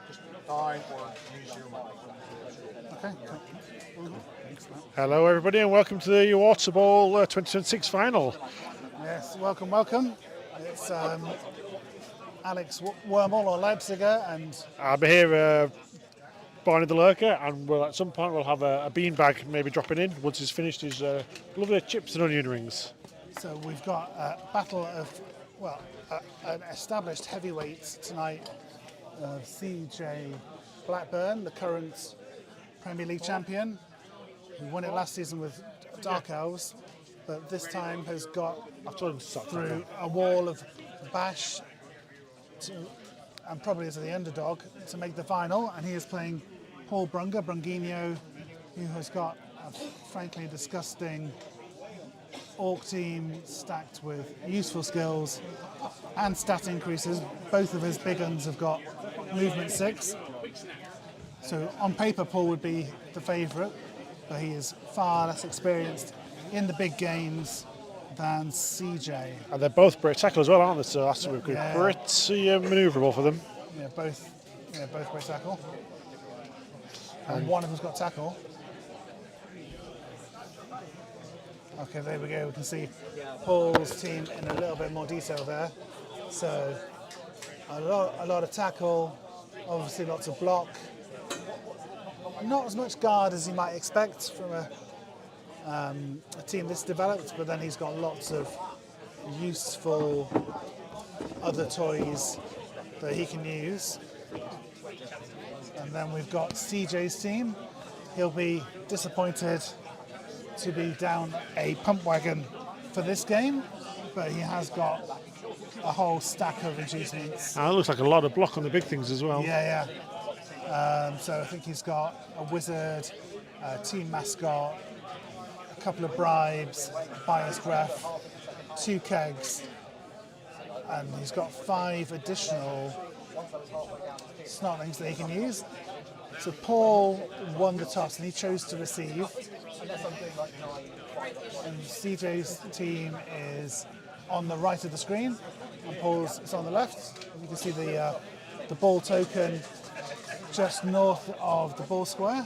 Just dine or use your microphone. Okay. Hello, everybody, and welcome to the Waterbowl 2026 final. Yes, welcome. It's Alex Wormel or Leipziger, and I'll be here, Barney the Lurker, and at some point we'll have a beanbag maybe dropping in once he's finished his lovely chips and onion rings. so we've got a battle of, an established heavyweight tonight. CJ Blackburn, the current Premier League champion, who won it last season with Dark Elves, but this time has got through a wall of bash and probably as the underdog to make the final, and he is playing Paul Brunginho, who has got a frankly disgusting orc team stacked with useful skills and stat increases. Both of his big guns have got movement 6. So on paper, Paul would be the favourite, but he is far less experienced in the big games than CJ. And they're both great tackle as well, aren't they? So that's pretty manoeuvrable for them. Yeah, both great tackle. And one of them's got tackle. Okay, there we go. We can see Paul's team in a little bit more detail there. So a lot of tackle, obviously lots of block. Not as much guard as you might expect from a team this developed, but then he's got lots of useful other toys that he can use. And then we've got CJ's team. He'll be disappointed to be down a pump wagon for this game, but he has got a whole stack of inducements. And it looks like a lot of block on the big things as well. Yeah. So I think he's got a wizard, a team mascot, a couple of bribes, biased ref, 2 kegs, and he's got 5 additional snotlings that he can use. So Paul won the toss and he chose to receive. And CJ's team is on the right of the screen, and Paul's is on the left. You can see the ball token just north of the ball square.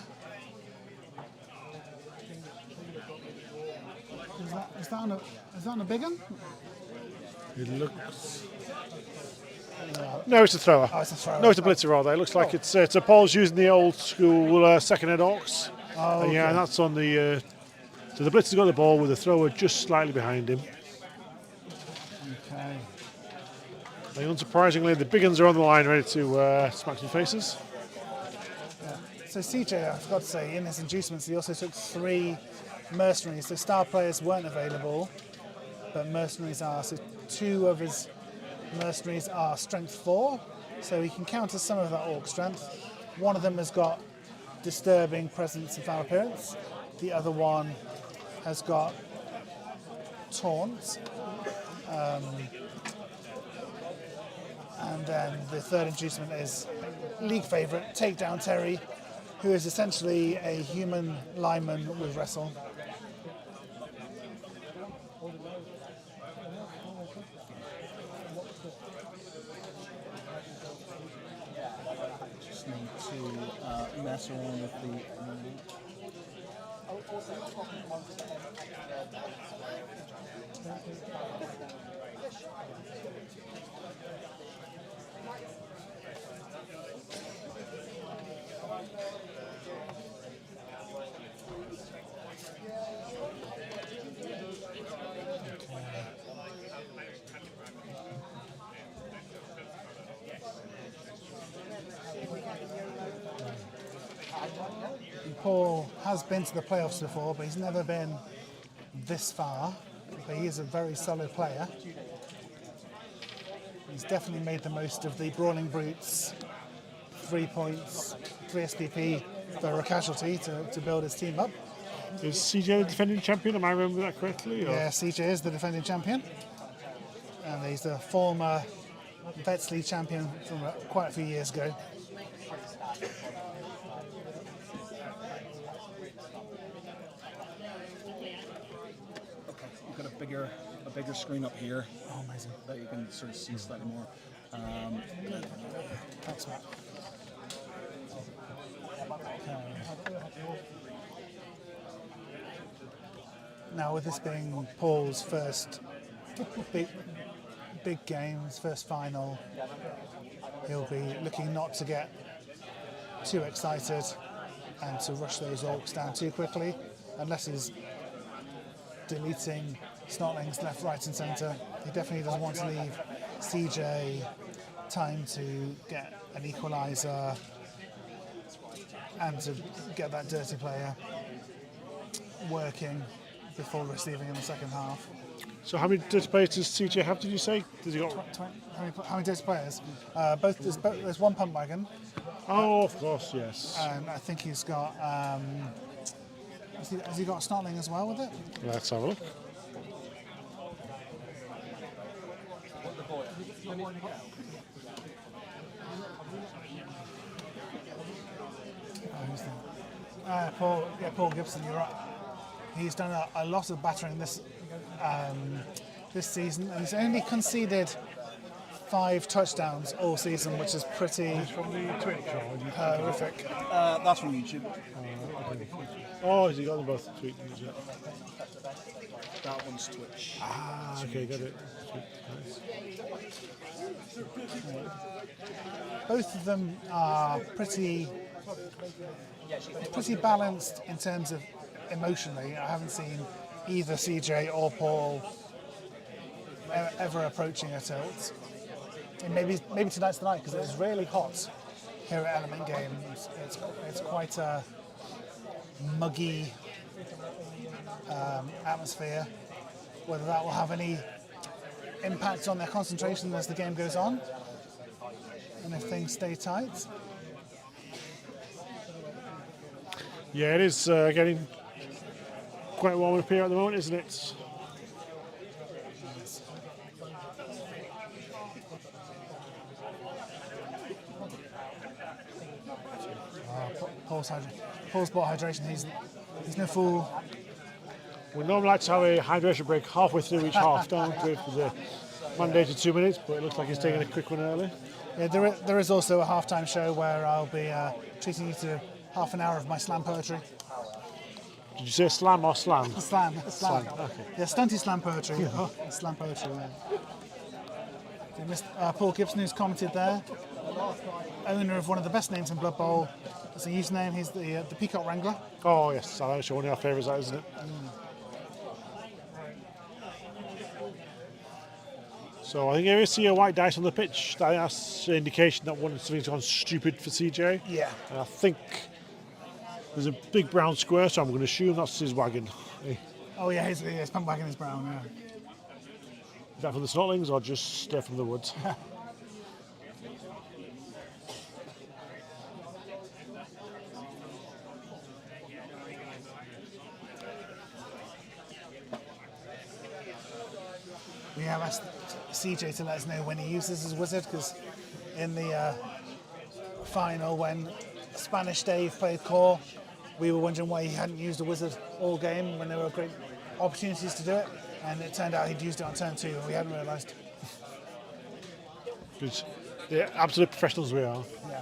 Is that on a big one? It looks. No, it's a thrower. Oh, it's a thrower. No, it's a blitzer rather. It looks like it's Paul's using the old school second head orcs. Oh, okay. Yeah, and that's on the. So the blitzer's got the ball with the thrower just slightly behind him. Okay. And unsurprisingly, the big ones are on the line ready to smack some faces. So CJ, I forgot to say, in his inducements, he also took 3 mercenaries. So star players weren't available, but mercenaries are. So 2 of his mercenaries are strength 4, so he can counter some of that orc strength. One of them has got disturbing presence and foul appearance. The other one has got taunt. And then the third inducement is league favourite, Takedown Terry, who is essentially a human lineman with wrestle. Just need to mess around with the. Paul has been to the playoffs before, but he's never been this far. But he is a very solid player. He's definitely made the most of the Brawling Brutes, 3 points, 3 SPP for a casualty to build his team up. Is CJ the defending champion? Am I remembering that correctly? Or? Yeah, CJ is the defending champion. And he's the former Vets League champion from quite a few years ago. I've got a bigger screen up here Oh, amazing. that you can sort of see slightly more. Thanks, Matt. Now, with this being Paul's first big game, his first final, he'll be looking not to get too excited and to rush those orcs down too quickly, unless he's deleting snotlings left, right, and centre. He definitely doesn't want to leave CJ time to get an equaliser and to get that dirty player working before receiving in the second half. So how many dirty players does CJ have, did you say? Does he got? How many dirty players? There's one pump wagon, Oh, of course, yes. and I think he's got. Has he got a snotling as well with it? Let's have a look. Paul Gibson, you're right. He's done a lot of battering this season, and he's only conceded 5 touchdowns all season, which is pretty From the Twitch horrific. That's from YouTube. Oh, has he got them both tweeting? Is it? That one's Twitch. Ah, okay, got it. Both of them are pretty balanced in terms of emotionally. I haven't seen either CJ or Paul ever approaching a tilt. And maybe tonight's the night, because it's really hot here at Element Games. It's quite a muggy atmosphere. Whether that will have any impact on their concentration as the game goes on, and if things stay tight. Yeah, it is getting quite warm up here at the moment, isn't it? Paul's bought hydration. He's no fool. We normally like to have a hydration break halfway through each half, don't we, with the mandated 2 minutes, but it looks like he's taking a quick one early. Yeah, there is also a halftime show where I'll be treating you to half an hour of my slam poetry. Did you say slam or slam? Slam. Slam, okay. Yeah, stunty slam poetry. Slam poetry. Yeah. Paul Gibson, who's commented there, owner of one of the best names in Blood Bowl. It's a username. He's the Peacock Wrangler. Oh, yes, I know, one of our favourites, that, isn't it? So I think if you see a white dice on the pitch, that's an indication that something's gone stupid for CJ. Yeah. And I think there's a big brown square, so I'm going to assume that's his wagon. Oh yeah, his pump wagon is brown. Yeah. Is that from the snotlings or just from the woods? We have asked CJ to let us know when he uses his wizard, because in the final, when Spanish Dave played core, we were wondering why he hadn't used a wizard all game when there were great opportunities to do it, and it turned out he'd used it on turn 2 and we hadn't realised. Good. Yeah, absolute professionals we are. Yeah.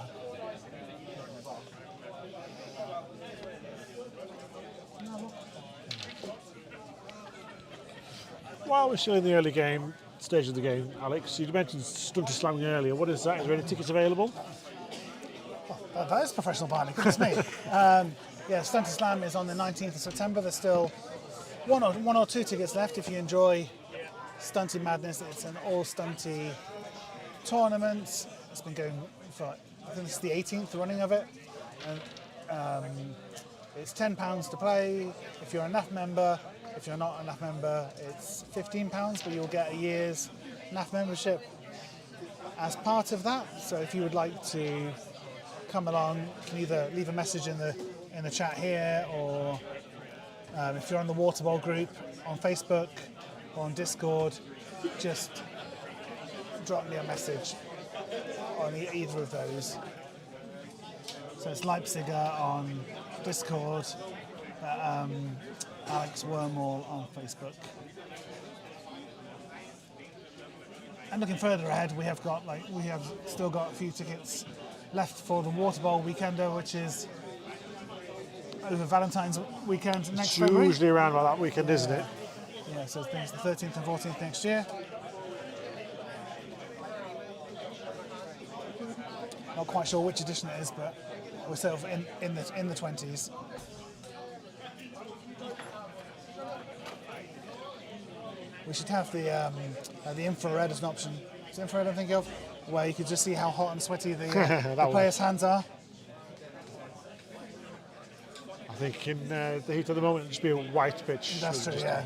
While we're still in the early game stage of the game, Alex, you mentioned stunty slamming earlier. What is that? Is there any tickets available? That is professional binding, goodness me. Yeah, Stunty Slam is on the 19th of September. There's still one or two tickets left if you enjoy Stunty Madness. It's an all Stunty tournament. It's been going for, I think this is the 18th running of it. And it's £10 to play if you're a NAF member. If you're not a NAF member, it's £15, but you'll get a year's NAF membership as part of that. So if you would like to come along, you can either leave a message in the chat here, or if you're on the Waterbowl group on Facebook or on Discord, just drop me a message on either of those. So it's Leipziger on Discord, Alex Wormall on Facebook. And looking further ahead, we have still got a few tickets left for the Waterbowl weekender, which is over Valentine's weekend next It's February. usually around about that weekend, isn't it? Yeah, so it's the 13th and 14th next year. Not quite sure which edition it is, but we're sort of in the 20s. We should have the infrared as an option. Is it infrared I'm thinking of? Where you could just see how hot and sweaty the players' hands are. I think in the heat of the moment, it'll just be a white pitch. That's true, yeah.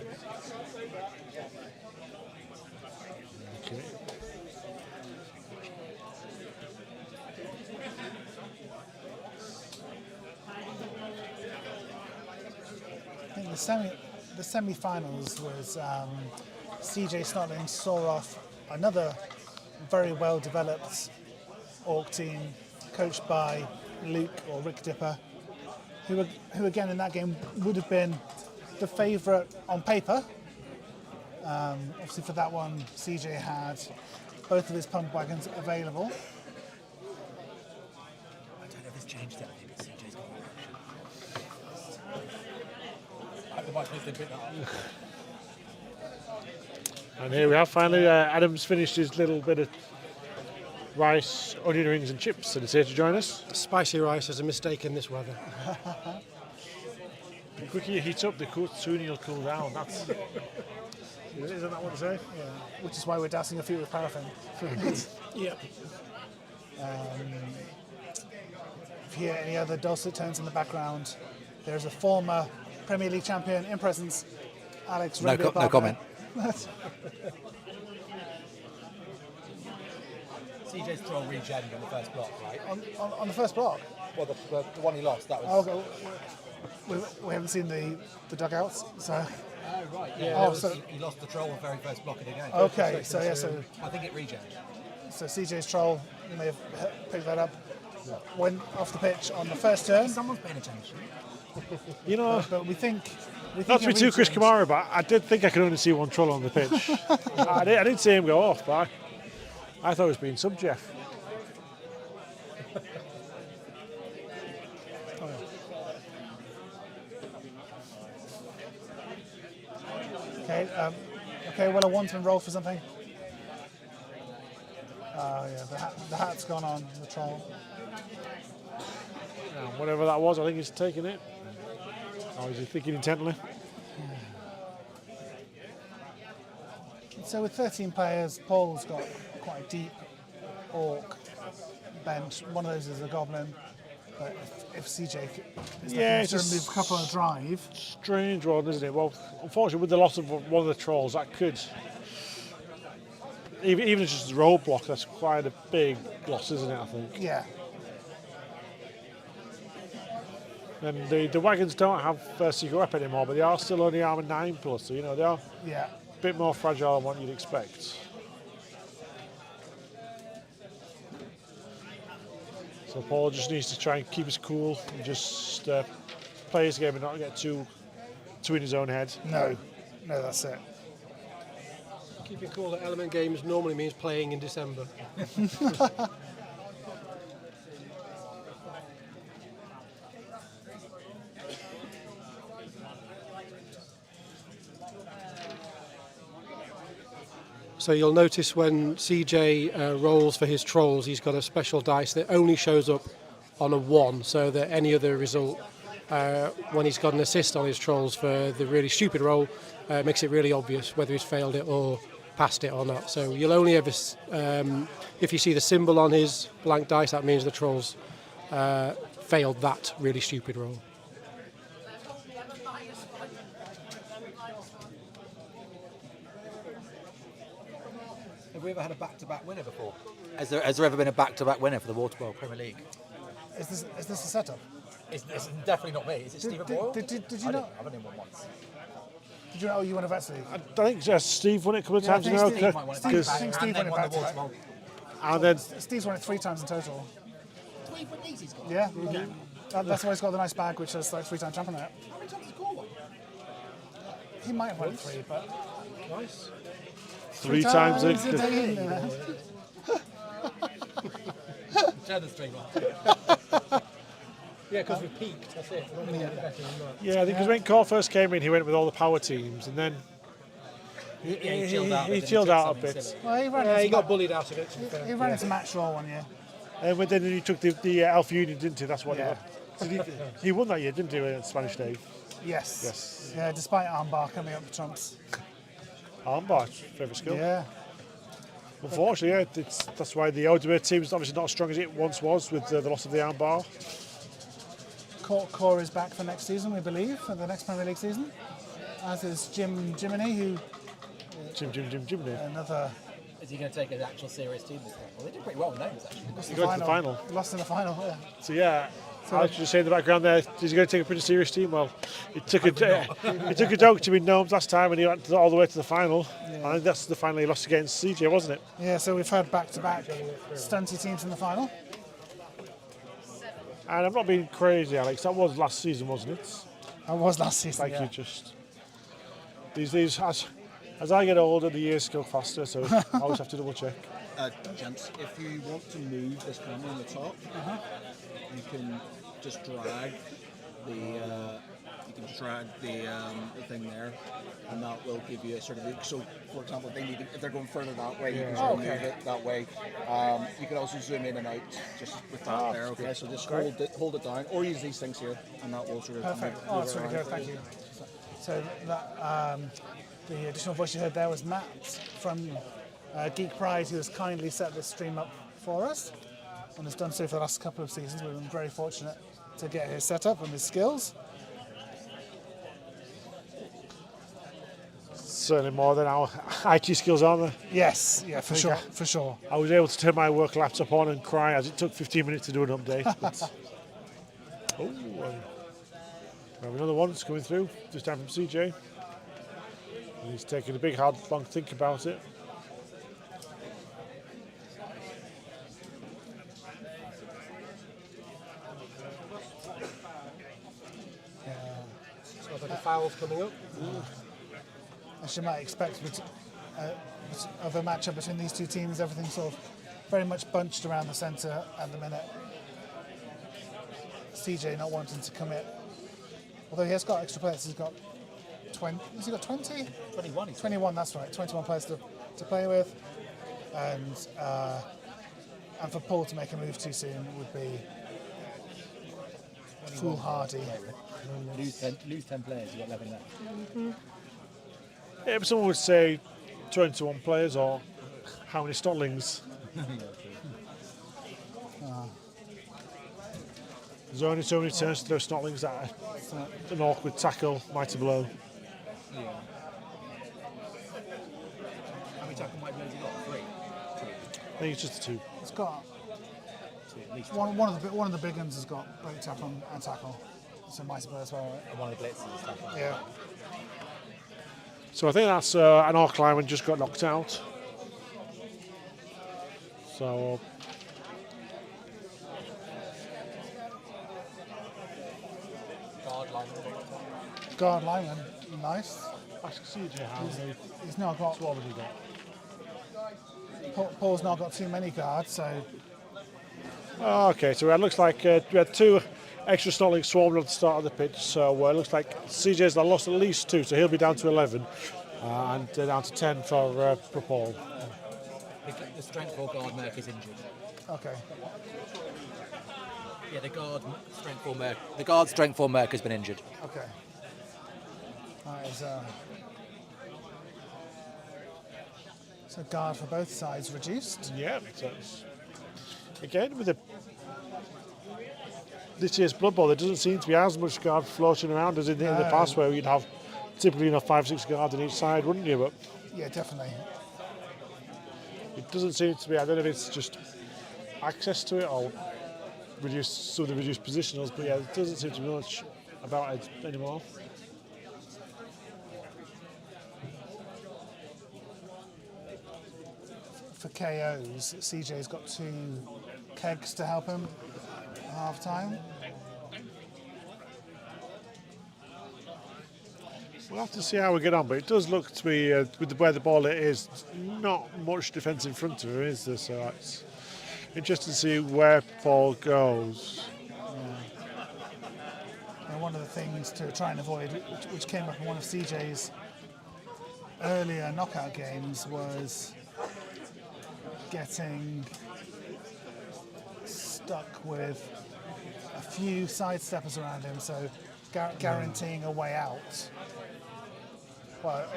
Okay. I think the semi-finals was CJ Snotling saw off another very well developed Orc team coached by Luke or Rick Dipper, who again in that game would have been the favourite on paper. Obviously for that one, CJ had both of his pump wagons available. I don't know if it's changed anything, but CJ's got an option. They might think they pick that up. And here we have finally Adam's finished his little bit of rice, onion rings and chips, and it's here to join us. Spicy rice is a mistake in this weather. The quicker you heat up, the sooner you'll cool down. Isn't that what they say? Yeah, which is why we're dousing your feet with paraffin. Yeah. If you hear any other dulcet tones in the background, there's a former Premier League champion in presence, Alex No, Radio no Barker. comment. CJ's throw regened on the first block, right? On the first block. Well, the one he lost, that was... Oh, okay. We haven't seen the dugouts, so. Oh, right, yeah. Oh, so- he lost the troll on the very first block of the game. Okay, so yeah, so I think it regened. CJ's troll, you may have picked that up, went off the pitch on the first turn, Someone's paying attention. You know, but we think. not to be it too Chris regened. Kamara, but I did think I could only see one troll on the pitch. I didn't see him go off, but I thought it was being sub-Jeff. Okay, well, a one-man roll for something. Oh yeah, the hat's gone on the troll. And whatever that was, I think he's taking it. Or is he thinking intently? So with 13 players, Paul's got quite a deep orc bench. One of those is a goblin. But if CJ is Yeah, looking it's to just- remove a couple on drive, Strange one, isn't it? Well, unfortunately, with the loss of one of the trolls, that could, even if it's just a roadblock, that's quite a big loss, isn't it? I think. yeah. And the wagons don't have secret weapon anymore, but they are still only armor 9+, so you know they are Yeah. a bit more fragile than what you'd expect. So Paul just needs to try and keep us cool and just play his game and not get too in his own head. No, that's it. Keeping cool at Element Games normally means playing in December. So you'll notice when CJ rolls for his trolls, he's got a special dice that only shows up on a 1, so that any other result, when he's got an assist on his trolls for the really stupid roll, makes it really obvious whether he's failed it or passed it or not. So you'll only ever, if you see the symbol on his blank dice, that means the trolls failed that really stupid roll. Have we ever had a back-to-back winner before? Has there ever been a back-to-back winner for the Waterbowl Premier League? Is this a setup? It's definitely not me. Is it Stephen Boyle? Did you I know? I've only won once. Did you know you won a Vets League? I think Steve won it a couple of Yeah, I times think now. Steve might win it. Steve- because- I think Steve And won then it won the back-to-back. Waterbowl. and then Steve's won it 3 times in total. 3 for these he's got. Yeah. That's why he's got the nice bag, which has like 3-time champion on it. How many times has he scored one? He might have won 3, but Nice. 3 times a a day. Turn the stream on. Yeah, because we peaked. That's it. We're not going to get any better than that. Yeah, I think because when Cole first came in, he went with all the power teams, and then He chilled out. he chilled out a bit. Well, he ran, Yeah, he into, got bullied out of it. to be fair. he ran into match raw one year. And then he took the Alpha Union, didn't he? That's what Yeah. he won that year, didn't he, Spanish Dave? Yes. Yes. Yeah, despite armbar coming up the trumps. Armbar, favourite skill. Yeah. Unfortunately, yeah, that's why the Oldemir team is obviously not as strong as it once was with the loss of the armbar. Core is back for next season, we believe, for the next Premier League season. As is Jiminy, who Jim. another Is he going to take an actual serious team this time? Well, they did pretty well with names, actually. lost He got to the final. Lost in the final, yeah. So yeah, I was just saying in the background there, is he going to take a pretty serious team? Well, it took a joke to be Gnomes last time and he went all the way to the final. I think that's the final he lost against CJ, wasn't it? Yeah, so we've had back-to-back stunty teams in the final. And I'm not being crazy, Alex. That was last season, wasn't it? I was last season, Like yeah. you just these as I get older, the years go faster, so I always have to double check. Gents, if you want to move this camera on the top, you can just drag the thing there, and that will give you a sort of. So, for example, if they're going further that way, you can sort of move it that way. You can also zoom in and out just with that there. Okay, so just hold it down, or use these things here, and that will sort of. Perfect. Oh, that's really good, thank you. So that, the additional voice you heard there was Matt from Geek Pride, who has kindly set this stream up for us and has done so for the last couple of seasons. We've been very fortunate to get his setup and his skills. Certainly more than our IT skills, aren't they? Yes, yeah, for sure, for sure. I was able to turn my work laptop on and cry as it took 15 minutes to do an update. But we have another one that's coming through, this time from CJ. And he's taking a big, hard, long think about it. So the fouls coming up. As you might expect of a matchup between these two teams, everything's sort of very much bunched around the centre at the minute. CJ not wanting to commit, although he has got extra players. He's got 20. Has he got 20? 21. 21. That's right. 21 players to play with, and for Paul to make a move too soon would be foolhardy. Lose 10 players, you've got 11 left. Yeah, but someone would say 21 players or how many Stotlings? There's only so many turns to those Snotlings that an awkward tackle might have blow. Yeah. How many tackle might blows you got? 3? I think it's just the 2. It's got 2 at least. one of the big ones has got break tackle and tackle, so might as well as well. And one of the blitzes and stuff. Yeah. So I think that's an Orc lineman just got knocked out. So Guard lineman, nice. ask CJ how many He's now got. swarmers he got. Paul's now got too many guards, so Oh, okay, so it looks like we had 2 extra Snotlings swarming at the start of the pitch. So it looks like CJ's lost at least 2, so he'll be down to 11 and down to 10 for Paul. The strength 4 guard Merc is injured. okay. Yeah, the guard strength 4 Merc. The guard strength 4 Merc has been injured. Okay. That is, so guard for both sides reduced. Yeah, so again with this year's Blood Bowl, there doesn't seem to be as much guard floating around as in the past, where you'd have typically 5-6 guards on each side, wouldn't you? But Yeah, definitely. it doesn't seem to be. I don't know if it's just access to it or some of the reduced positionals, but yeah, it doesn't seem to be much about it anymore. For KOs, CJ's got 2 kegs to help him at half time. We'll have to see how we get on, but it does look to be, with the way the ball is, not much defence in front of him, is there? So it's interesting to see where Paul goes. And one of the things to try and avoid, which came up in one of CJ's earlier knockout games, was getting stuck with a few sidesteppers around him, so guaranteeing a way out. Well,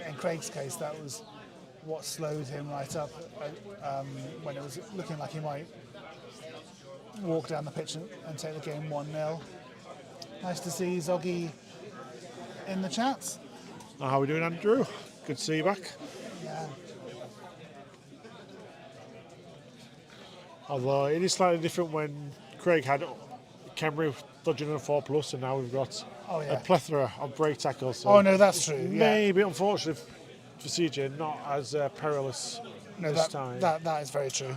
in Craig's case, that was what slowed him right up when it was looking like he might walk down the pitch and take the game 1-0. Nice to see Zoggy in the chat. How are we doing, Andrew? Good to see you back. Yeah. Although it is slightly different when Craig had Kemry dodging on a 4+, and now we've got a plethora of break tackles. So Oh no, that's true. maybe, unfortunately for CJ, not as perilous this time. That is very true.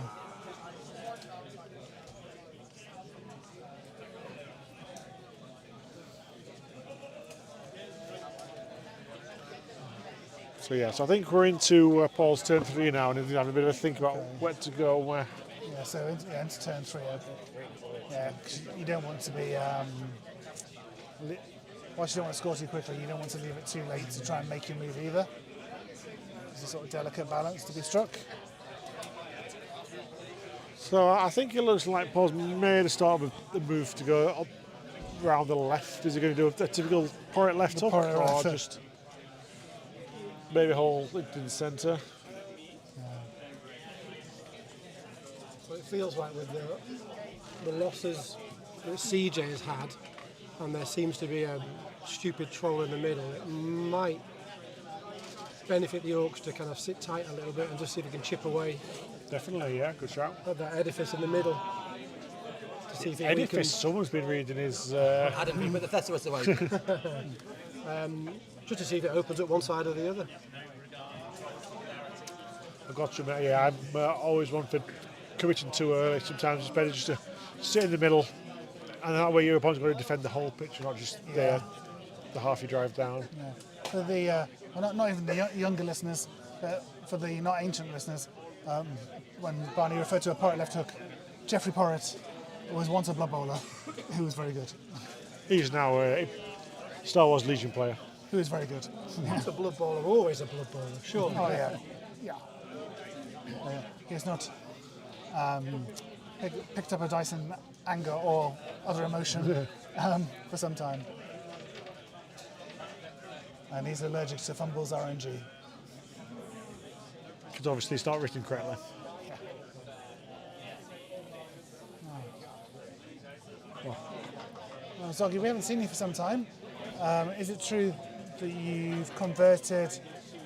So yeah, so I think we're into Paul's turn 3 now, and he's having a bit of a think about where to go and where. Yeah, so into turn 3. Okay. Yeah, 'cause you don't want to be. Whilst you don't want to score too quickly, you don't want to leave it too late to try and make your move either. It's a sort of delicate balance to be struck. So I think it looks like Paul's made a start of the move to go up around the left. Is he going to do a typical Porritt left hook, Porritt or left hook. just maybe hold it in the centre? So it feels like with the losses that CJ has had, and there seems to be a stupid troll in the middle, it might benefit the Orcs to kind of sit tight a little bit and just see if they can chip away Definitely, yeah, good shout. at that edifice in the middle. To see if Edifice, someone's been reading his. Adam, but the thesaurus away. just to see if it opens up one side or the other. I got you, mate. Yeah, I'm always one for committing too early. Sometimes it's better just to sit in the middle, and that way your opponent's going to defend the whole pitch, not just the half you drive down. Yeah. For the not even the younger listeners, but for the not ancient listeners, when Barney referred to a Porritt left hook, Geoffrey Porritt was once a Blood Bowler who was very good. He's now a Star Wars Legion player. Who was very good. Once a Blood Bowler, always a Blood Bowler, sure. Oh yeah. He's not picked up a Dyson anger or other emotion for some time. And he's allergic to Fumble's RNG. Because obviously it's not written correctly. Well, Zoggy, we haven't seen you for some time. Is it true that you've converted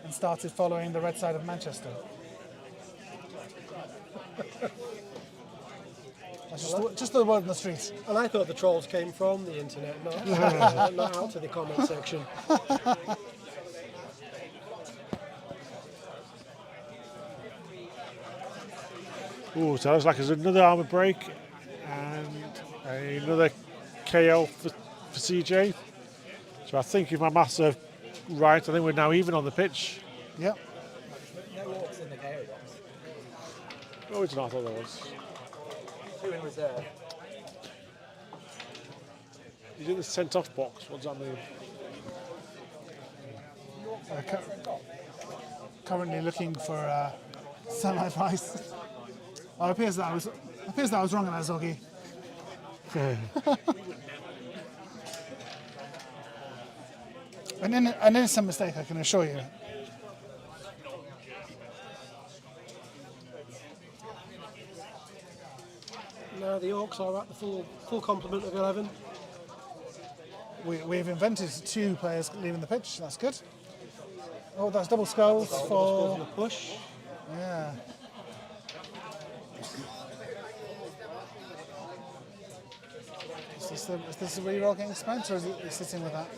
and started following the red side of Manchester? That's just the word on the street. And I thought the trolls came from the internet, not out of the comment section. Ooh, so it looks like there's another armour break and another KO for CJ. So I think if my maths are right, I think we're now even on the pitch. Yep. No walks in the KO box. Oh, it's not, I thought there was. 2 in reserve. He's in the sent off box. What does that mean? Currently looking for semi-price. Oh, it appears that I was wrong on that, Zoggy. An innocent mistake, I can assure you. Now the Orcs are at the full complement of 11. We've invented 2 players leaving the pitch. That's good. Oh, that's double skulls for The push. yeah. Is this a reroll getting spent, or is it sitting with that?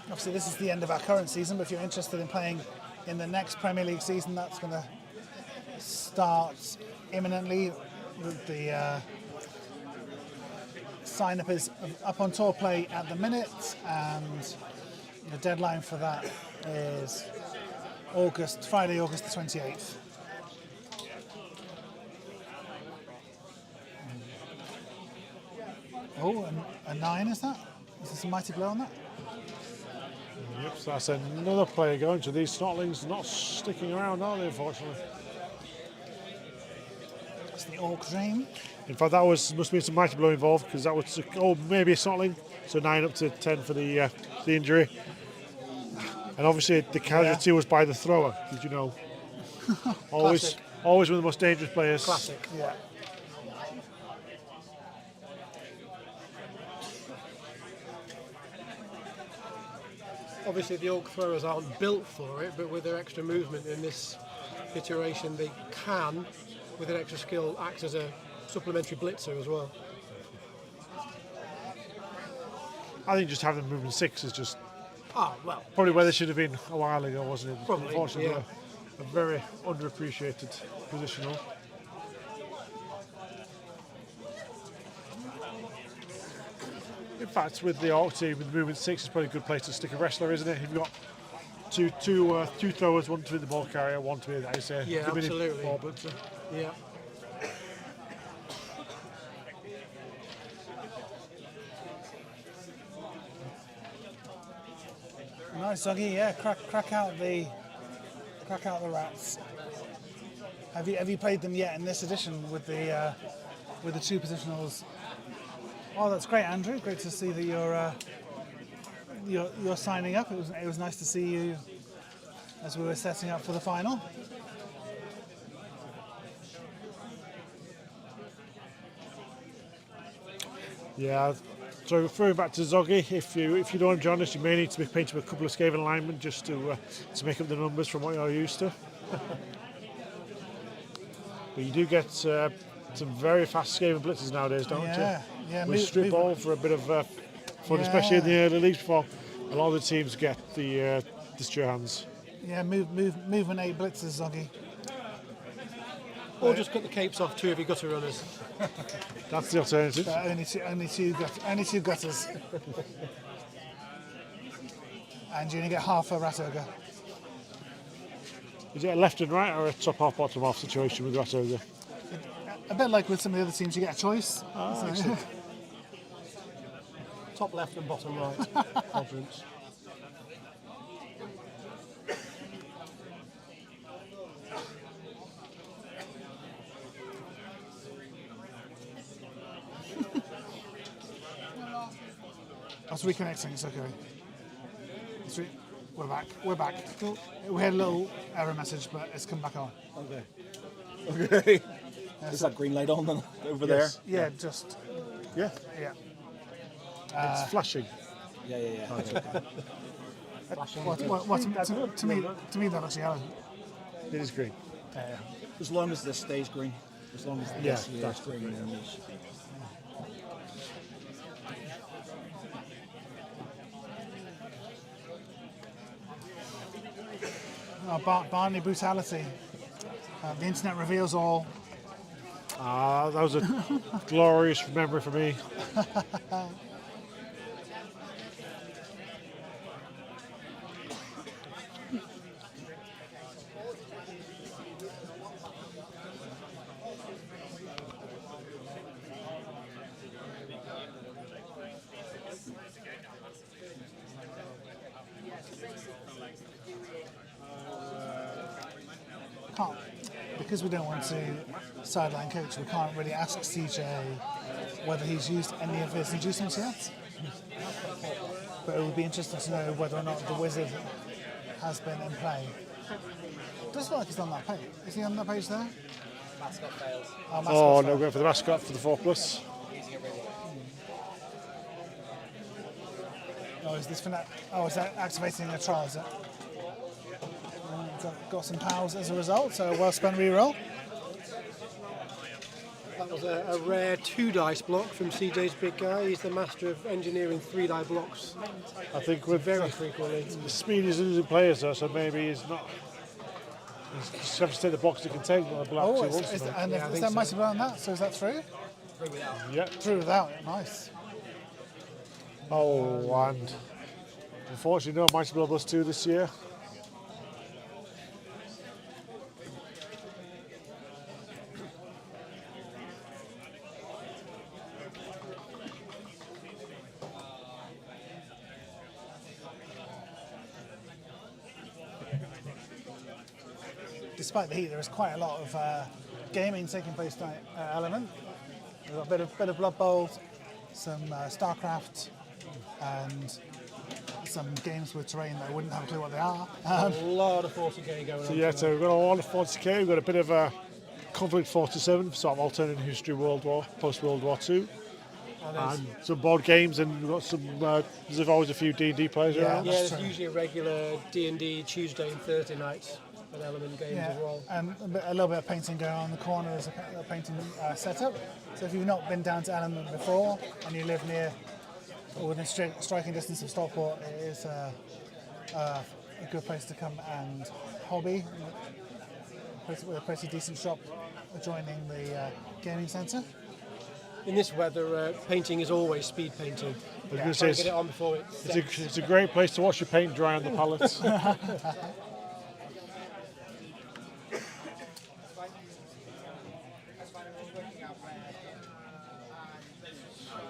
Obviously, this is the end of our current season, but if you're interested in playing in the next Premier League season. That's going to start imminently. The sign-up is up on tour play at the minute, and the deadline for that is Friday, August the 28th. Oh, a 9 is that? Is this a mighty blow on that? Yep, so that's another player going. So these Snotlings not sticking around, are they, unfortunately? It's the Orc Dream. In fact, that must have been some mighty blow involved, because that was maybe a Snotling. So 9 up to 10 for the injury. And obviously the casualty was by the thrower, did you know? always one of the most dangerous players. Classic. Yeah. Obviously, the Orc throwers aren't built for it, but with their extra movement in this iteration, they can, with an extra skill, act as a supplementary blitzer as well. I think just having them moving 6 is just Well, probably where they should have been a while ago, wasn't it? Probably, Unfortunately, yeah. a very underappreciated positional. In fact, with the Orc team, with movement 6 is probably a good place to stick a wrestler, isn't it? You've got two throwers, one to be the ball carrier, one to be, I say, Yeah, the mini absolutely. ball blitzer. yeah. Nice, Zoggy. Yeah, crack out the rats. Have you played them yet in this edition with the two positionals? Oh, that's great, Andrew. Great to see that you're signing up. It was nice to see you as we were setting up for the final. Yeah. So referring back to Zoggy, if you don't join us, you may need to be painted with a couple of Skaven linemen just to make up the numbers from what you're used to. But you do get some very fast Skaven blitzers nowadays, don't you? Yeah. With strip ball for a bit of fun, especially in the early leagues before a lot of the teams get the Destroy hands. Yeah, moving 8 blitzers, Zoggy. Or just cut the capes off 2 of your gutter runners. That's the alternative. But only two gutters. And you only get half a rat ogre. Is it a left and right or a top half, bottom half situation with Rat Ogre? A bit like with some of the other teams, you get a choice. So- Top left and bottom right quadrants. I was reconnecting, it's okay. We're back. Cool. We had a little error message, but it's come back on. Okay. Is that green light on then, over Yes. Yeah, just, Yeah, yeah. it's flashing. there? Yeah. To me that looks yellow. It is green. As long as this stays green. As long as Yeah, this stays that's green, then you should be. Barney brutality. The internet reveals all. That was a glorious memory for me. Because we don't want to sideline coach, we can't really ask CJ whether he's used any of his inducements yet. But it would be interesting to know whether or not the wizard has been in play. Does look like he's on that page. Is he on that page there? Mascot fails. Oh, no, going for the mascot for the 4+. Using it really well. Oh, is this for that? Oh, is that activating a trial? Is it? Got some powers as a result, so a well spent reroll. That was a rare 2 dice block from CJ's big guy. He's the master of engineering 3 die blocks I think with very frequently. the speed he's losing players though, so maybe he's not You just have to take the box it contains what the black Oh, two wants to make. and Yeah, I is think that so. Mighty Blow on that? So is that through? Yeah. Through without it. Nice. Oh, and unfortunately, no Mighty Blow plus 2 this year. Despite the heat, there is quite a lot of gaming taking place tonight at Element. We've got a bit of Blood Bowl, some StarCraft, and some games with terrain that I wouldn't have a clue what they are. A lot of 40k going So on. yeah, so we've got a lot of 40k. We've got a bit of a Conflict 47, sort of alternate history World War, post World War II, and some board games, and we've got some. There's always a few D&D players around. Yeah, there's usually a regular D&D Tuesday and Thursday nights at Element Games Yeah, as well. and a little bit of painting going on in the corner. There's a painting setup. So if you've not been down to Element before and you live near or within striking distance of Stockport, it is a good place to come and hobby. With a pretty decent shop adjoining the gaming centre. In this weather, painting is always speed painting. I was Try gonna say and get it on before it sets. it's a great place to watch your paint dry on the pallets.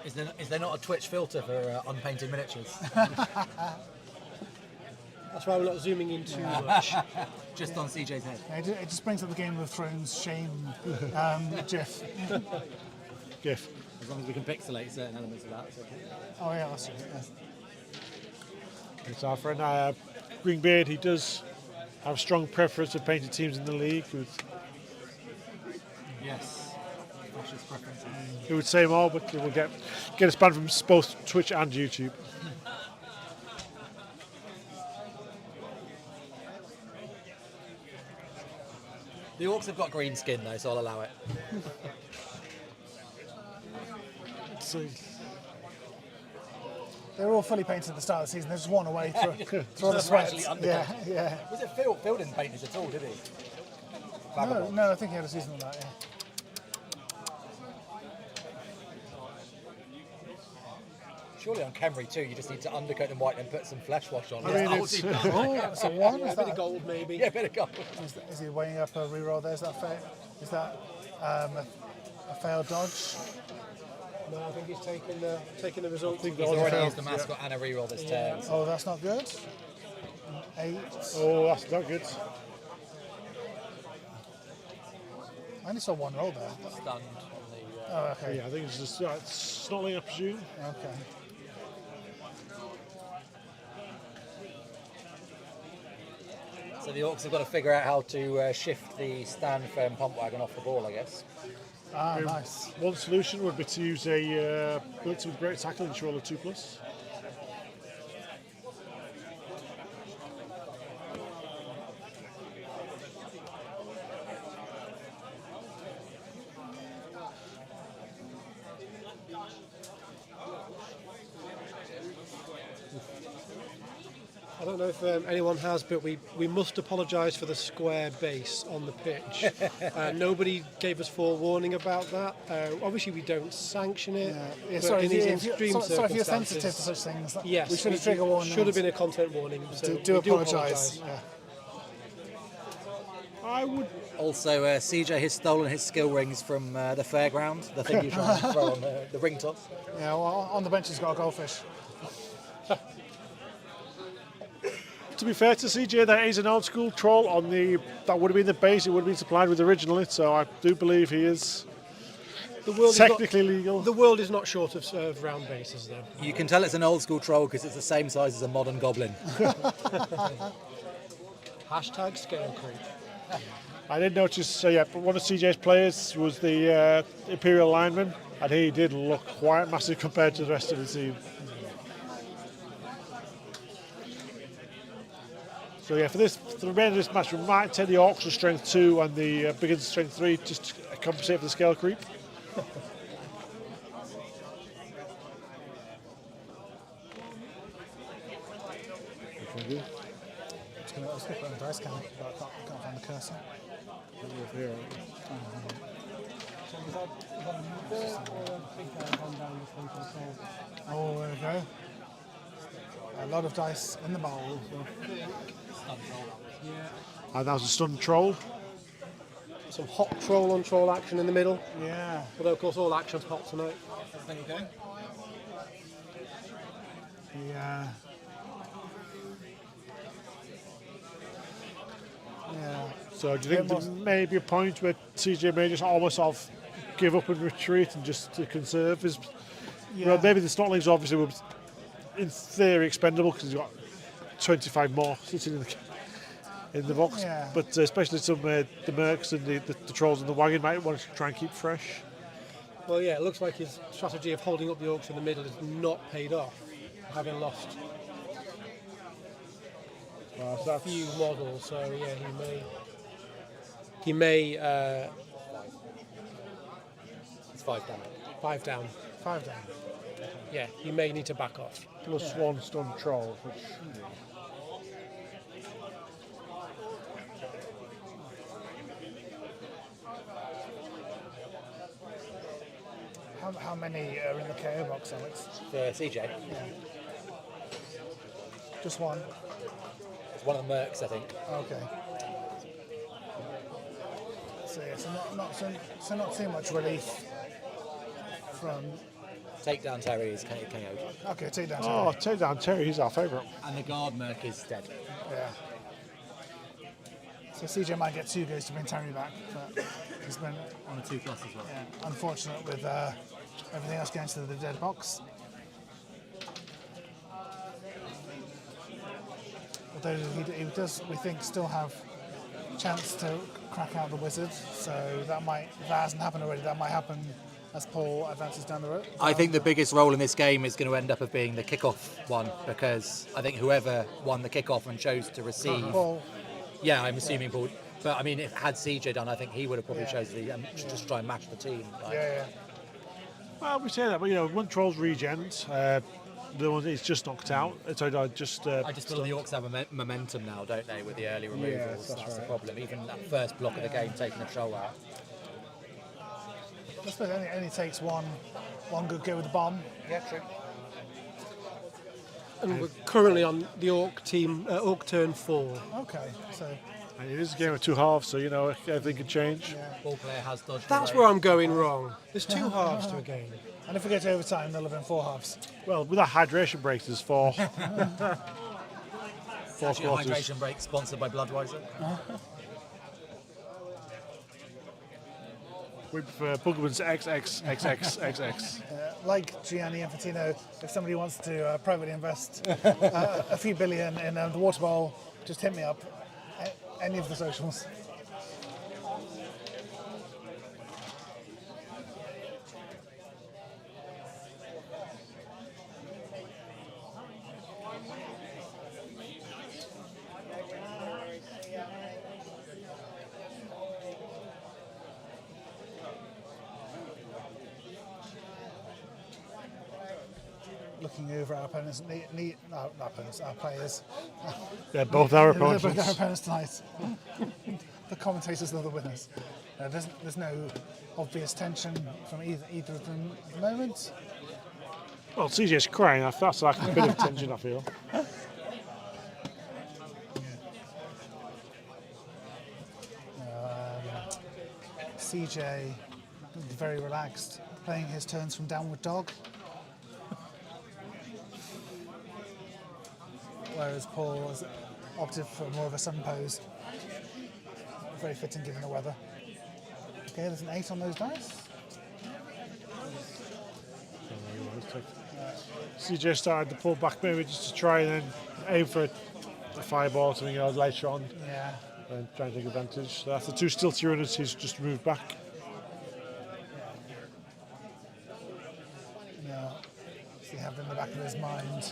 Is there not a Twitch filter for unpainted miniatures? That's why we're not zooming in too much. Just on CJ's head. Yeah, it just brings up the Game of Thrones shame gif. GIF. As long as we can pixelate certain elements of that. It's okay. Oh yeah, that's true. Yes. It's our friend Greenbeard. He does have a strong preference for painted teams in the league. Yes. Fascist preferences. He would say more, but we'll get us banned from both Twitch and YouTube. The Orcs have got green skin though, so I'll allow it. So, They were all fully painted at the start of the season. They just worn away through all the sweat. Gradually Yeah, undercoat. yeah. Was it Phil? Phil didn't paint this at all, did he? No, I think he had a season of that. Yeah. Surely on Camry too, you just need to undercoat them white and put some flesh wash on. I mean, Yeah, it's, Oh, so one A is bit of that? gold maybe. yeah, bit of gold. Is he weighing up a reroll there? Is that fair? Is that a failed dodge? No, I think he's taking the result. He's already used the mascot and a reroll this turn. Oh, that's not good. 8. oh, that's not good. I only saw one roll there. Stunned on the. Oh, okay. Yeah, I think it's just snotling, I presume. Okay. So the Orcs have got to figure out how to shift the stand firm pump wagon off the ball, I guess. Ah, nice. One solution would be to use a blitz with great tackle and roll a 2+. I don't know if anyone has, but we must apologise for the square base on the pitch. Nobody gave us forewarning about that. Obviously, we don't sanction it. Yeah, but sorry, in these if extreme sorry if you're circumstances, sensitive to such things. yes, we should have trigger warned. Should have been a content warning. So Do we apologise. Yeah. I would. Also, CJ has stolen his skill rings from the fairground, the thing you try and throw on the ring toss. Yeah. Well, on the bench he's got a goldfish. To be fair to CJ, that is an old school troll on the. That would have been the base. It would have been supplied with originally. So I do believe he is The world technically is not, legal. the world is not short of round bases, though. You can tell it's an old school troll because it's the same size as a modern goblin. Hashtag scale creep. I did notice. So yeah, but one of CJ's players was the Imperial lineman, and he did look quite massive compared to the rest of the team. So yeah, for the remainder of this match, we might take the Orcs to strength 2 and the Biggins to strength 3 just to compensate for the scale creep. I was going to put on the dice count, but I can't find the cursor. Here. Oh, there we go. A lot of dice in the bowl. And that was a stunned troll. Some hot troll on troll action in the middle. Yeah. Although, of course, all action's hot tonight. Everything okay? Yeah. Yeah. So do you think there may be a point where CJ may just almost sort of give up and retreat and just to conserve his... Well, maybe the Snotlings obviously were, in theory, expendable because he's got 25 more sitting in the box. Yeah. But especially some the mercs and the trolls in the wagon might want to try and keep fresh. Well, yeah, it looks like his strategy of holding up the orcs in the middle has not paid off, having lost a few models. So yeah, he may. It's 5 down. 5 down. 5 down. Yeah, he may need to back off. Plus one stunned troll, which... How many are in the KO box, Alex? For CJ, Just one. it's one of the mercs, I think. Okay. So yeah, so not too much relief from. Takedown Terry is KO'd. Okay, take down. Oh, take down Terry, he's our favourite. And the guard merc is dead. Yeah. So CJ might get 2 goes to bring Terry back, but he's been On a 2+ as well. unfortunate with everything else going to the dead box. Although he does, we think, still have a chance to crack out the wizard. So that might, if that hasn't happened already, that might happen as Paul advances down the road. I think the biggest role in this game is going to end up of being the kickoff one, because I think whoever won the kickoff and chose to receive. Paul, Yeah, I'm assuming Paul. But I mean, if had CJ done, I think he would have probably chosen the just try and match the team. Like, yeah. Well, we say that, but one troll's regens, the one he's just knocked out. So I just feel the Orcs have momentum now, don't they, with the early removals? That's the problem. Even that first block of the game, taking the troll out. I suppose it only takes one good go with the bomb. Yeah, true. And we're currently on the orc team, orc turn 4. Okay, so and it is a game of 2 halves, so everything can change. Ball player has dodged. That's where I'm going wrong. There's 2 halves to a game. and if we get to overtime, there'll have been 4 halves. Well, with that hydration break, there's 4. 4 Actually, a quarters. hydration break sponsored by Bloodweiser. We prefer Bugman's XXXXXX. Like Gianni Infantino, if somebody wants to privately invest a few billion in the Waterbowl, just hit me up. Any of the socials. Looking over our opponents, our players. They're both our They're both our opponents. opponents tonight. The commentators are the winners. There's no obvious tension from either of them at the moment. Well, CJ's crying. That's like a bit of tension, I feel. CJ, very relaxed, playing his turns from Downward Dog. Whereas Paul has opted for more of a sun pose. Very fitting given the weather. Okay, there's an 8 on those dice. CJ started to pull back maybe just to try and then aim for a fireball or something later on Yeah. and try and take advantage. So after 2 stilty runners, he's just moved back. Yeah. So you have in the back of his mind,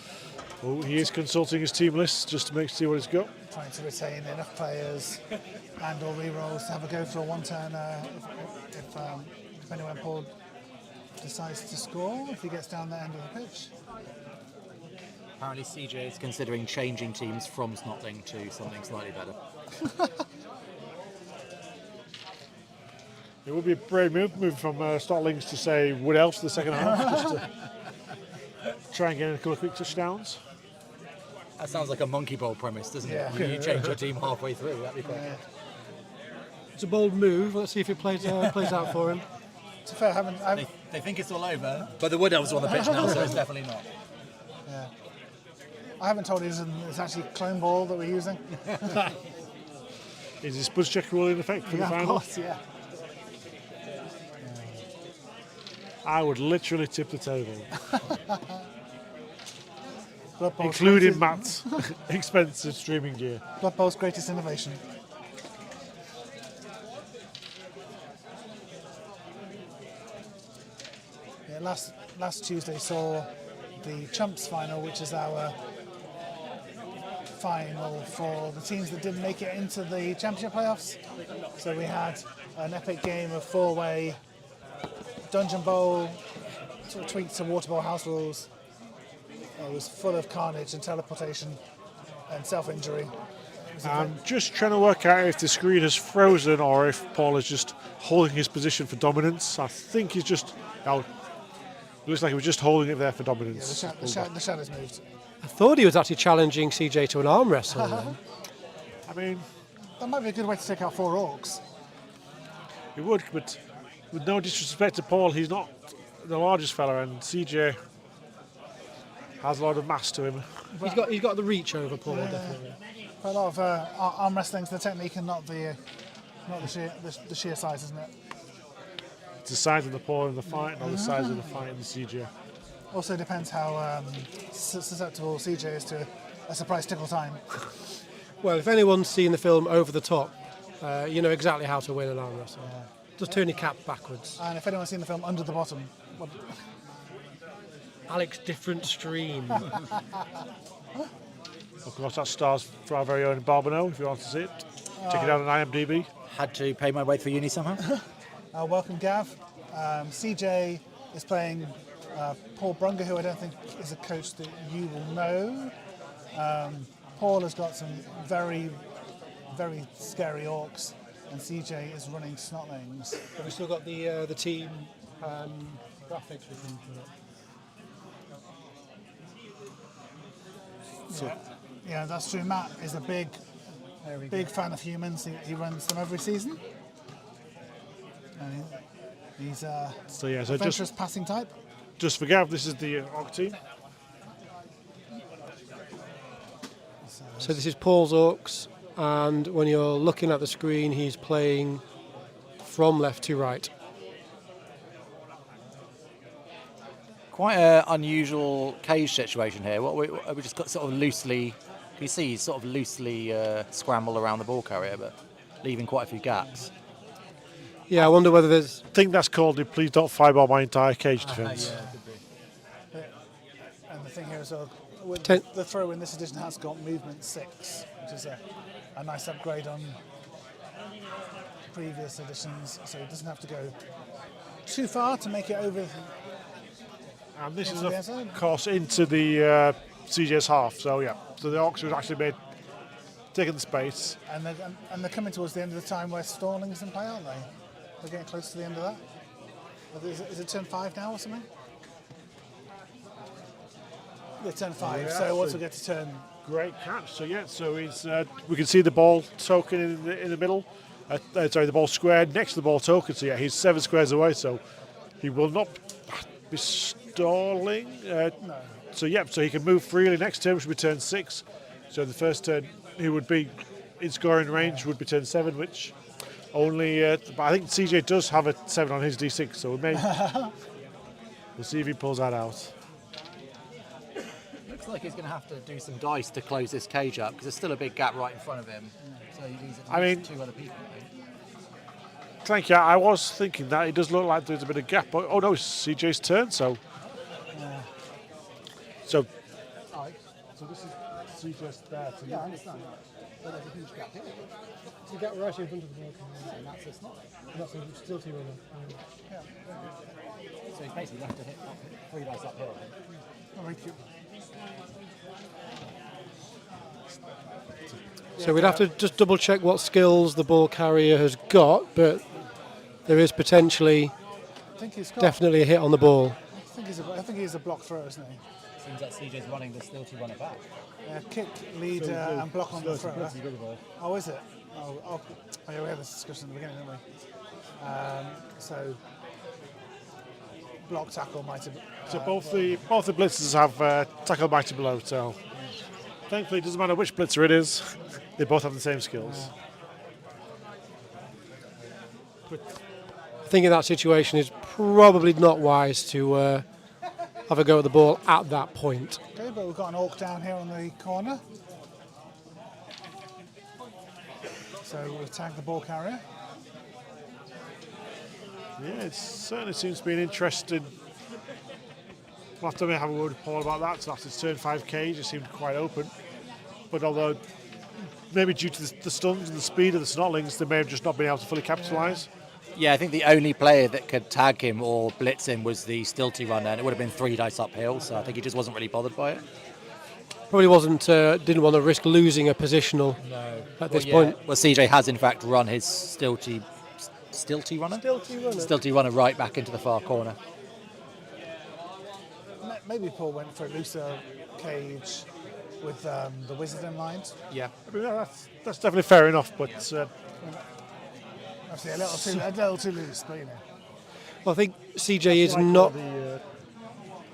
Oh, he is consulting his team list just to see what he's got. trying to retain enough players and or re-rolls to have a go for a one-turner if depending when Paul decides to score, if he gets down the end of the pitch. Apparently CJ is considering changing teams from Snotling to something slightly better. It would be a brave move from Stotlings to say Wood Elves for the second half, just to try and get in a couple of quick touchdowns. That sounds like a monkey bowl premise, doesn't Yeah. it? You change your team halfway through, that'd be quite It's a bold move. Let's see if it plays out for him. To be fair, I haven't. They think it's all over, but the Wood Elves are on the pitch now, so it's definitely not. Yeah. I haven't told you it's actually clone ball that we're using. Is this buzz check rule in effect for the Of final? course, yeah. I would literally tip the table, Blood Bowl's including greatest- Matt's expensive streaming gear. Blood Bowl's greatest innovation. Yeah, last Tuesday saw the Chumps final, which is our final for the teams that didn't make it into the championship playoffs. So we had an epic game of four-way Dungeon Bowl, sort of tweaked to Waterbowl house rules. It was full of carnage and teleportation and self-injury. I'm just trying to work out if the screen has frozen or if Paul is just holding his position for dominance. I think he's just. Oh, looks like he was just holding it there for Yeah, dominance. the shadows moved. I thought he was actually challenging CJ to an arm wrestle. then. I mean, That might be a good way to take out 4 orcs. he would, but with no disrespect to Paul, he's not the largest fella, and CJ has a lot of mass to him. He's got the reach over Paul, definitely. But a lot of arm wrestling's the technique and not the sheer size, isn't it? It's the size of the Paul in the fight, not the size of the fight in the CJ. Also depends how susceptible CJ is to a surprise tickle time. Well, if anyone's seen the film Over the Top, you know exactly how to win an arm wrestle. Just turn your cap backwards. And if anyone's seen the film Under the Bottom, well, Alex, different stream. Of course, that stars for our very own Barbano, if you want to see it. Check it out on IMDb. Had to pay my way through uni somehow. welcome Gav. CJ is playing Paul Brunger, who I don't think is a coach that you will know. Paul has got some very, very scary orcs, and CJ is running Snotlings. Have we still got the team graphics with them? Yeah, that's true. Matt is a big fan of humans. He runs them every season. And he's So yeah, so adventurous passing type. just for Gav, this is the Orc team. So this is Paul's Orcs, and when you're looking at the screen, he's playing from left to right. Quite an unusual cage situation here. What we just got sort of loosely. You see, he's sort of loosely scrambled around the ball carrier, but leaving quite a few gaps. Yeah, I wonder whether there's. I think that's called the please don't fireball my entire cage defence. And the thing here is, with Ten- the throw in this edition has got movement 6, which is a nice upgrade on previous editions. So it doesn't have to go too far to make it over. And this is, Into the of outside. course, into the CJ's half. So yeah, so the Orcs was actually made taking the space. And they're coming towards the end of the time where Stallings in play, aren't they? They're getting close to the end of that. Is it turn 5 now or something? Yeah, turn 5. Yeah, so once so- we get to turn, Great catch. So yeah, so it's we can see the ball token in the middle. Sorry, the ball square next to the ball token. So yeah, he's 7 squares away. So he will not be stalling. So yeah, so he can move freely. Next turn, which would be turn 6. So the first turn he would be in scoring range would be turn 7, which only. But I think CJ does have a 7 on his D6, so we may. We'll see if he pulls that out. Looks like he's going to have to do some dice to close this cage up because there's still a big gap right in front of him. So he needs at I least mean- 2 other people. I think. Thank you. I was thinking that it does look like there's a bit of gap. But, oh no, it's CJ's turn. So so this is CJ's there. Yeah, I understand that. But there's a huge gap here. You get right in front of the ball. And that's it's not. That's still too early. So he's basically left to hit 3 dice uphill. Oh, very cute. So we'd have to just double check what skills the ball carrier has got, but there is potentially I think he's got. definitely a hit on the ball. I think he's a block thrower, isn't he? Seems like CJ's running the stilty runner back. Kick, lead, and block on the thrower. Oh, is it? Oh, yeah, we had this discussion at the beginning, didn't we? So, block, tackle, mighty. So both the blitzers have tackle mighty blow. So thankfully, it doesn't matter which blitzer it is; they both have the same skills. I think in that situation it's probably not wise to have a go at the ball at that point. Okay, but we've got an orc down here on the corner. So we'll tag the ball carrier. Yeah, it certainly seems to be an interesting. We'll have to have a word with Paul about that. So after turn 5K, it seemed quite open. But although maybe due to the stuns and the speed of the Snotlings, they may have just not been able to fully capitalise. Yeah, I think the only player that could tag him or blitz him was the stilty runner, and it would have been 3 dice uphill, so I think he just wasn't really bothered by it. Probably didn't want to risk losing a positional at this point. Well, CJ has in fact run his stilty runner right back into the far corner. Maybe Paul went for a looser cage with the wizard in line. Yeah. I mean, that's definitely fair enough, but Obviously a little too loose, but you know. Well, I think CJ is like not. the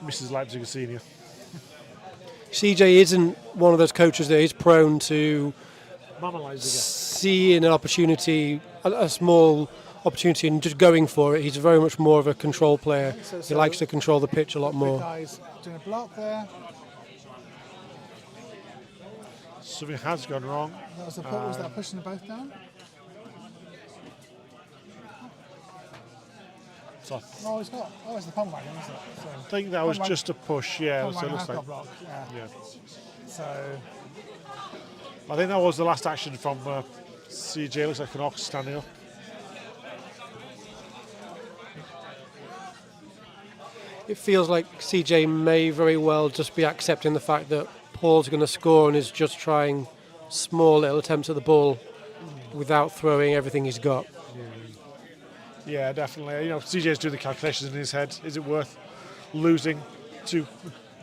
Mrs. Leipzig senior. CJ isn't one of those coaches that is prone to Marmalising seeing an opportunity, a small opportunity, and just going for it. He's very much more of a control player. He likes to control the pitch a lot Big more. guys doing a block there. Something has gone wrong. Was that pushing them both down? So Oh, it's not. Oh, it's the pump wagon, isn't it? So, I think that was just a push, yeah. pump So it wagon looks has like, got blocked, yeah. yeah. So, I think that was the last action from CJ. Looks like an ox standing up. It feels like CJ may very well just be accepting the fact that Paul's going to score and is just trying small little attempts at the ball without throwing everything he's got. Yeah, definitely. You know, CJ's doing the calculations in his head. Is it worth losing 2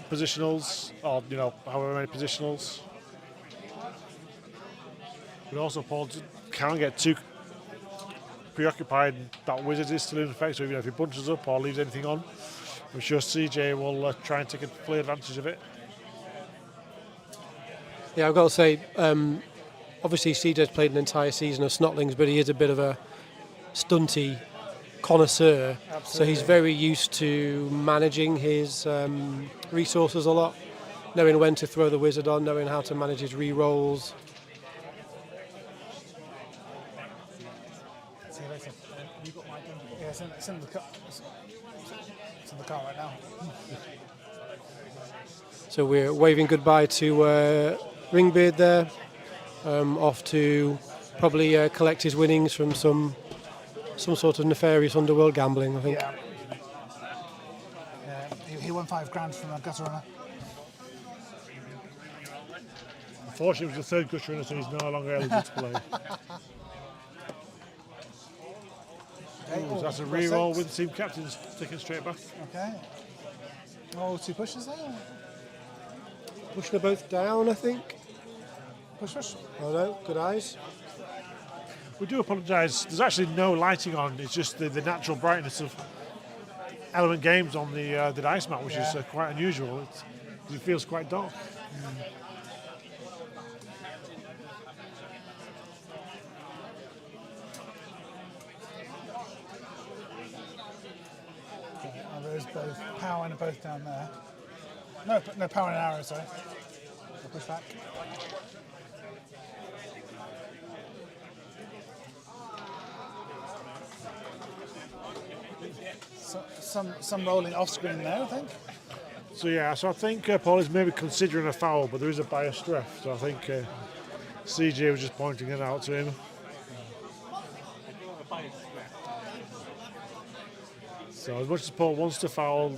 positionals, or however many positionals? But also, Paul can't get too preoccupied. That wizard is still in effect. So if he bunches up or leaves anything on, I'm sure CJ will try and take a full advantage of it. Yeah, I've got to say, obviously CJ's played an entire season of Snotlings, but he is a bit of a stunty connoisseur. Absolutely. So he's very used to managing his resources a lot, knowing when to throw the wizard on, knowing how to manage his re-rolls. see you later. Yeah, it's in the car. It's in the car right now. So we're waving goodbye to Ringbeard there, off to probably collect his winnings from some sort of nefarious underworld gambling, I think. Yeah. He won $5,000 from a gutter runner. Unfortunately, it was the 3rd gutter runner, so he's no longer eligible to play. So that's a re-roll with the team captains taking straight back. Okay. Oh, 2 pushes there. Pushing them both down, I think. Push. Oh no, good eyes. We do apologise. There's actually no lighting on. It's just the natural brightness of Element Games on the dice mat, which is quite unusual. It feels quite dark. There's both power and both down there. No power and arrow, sorry. I'll push back. So, some rolling off screen there, I think. So I think Paul is maybe considering a foul, but there is a biased ref. So I think CJ was just pointing it out to him. So as much as Paul wants to foul,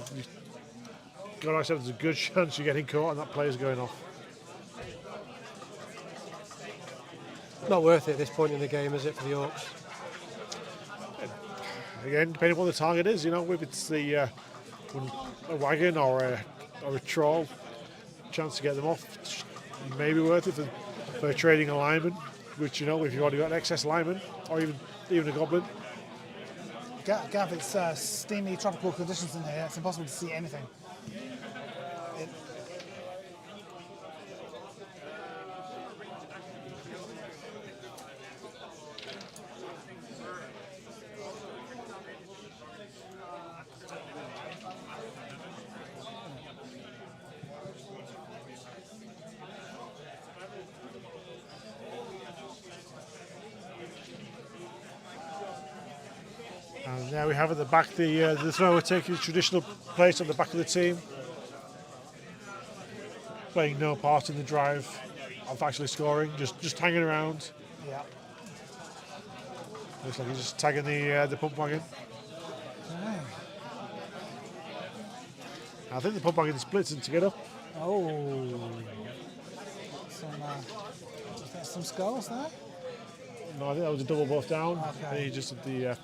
God, I said there's a good chance you're getting caught and that player's going off. not worth it at this point in the game, is it, for the Orcs? Again, depending on what the target is, if it's a wagon or a troll, chance to get them off, may be worth it for trading a lineman, which if you've already got an excess lineman, or even a goblin. Gav, it's steamy tropical conditions in here. It's impossible to see anything. And there we have at the back the thrower taking the traditional place at the back of the team, playing no part in the drive of actually scoring, just hanging around. Yeah. Looks like he's just tagging the pump wagon. Okay. I think the pump wagon splits in to get up. Oh. Some skulls there? No, I think that was a double buff down. Okay. And he just did the.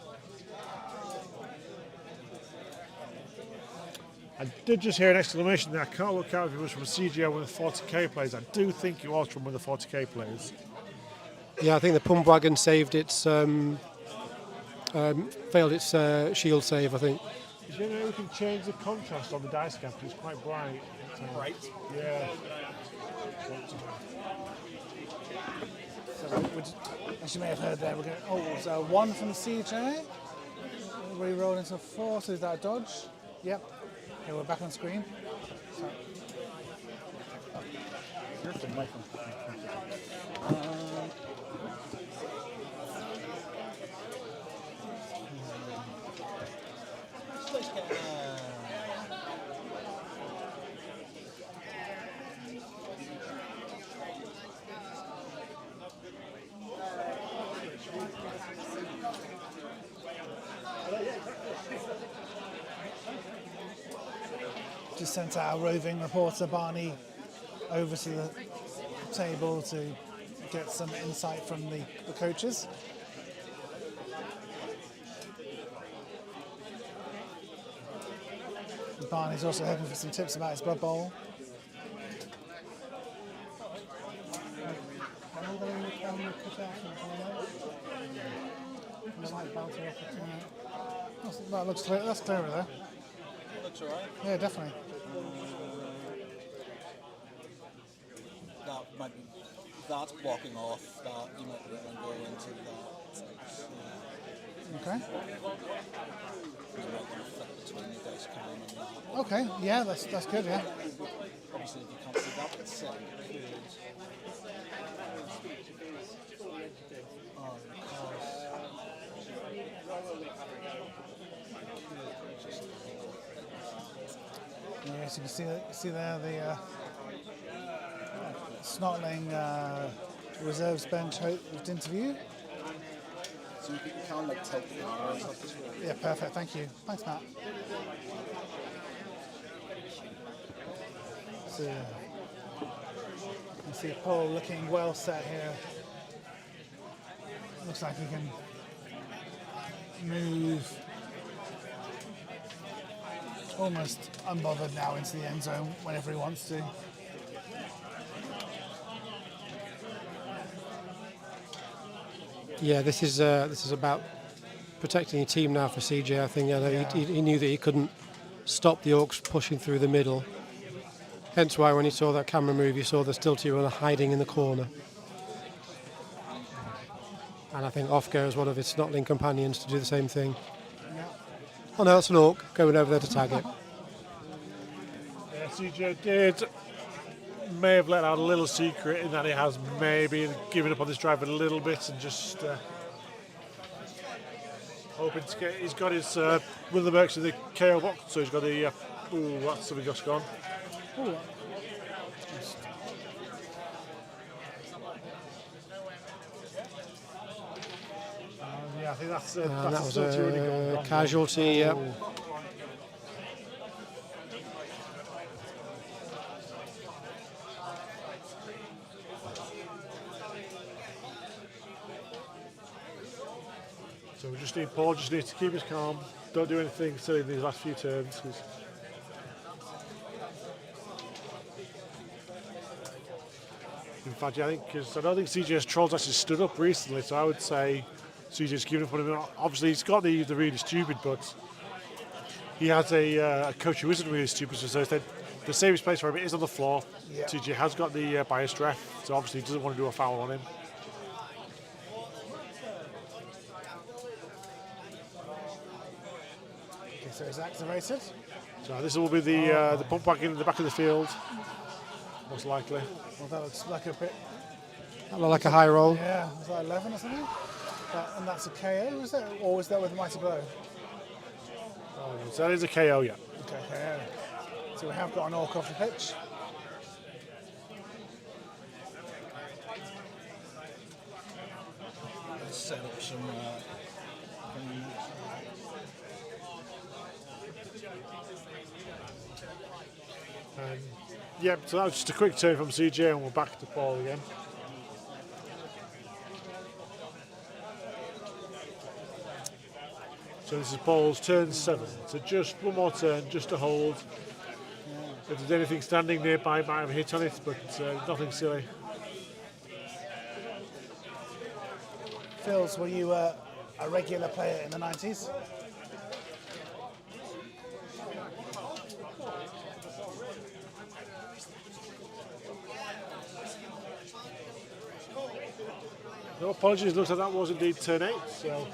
I did just hear an exclamation there. I can't look out if it was from a CGO with 40k players. I do think it was from one of the 40k players. Yeah, I think the pump wagon saved its failed its shield save, I think. Is there any way we can change the contrast on the dice cap? It's quite bright. Right. Yeah. So as you may have heard there, we're going. So 1 from CJ. Re-roll into 4, so is that a dodge? Yep. Okay, we're back on screen. So. Just sent our roving reporter Barney over to the table to get some insight from the coaches. Barney's also hoping for some tips about his Blood Bowl. That looks clear. That's clearer there. Looks alright. Yeah, definitely. That might be that's blocking off that you might be able to go into that. Okay. You might want to flip between the dice cam and that. Okay. Yeah, that's good. Yeah. Obviously, if you can't see that, it's set. Yes, you can see there the Snotling reserves bench interview. So you can like tilt the camera and stuff as well. Yeah, perfect. Thank you. Thanks, Matt. So, you can see Paul looking well set here. Looks like he can move almost unbothered now into the end zone whenever he wants to. Yeah, this is about protecting your team now for CJ. I think he knew that he couldn't stop the Orcs pushing through the middle. Hence why when he saw that camera move, you saw the Stilty runner hiding in the corner. And I think off goes one of his Snotling companions to do the same thing. Yeah. Oh no, that's an Orc going over there to tag it. Yeah, CJ may have let out a little secret in that he has maybe given up on this drive a little bit and just hoping to get. He's got his with the Mercs in the KO box, so he's got the. Ooh, that's something just gone. Ooh. Yeah, I think that's And that was already a gone. casualty. Yeah. So we just need Paul just needs to keep his calm. Don't do anything silly in these last few turns. In fact, I don't think CJ's trolls actually stood up recently, so I would say CJ's given up on him. Obviously, he's got the really stupid, but he has a coach who isn't really stupid, so instead, the safest place for him is on the floor. Yeah. CJ has got the biased ref, so obviously he doesn't want to do a foul on him. Okay, so he's activated. So this will be the pump back in the back of the field, most likely. Well, that looks like a bit. That looked like a high roll. Yeah, was that 11 or something? And that's a KO, is that? Or was that with Mighty Blow? So that is a KO, yeah. Okay, KO. So we have got an orc off the pitch. Let's set up some. Yeah, so that was just a quick turn from CJ and we're back to Paul again. So this is Paul's turn 7. So just one more turn, just to hold. If there's anything standing nearby, might have a hit on it, but nothing silly. Phils, were you a regular player in the 90s? No apologies, looks like that was indeed turn 8. So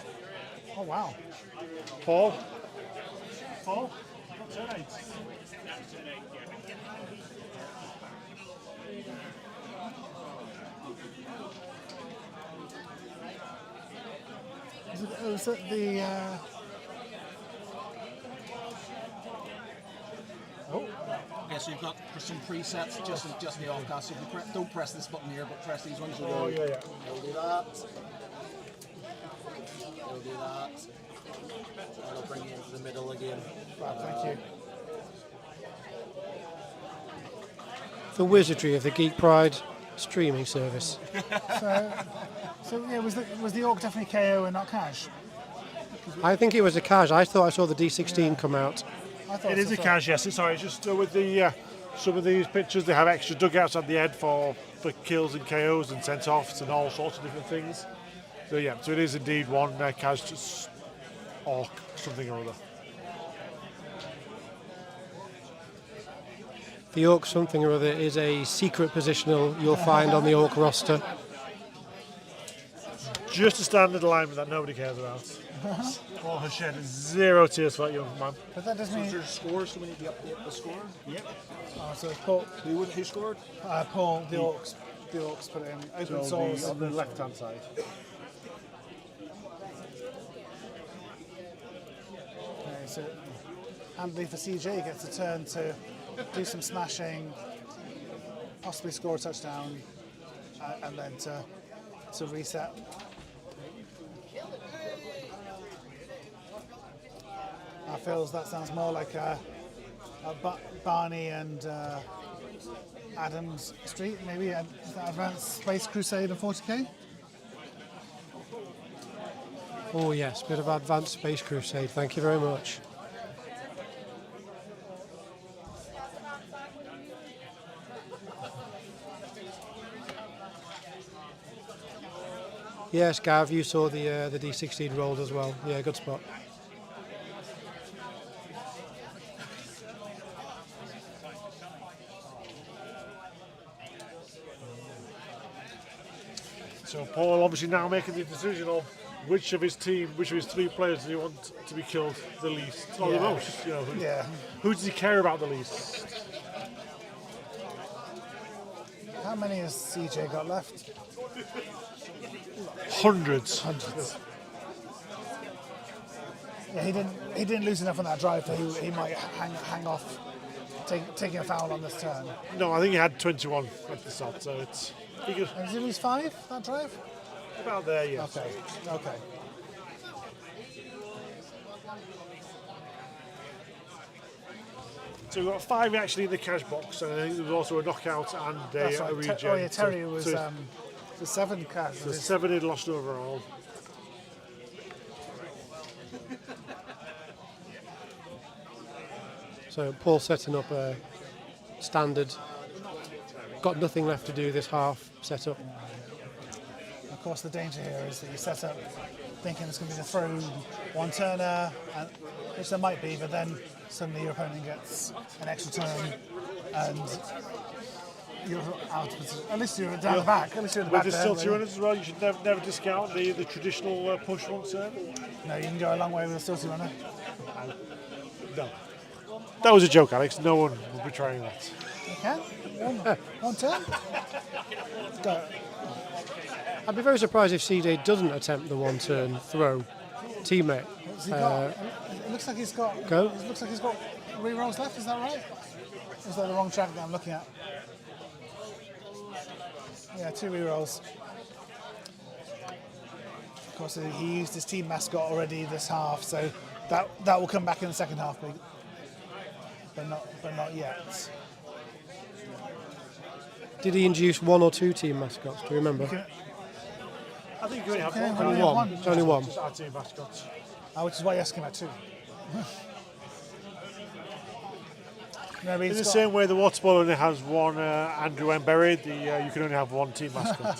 Oh, wow. Paul. Turn 8. Was it the... Okay, so you've got some presets just in the off cast. So if you don't press this button here, but press these ones. Oh, yeah. It'll do that. It'll do that. It'll bring you into the middle again. Right, thank you. The wizardry of the Geek Pride streaming service. So yeah, was the orc definitely KO and not cash? I think it was a cash. I thought I saw the D16 come out. I thought It is so. a cash, yes. Sorry, it's just with the some of these pictures, they have extra dugouts at the end for kills and KOs and sent-offs and all sorts of different things. So yeah, so it is indeed one cash, just orc something or other. The Orc something or other is a secret positional you'll find on the Orc roster. Just a standard alignment that nobody cares about. Paul has shed 0 tears for that young man. But that doesn't mean... There's scores, so we need to update the score. Yep. Oh, so it's Paul, Who scored? Paul, the orcs put it in. Open source. On the left-hand side. Okay, so handily for CJ, gets a turn to do some smashing, possibly score a touchdown, and then to reset. I feel that sounds more like a Barney and Adams Street, maybe Advanced Space Crusade of 40k. Oh yes, bit of Advanced Space Crusade. Thank you very much. Yes, Gav, you saw the D16 rolled as well. Yeah, good spot. So Paul obviously now making the decision of which of his 3 players does he want to be killed the least, or the most. You know, who does he care about the least? How many has CJ got left? Hundreds. Yeah, he didn't lose enough on that drive that he might hang off taking a foul on this turn. No, I think he had 21 at the start, so it's... And did he lose 5 that drive? About there, yes. Okay. So we've got 5 actually in the cash box, and I think there was also a knockout and That's a right. regen. Terry was so, the 7 cash. so 7 he'd lost overall. So Paul setting up a standard. Got nothing left to do this half setup. Of course, the danger here is that you set up thinking it's going to be the throw one turner, which there might be, but then suddenly your opponent gets an extra turn and you're out. At least you're down the back. At least you're at the back. With the still two runners as well, you should never discount the traditional push one turn. No, you can go a long way with a still two runner. No. That was a joke, Alex. No one will be trying that. You can. One turn. Go. I'd be very surprised if CJ doesn't attempt the one turn throw teammate. What's he got? It looks like he's got. Go. It looks like he's got re-rolls left. Is that right? Or is that the wrong track that I'm looking at? Yeah, 2 re-rolls. Of course, he used his team mascot already this half, so that will come back in the second half, but not yet. Did he induce 1 or 2 team mascots? Do you remember? I think you only have Okay, one. Only one. It's only one. Just our team mascots. Which is why you're asking about 2. No, In the same way, the Waterbowl only has one Andrew M. buried. You can only have one team mascot.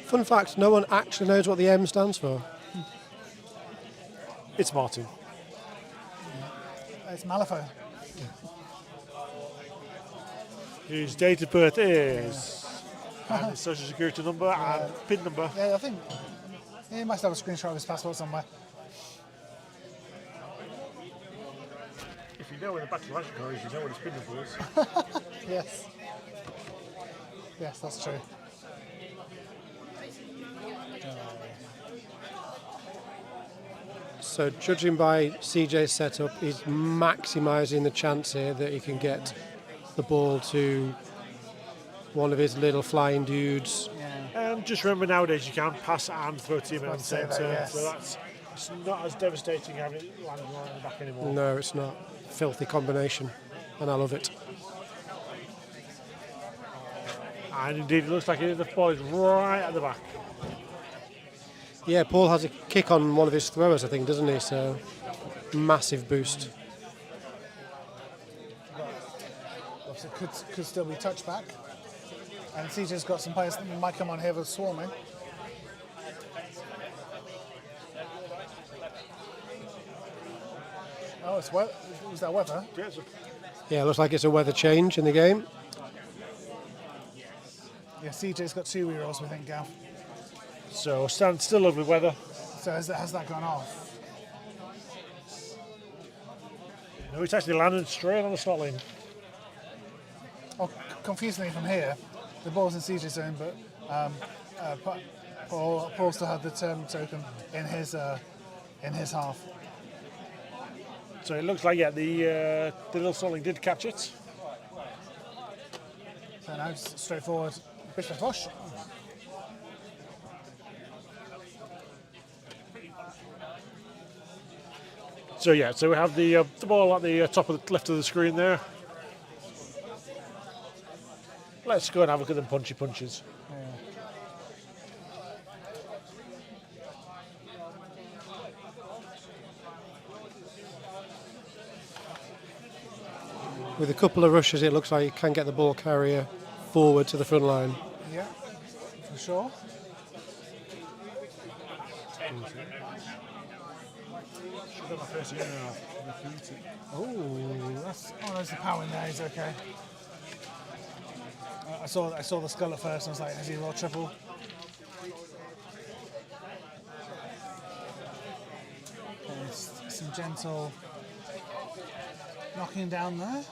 Fun fact, no one actually knows what the M stands for. It's Martin. It's Malifaux. His date of birth is, and his social security number and PIN number. Yeah, I think he must have a screenshot of his passport somewhere. If you know where the Battle of Ashgar is, you know what his PIN number is. Yes. Yes, that's true. So judging by CJ's setup, he's maximising the chance here that he can get the ball to one of his little flying dudes. Just remember nowadays you can pass and throw team in on the Let's say same that, turn, yes. so it's not as devastating having it landing right in the back anymore. No, it's not. Filthy combination, and I love it. And indeed, it looks like the ball is right at the back. Yeah, Paul has a kick on one of his throwers, I think, doesn't he? So, massive boost. Obviously, could still be touchback. And CJ's got some players that might come on here with swarming. Oh, it's wet. Was that weather? Yes. Yeah, looks like it's a weather change in the game. Yeah, CJ's got 2 rerolls, we think, Gav. So stand still, lovely weather. So has that gone off? No, it's actually landed straight on the slot lane. Oh, confusingly from here, the ball's in CJ's zone, but Paul still had the turn token in his half. So it looks like, yeah, the little slot lane did catch it. So now it's straightforward. Bishop push. So yeah, so we have the ball at the top of the left of the screen there. Let's go and have a look at them punchy punches. With a couple of rushes, it looks like he can get the ball carrier forward to the front line. Yeah, for sure. There's the power in there. He's okay. I saw the skull at first, and I was like, has he rolled triple? There's some gentle knocking down there.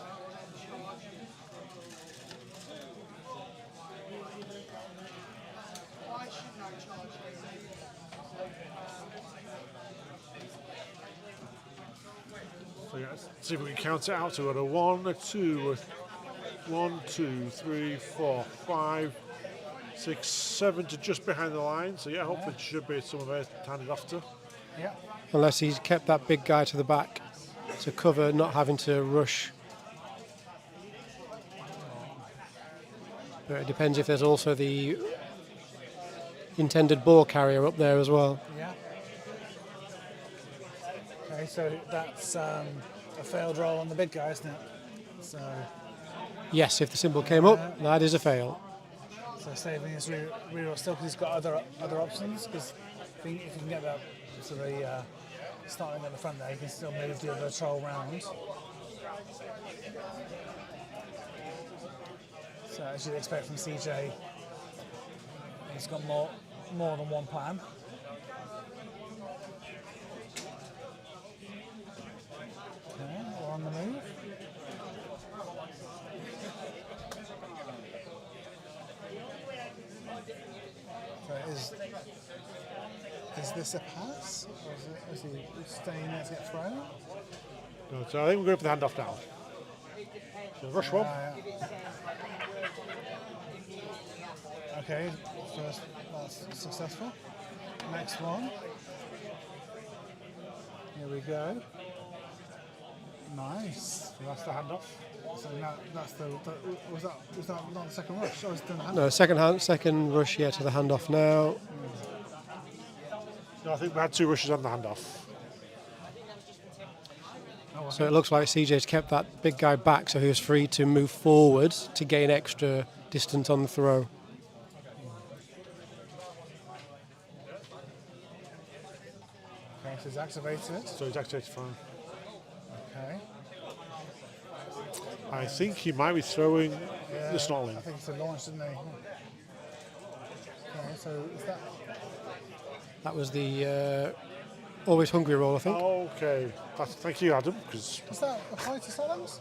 So yeah, let's see if we can count it out. So we've got a 1, a 2, 1, 2, 3, 4, 5, 6, 7 to just behind the line. So yeah, hopefully it should be some of it handed off to. Yeah. Unless he's kept that big guy to the back to cover, not having to rush. But it depends if there's also the intended ball carrier up there as well. Yeah. Okay, so that's a failed roll on the big guy, isn't it? So Yes, if the symbol came up, that is a fail. saving his reroll still because he's got other options. Because if you can get that to the starting at the front there, you can still move the other troll round. So as you'd expect from CJ, he's got more than one plan. Okay, we're on the move. So is this a pass? Or is he staying there to get thrown? No, so I think we're going for the handoff now. So rush one. Okay, first that's successful. Next one. Here we go. Nice. So that's the handoff. So now that's was that not the second rush? I was doing the hand. No, second rush, yeah, to the handoff now. No, I think we had 2 rushes on the handoff. So it looks like CJ's kept that big guy back, so he was free to move forward to gain extra distance on the throw. Okay, so he's activated. So he's activated fine. Okay. I think he might be throwing Yeah, the snarling. I think it's a launch, didn't he? Okay, so is that That was the always hungry roll, I think. Okay. Thank you, Adam. Because does that apply to Solons?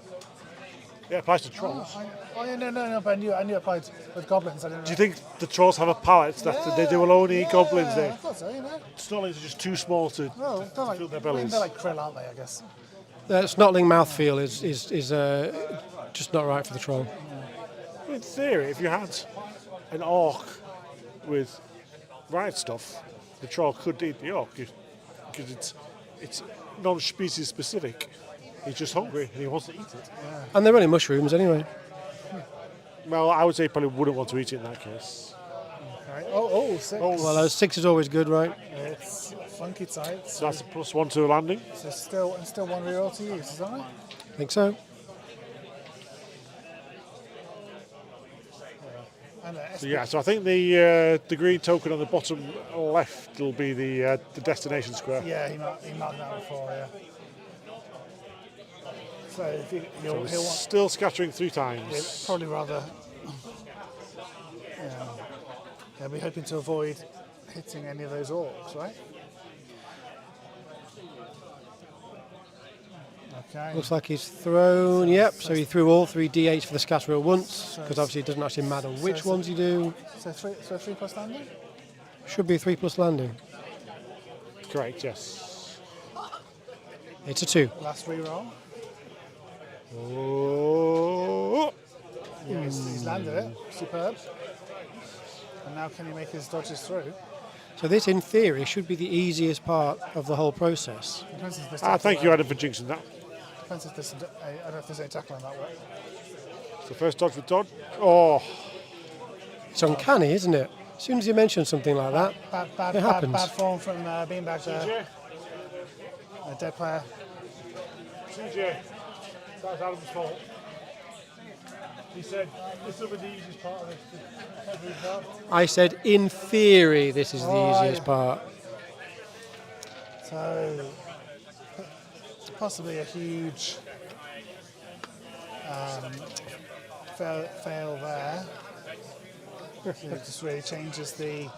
yeah, it applies to trolls. Yeah, no, but I knew it applied with goblins. I didn't know. Do you think the trolls have a palette that they will only eat goblins I there? thought so, you know. Snarlings are just too small to Well, they're like, fill their I mean, bellies. they're like krill, aren't they, I guess? Snotling mouthfeel is just not right for the troll. In theory, if you had an orc with riot stuff, the troll could eat the orc because it's non-species specific. He's just hungry and he wants to eat it. And they're running mushrooms anyway. Well, I would say he probably wouldn't want to eat it in that case. Okay. Oh, 6. Well, those 6 is always good, right? It's funky tight. So that's a +1 to a landing. So still one reroll to use, is that right? I think so. And So yeah, so I think the green token on the bottom left will be the destination square. yeah, he marked that before, yeah. So if he'll want, Still scattering 3 he'll times. probably rather. Yeah, he'll be hoping to avoid hitting any of those orcs, right? Okay. Looks like he's thrown, yep, so he threw all 3 d8s for the scatter at once, because obviously it doesn't actually matter which ones you do. So 3 plus landing? Should be a 3+ landing. Correct, yes. It's a 2. Last reroll. Oh, Yeah, he's landed it. Superb. And now can he make his dodges through? So this, in theory, should be the easiest part of the whole process. Depends if there's thank you, Adam, for jinxing that. Depends if there's, I don't know if there's any tackle on that way. So first dodge with dodge. Oh, It's uncanny, isn't it? As soon as you mention something like that, Bad it happens. bad form from Beanbag there. A dead player. CJ, that's Adam's fault. He said this will be the easiest part of this. I said, in theory, this is the easiest part. So possibly a huge fail there. It just really changes the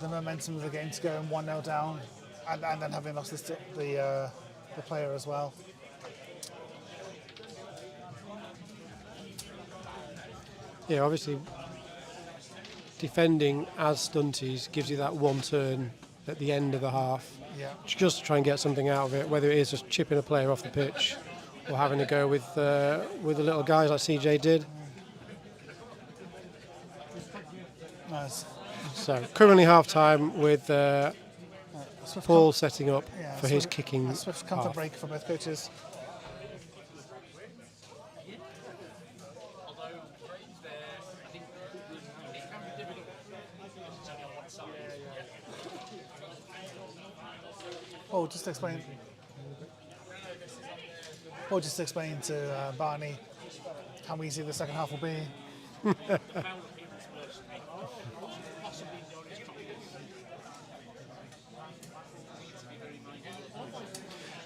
momentum of the game to go 1-0 down, and then having lost the player as well. Yeah, obviously, defending as stunties gives you that one turn at the end of the half, Yeah. just to try and get something out of it, whether it is just chipping a player off the pitch or having to go with the little guys like CJ did. Nice. So currently half-time with Paul setting up Yeah, for his kicking A swift counter half. break for both coaches. Paul, just explain. Paul, just explain to Barney how easy the second half will be.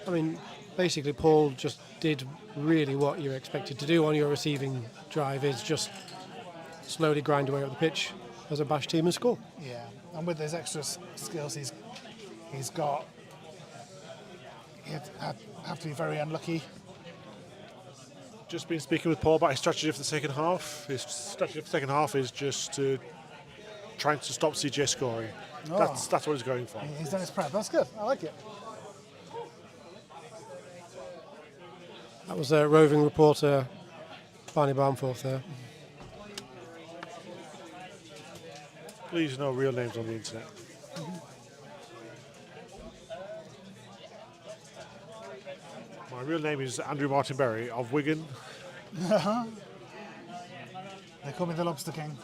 I mean, basically, Paul just did really what you're expected to do on your receiving drive, is just slowly grind away up the pitch as a bash team and score. Yeah, and with those extra skills he's got, he'd have to be very unlucky. Just been speaking with Paul about his strategy for the second half. His strategy for the second half is just trying to stop CJ scoring. Oh. That's what he's going for. He's done his prep. That's good. I like it. That was a roving reporter, Barney Barnforth there. Please, no real names on the internet. My real name is Andrew Martin Berry of Wigan. They call me the Lobster King.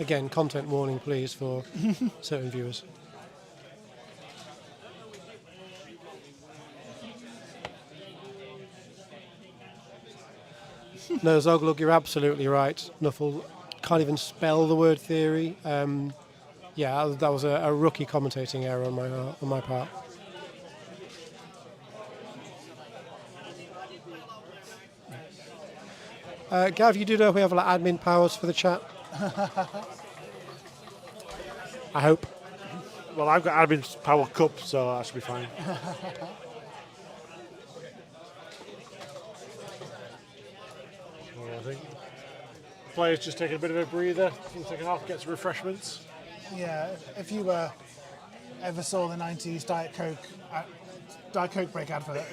Again, content warning, please, for certain viewers. No, Zoglug, you're absolutely right. Nuffle can't even spell the word theory. Yeah, that was a rookie commentating error on my part. Gav, you do know we have like admin powers for the chat? I hope. Well, I've got admin power cup, so that should be fine. I think players just taking a bit of a breather in the second half, get some refreshments. Yeah, if you ever saw the 90s Diet Coke break advert,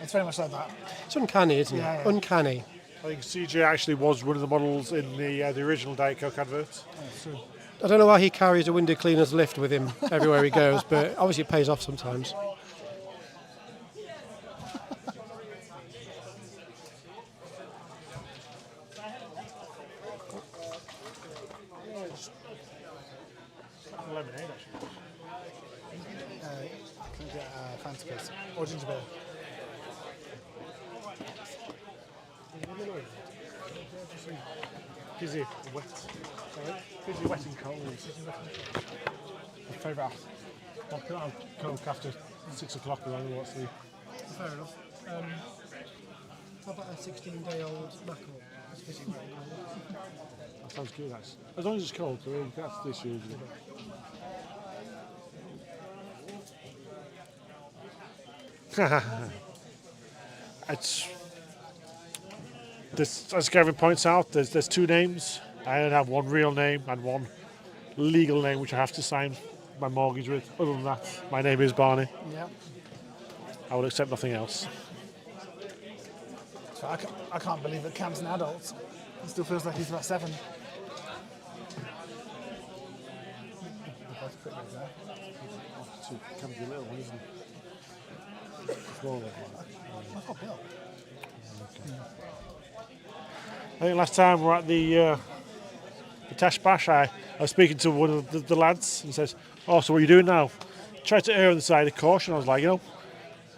it's very much like that. It's uncanny, isn't it? Yeah. Uncanny. I think CJ actually was one of the models in the original Diet Coke advert. I don't know why he carries a window cleaner's lift with him everywhere he goes, but obviously it pays off sometimes. Lemonade, actually. Can I get fancy case or ginger beer? Fizzy wet. Sorry? Fizzy wet and cold. My favourite. I'll have Coke after 6 o'clock. I don't know what's the. Fair enough. How about a 16-day-old mackerel? That sounds good, actually. As long as it's cold, so that's the issue. It's this, as Kevin points out, there's two names. I only have one real name and one legal name, which I have to sign my mortgage with. Other than that, my name is Barney. Yeah. I will accept nothing else. So I can't believe that Cam's an adult. He still feels like he's about 7. Cam's a little one, isn't he? Smaller one. I've got Bill. I think last time we were at the Tash Bash, I was speaking to one of the lads and he says, "Oh, so what are you doing now?" Tried to err on the side of caution. I was like, are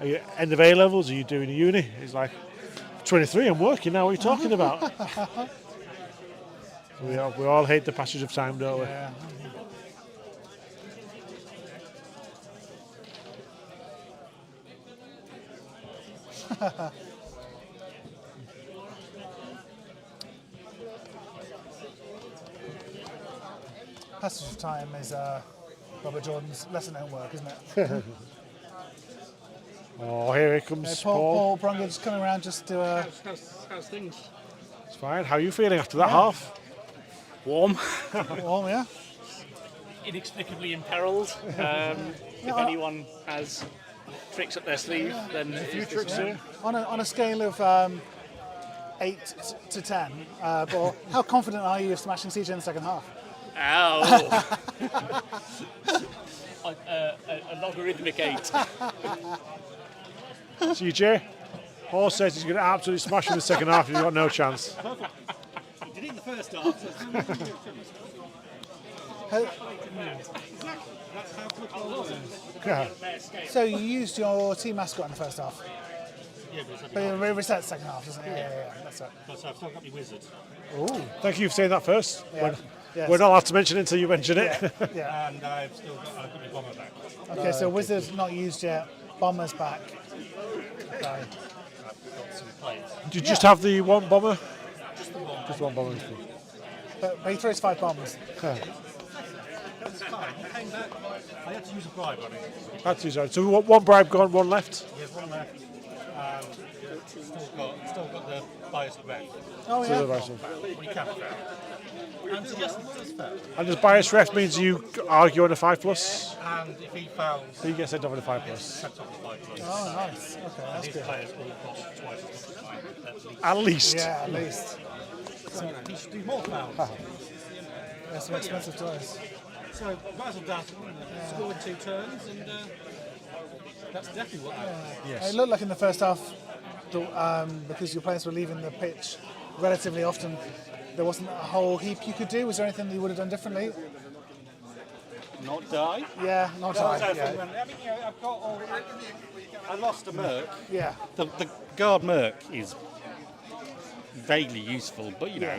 you end of A levels? Are you doing a uni? He's like, 23, I'm working now. What are you talking about? we all hate the passage of time, don't we? Yeah. Passage of time is Robert Jordan's lesson homework, isn't it? Oh, here he comes, Paul Brungage's coming around just to... How's things? It's fine. How are you feeling after that half? Warm. Warm, yeah? Inexplicably imperiled. If anyone has tricks up their sleeve, then A few tricks here. On a scale of 8 to 10, Paul, how confident are you of smashing CJ in the second half? Ow! a logarithmic 8. CJ, Paul says he's going to absolutely smash in the second half. You've got no chance. Did it in the first half. Yeah. So you used your team mascot in the first half, Yeah, but it's but it reset the second half, doesn't it? Yeah, that's it. I've still got my wizard. Thank you for saying that first. Yeah. Yes. We're not allowed to mention it until you mention it. Yeah. And I've got my bomber back. Okay, so Wizard's not used yet. Bomber's back. Okay. I've got some players. Do you just have the one bomber? Just one bomber. But he throws 5 bombs. That's fine. I came back. I had to use a bribe on it. That's easy. So one bribe gone, one left. There's one left. Still got the biased ref. Oh, So the yeah. vice versa. We can foul. And yes, it does foul. And does bias ref means you argue on a 5+? And if he fouls, So you get sent off on a 5+. sets off the 5+. Oh, nice. Okay, And that's his good. players will cost twice as much time. At least. Yeah, at least. So he should do more fouls. That's some expensive toys. So Basil does score in 2 turns, and that's definitely what happened. It looked like in the first half, because your players were leaving the pitch relatively often, there wasn't a whole heap you could do. Was there anything that you would have done differently? Not die. Yeah, not time. I Yeah. mean, I've got all. I lost a merc. Yeah. The guard merc is vaguely useful, but you know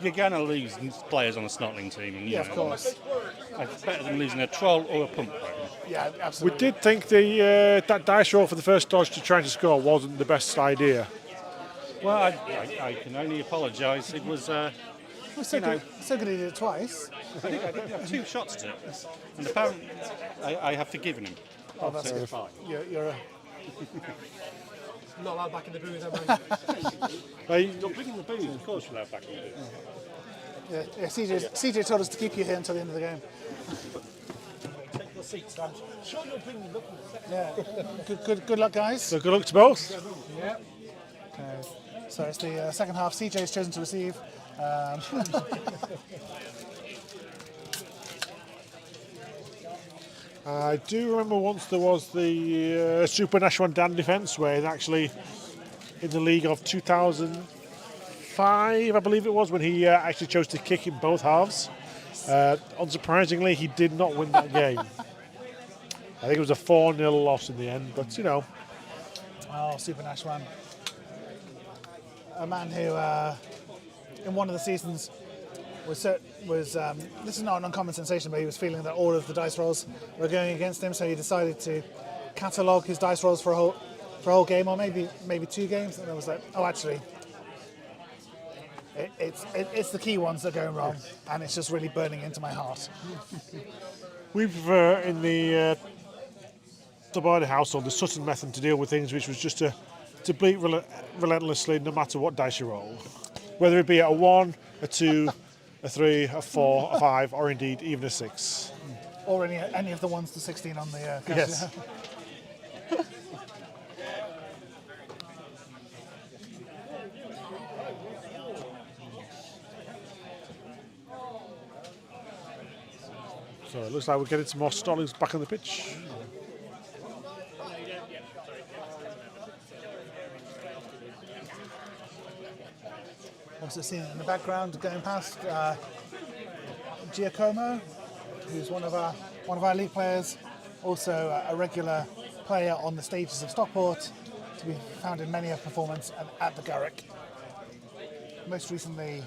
you're going to lose players on a snotling team, and you Yeah, know, of course. it's better than losing a troll or a pump wagon. Yeah, We absolutely. did think that dice roll for the first dodge to try to score wasn't the best idea. Well, I can only apologise. It was Well, so, you know- good, so good he did it twice. I think I did have 2 shots at it, and apparently I have forgiven him. Oh, that's So good. it's fine. You're a, Not allowed back in the booth, am You're bringing the booze, of course you'll have back in the booth. yeah, CJ told us to keep you here until the end of the game. Take your seats, I'm sure you'll bring me luck. Yeah. Good luck, guys. So good luck to both. Okay. So it's the second half. CJ's chosen to receive. I do remember once there was the Super Nash 1 Dan defence where it actually, in the league of 2005, I believe it was, when he actually chose to kick in both halves. Unsurprisingly, he did not win that game. I think it was a 4-0 loss in the end, but you know. Oh, Super Nash one. A man who, in one of the seasons, was this is not an uncommon sensation, but he was feeling that all of the dice rolls were going against him, so he decided to catalogue his dice rolls for a whole game, or maybe 2 games, and I was like, oh, actually, it's the key ones that are going wrong, and it's just really burning into my heart. We prefer in the Barney household the Sutton method to deal with things, which was just to bleat relentlessly no matter what dice you roll. Whether it be a 1, a 2, a 3, a 4, a 5, or indeed even a 6. Or any of the 1s to 16 on the Yes. So it looks like we're getting some more Starlings back on the pitch. Also seen in the background going past Giacomo, who's one of our league players, also a regular player on the stages of Stockport, to be found in many a performance and at the Garrick. Most recently,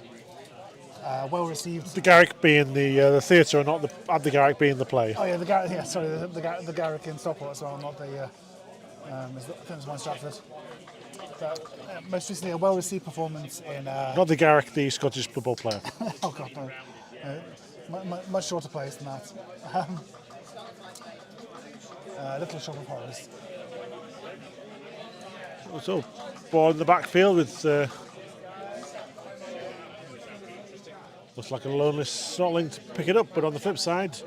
well received. The Garrick being the theatre, not the Garrick being the play. Oh yeah, the Garrick. Yeah, sorry, the Garrick in Stockport as well, not the. I think it's one Stratford. But, most recently, a well received performance in. Not the Garrick, the Scottish Blood Bowl player. Oh God, no. Much shorter plays than that. Little Shop of Horrors. So, ball in the backfield with looks like a loneless Snotling to pick it up, but on the flip side,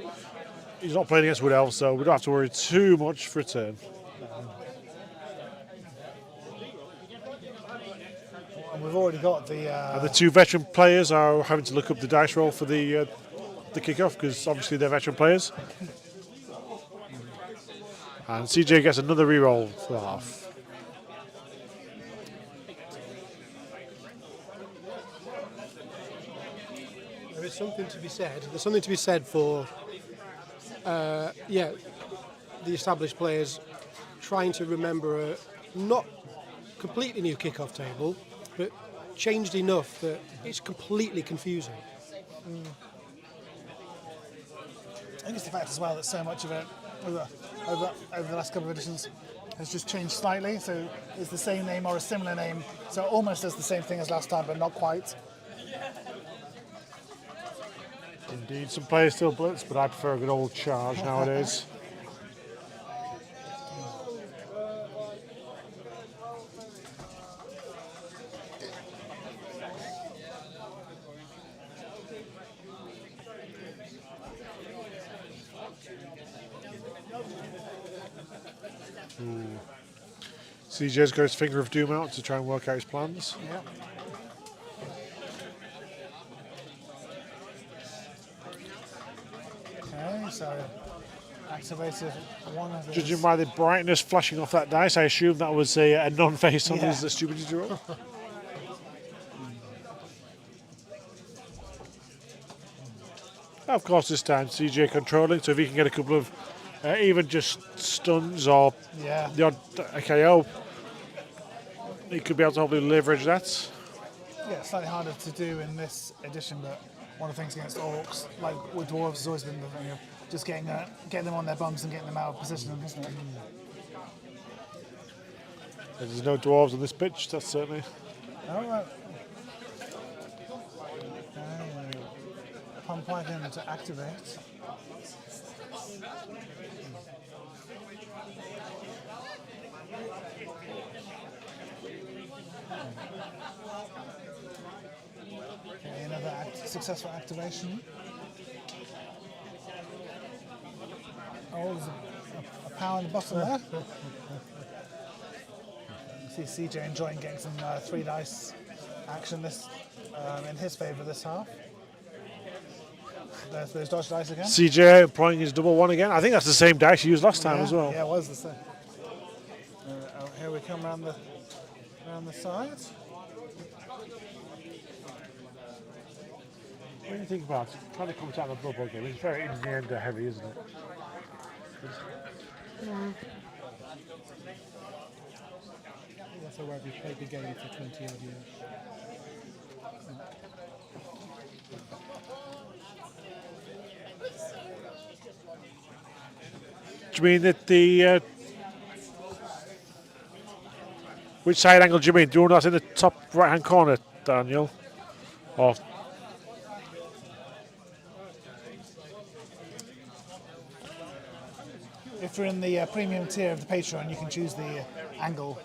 he's not playing against Wood Elves, so we don't have to worry too much for a turn. And we've already got And the 2 veteran players are having to look up the dice roll for the kickoff because obviously they're veteran players. And CJ gets another reroll for the half. There is something to be said. There's something to be said for, the established players trying to remember a not completely new kick-off table, but changed enough that it's completely confusing. I think it's the fact as well that so much of it over the last couple of editions has just changed slightly. So it's the same name or a similar name, so almost does the same thing as last time, but not quite. Indeed, some players still blitz, but I prefer a good old charge nowadays. CJ's got his finger of doom out to try and work out his plans. Yeah. Okay, so activated one of these. Judging by the brightness flashing off that dice, I assume that was a non-face on his stupidity roll. Of course, this time CJ controlling, so if he can get a couple of even just stuns or the odd KO, he could be able to hopefully leverage that. Yeah, slightly harder to do in this edition, but one of the things against orcs, like with dwarves, has always been the thing of just getting them on their bums and getting them out of position, isn't it? There's no dwarves on this pitch, that's certainly. All right. Pump pipe in to activate. Okay, another successful activation. Oh, there's a power in the bottom there. You see CJ enjoying getting some 3 dice action in his favour this half. There's those dodge dice again. CJ employing his double one again. I think that's the same dice he used last time as well. Yeah, it was the same. Here we come around the side. What do you think about trying to come out of the bubble game? It's very in the end heavy, isn't it? That's why we've played the game for 20 odd years. Do you mean that the which side angle do you mean? Do you want that in the top right hand corner, Daniel? Or If you're in the premium tier of the Patreon, you can choose the angle.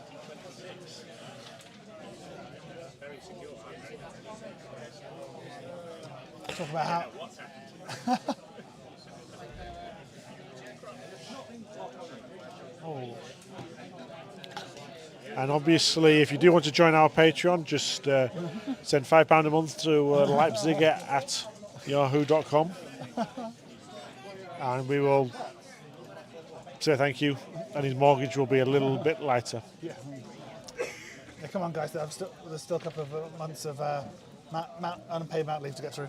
Talk about how. and obviously, if you do want to join our Patreon, just send £5 a month to Leipzig at yahoo.com, and we will say thank you, and his mortgage will be a little bit lighter. Yeah, come on, guys. There's still a couple of months of unpaid mat leave to get through.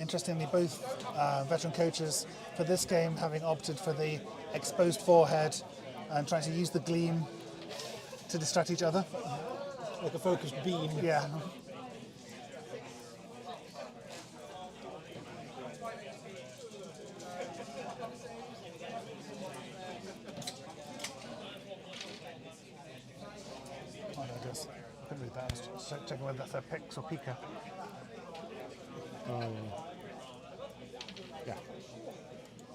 Interestingly, both veteran coaches for this game having opted for the exposed forehead and trying to use the gleam to distract each other. Like a focused beam. Yeah. Oh, no, it does. Couldn't read that. I was just checking whether that's a Pix or Pika. Yeah.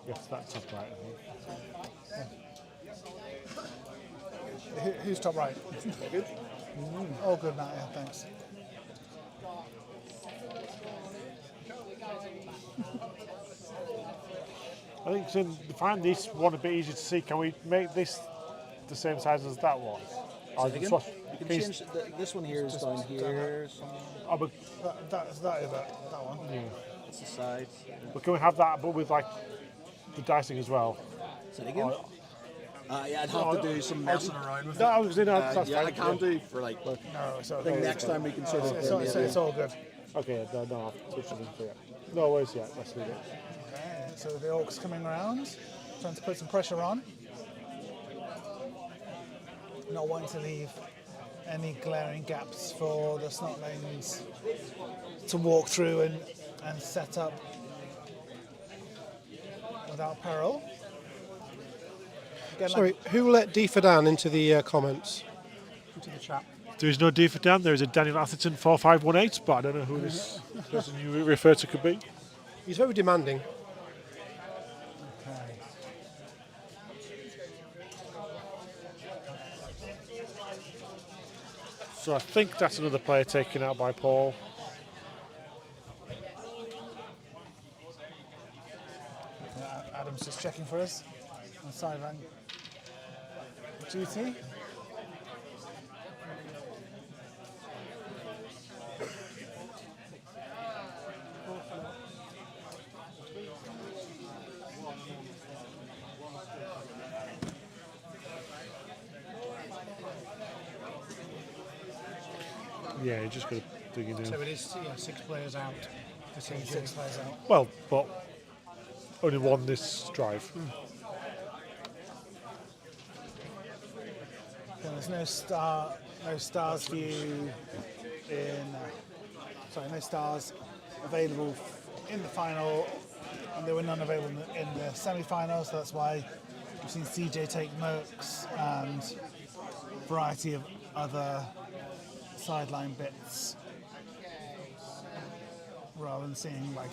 Yes, that's top right, I think. Who's top right? Good. Oh, good, Matt. Yeah, thanks. I think to find this one a bit easier to see, can we make this the same size as that one? I'll Again, swap. you can change this one here is down here. Oh, but, That one. That's the side. but can we have that, but with like the dicing as well? Say it again. Yeah, I'd have to do some messing around with No, it. I was that's Yeah, fine. I can do for like. No, it's I okay. think next time we can sort of. It's all good. Okay, no, I'll switch it in for you. No worries, yeah, let's leave it. Okay, so the Orcs coming around, trying to put some pressure on. Not wanting to leave any glaring gaps for the Snotlings to walk through and set up without peril. Again, Sorry, who let D Fadan into the comments? Into the chat? There is no D for Dan, there is a Daniel Atherton 4518, but I don't know who this person you refer to could be. He's very demanding. Okay. So I think that's another player taken out by Paul. Adam's just checking for us on sideline duty. Yeah, you just got to dig in So there. it is 6 players out. For CJ. 6 players out. Well, but only one this drive. And there's no stars view no stars available in the final, and there were none available in the semi-final, so that's why we've seen CJ take Mercs and a variety of other sideline bits, rather than seeing like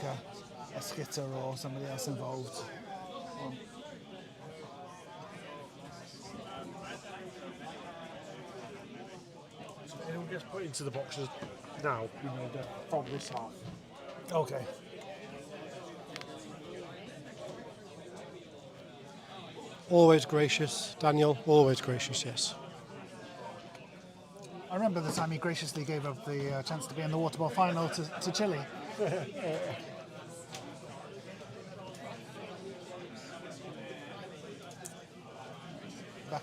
a skitter or somebody else involved. So anyone gets put into the boxes now, we know that from this half. Okay. Always gracious, Daniel. Always gracious, yes. I remember the time he graciously gave up the chance to be in the Waterbowl final to Chile. Back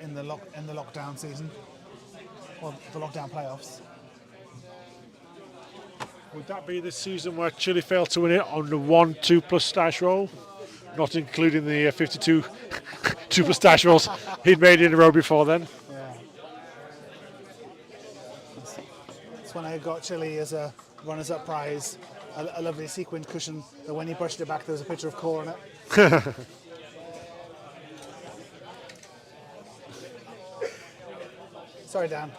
in the lockdown season, or the lockdown playoffs. Would that be the season where Chile failed to win it on the 1-2 plus dice roll? Not including the 52 2 plus dice rolls he'd made in a row before then. Yeah. That's when I got Chile as a runners-up prize, a lovely sequined cushion that when he brushed it back there was a picture of Core on it. Sorry, Dan.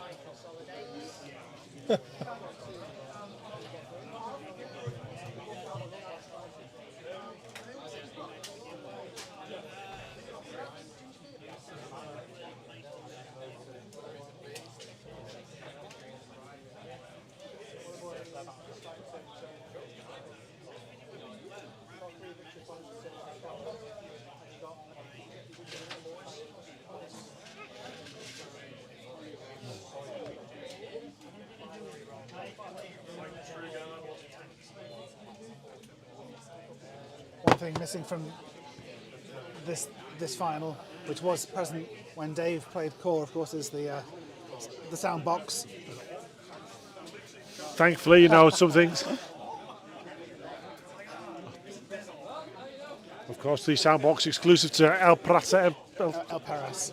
One thing missing from this final, which was present when Dave played Core, of course, is the sound box. Thankfully, you know some things. Of course, the soundbox exclusive to El Paras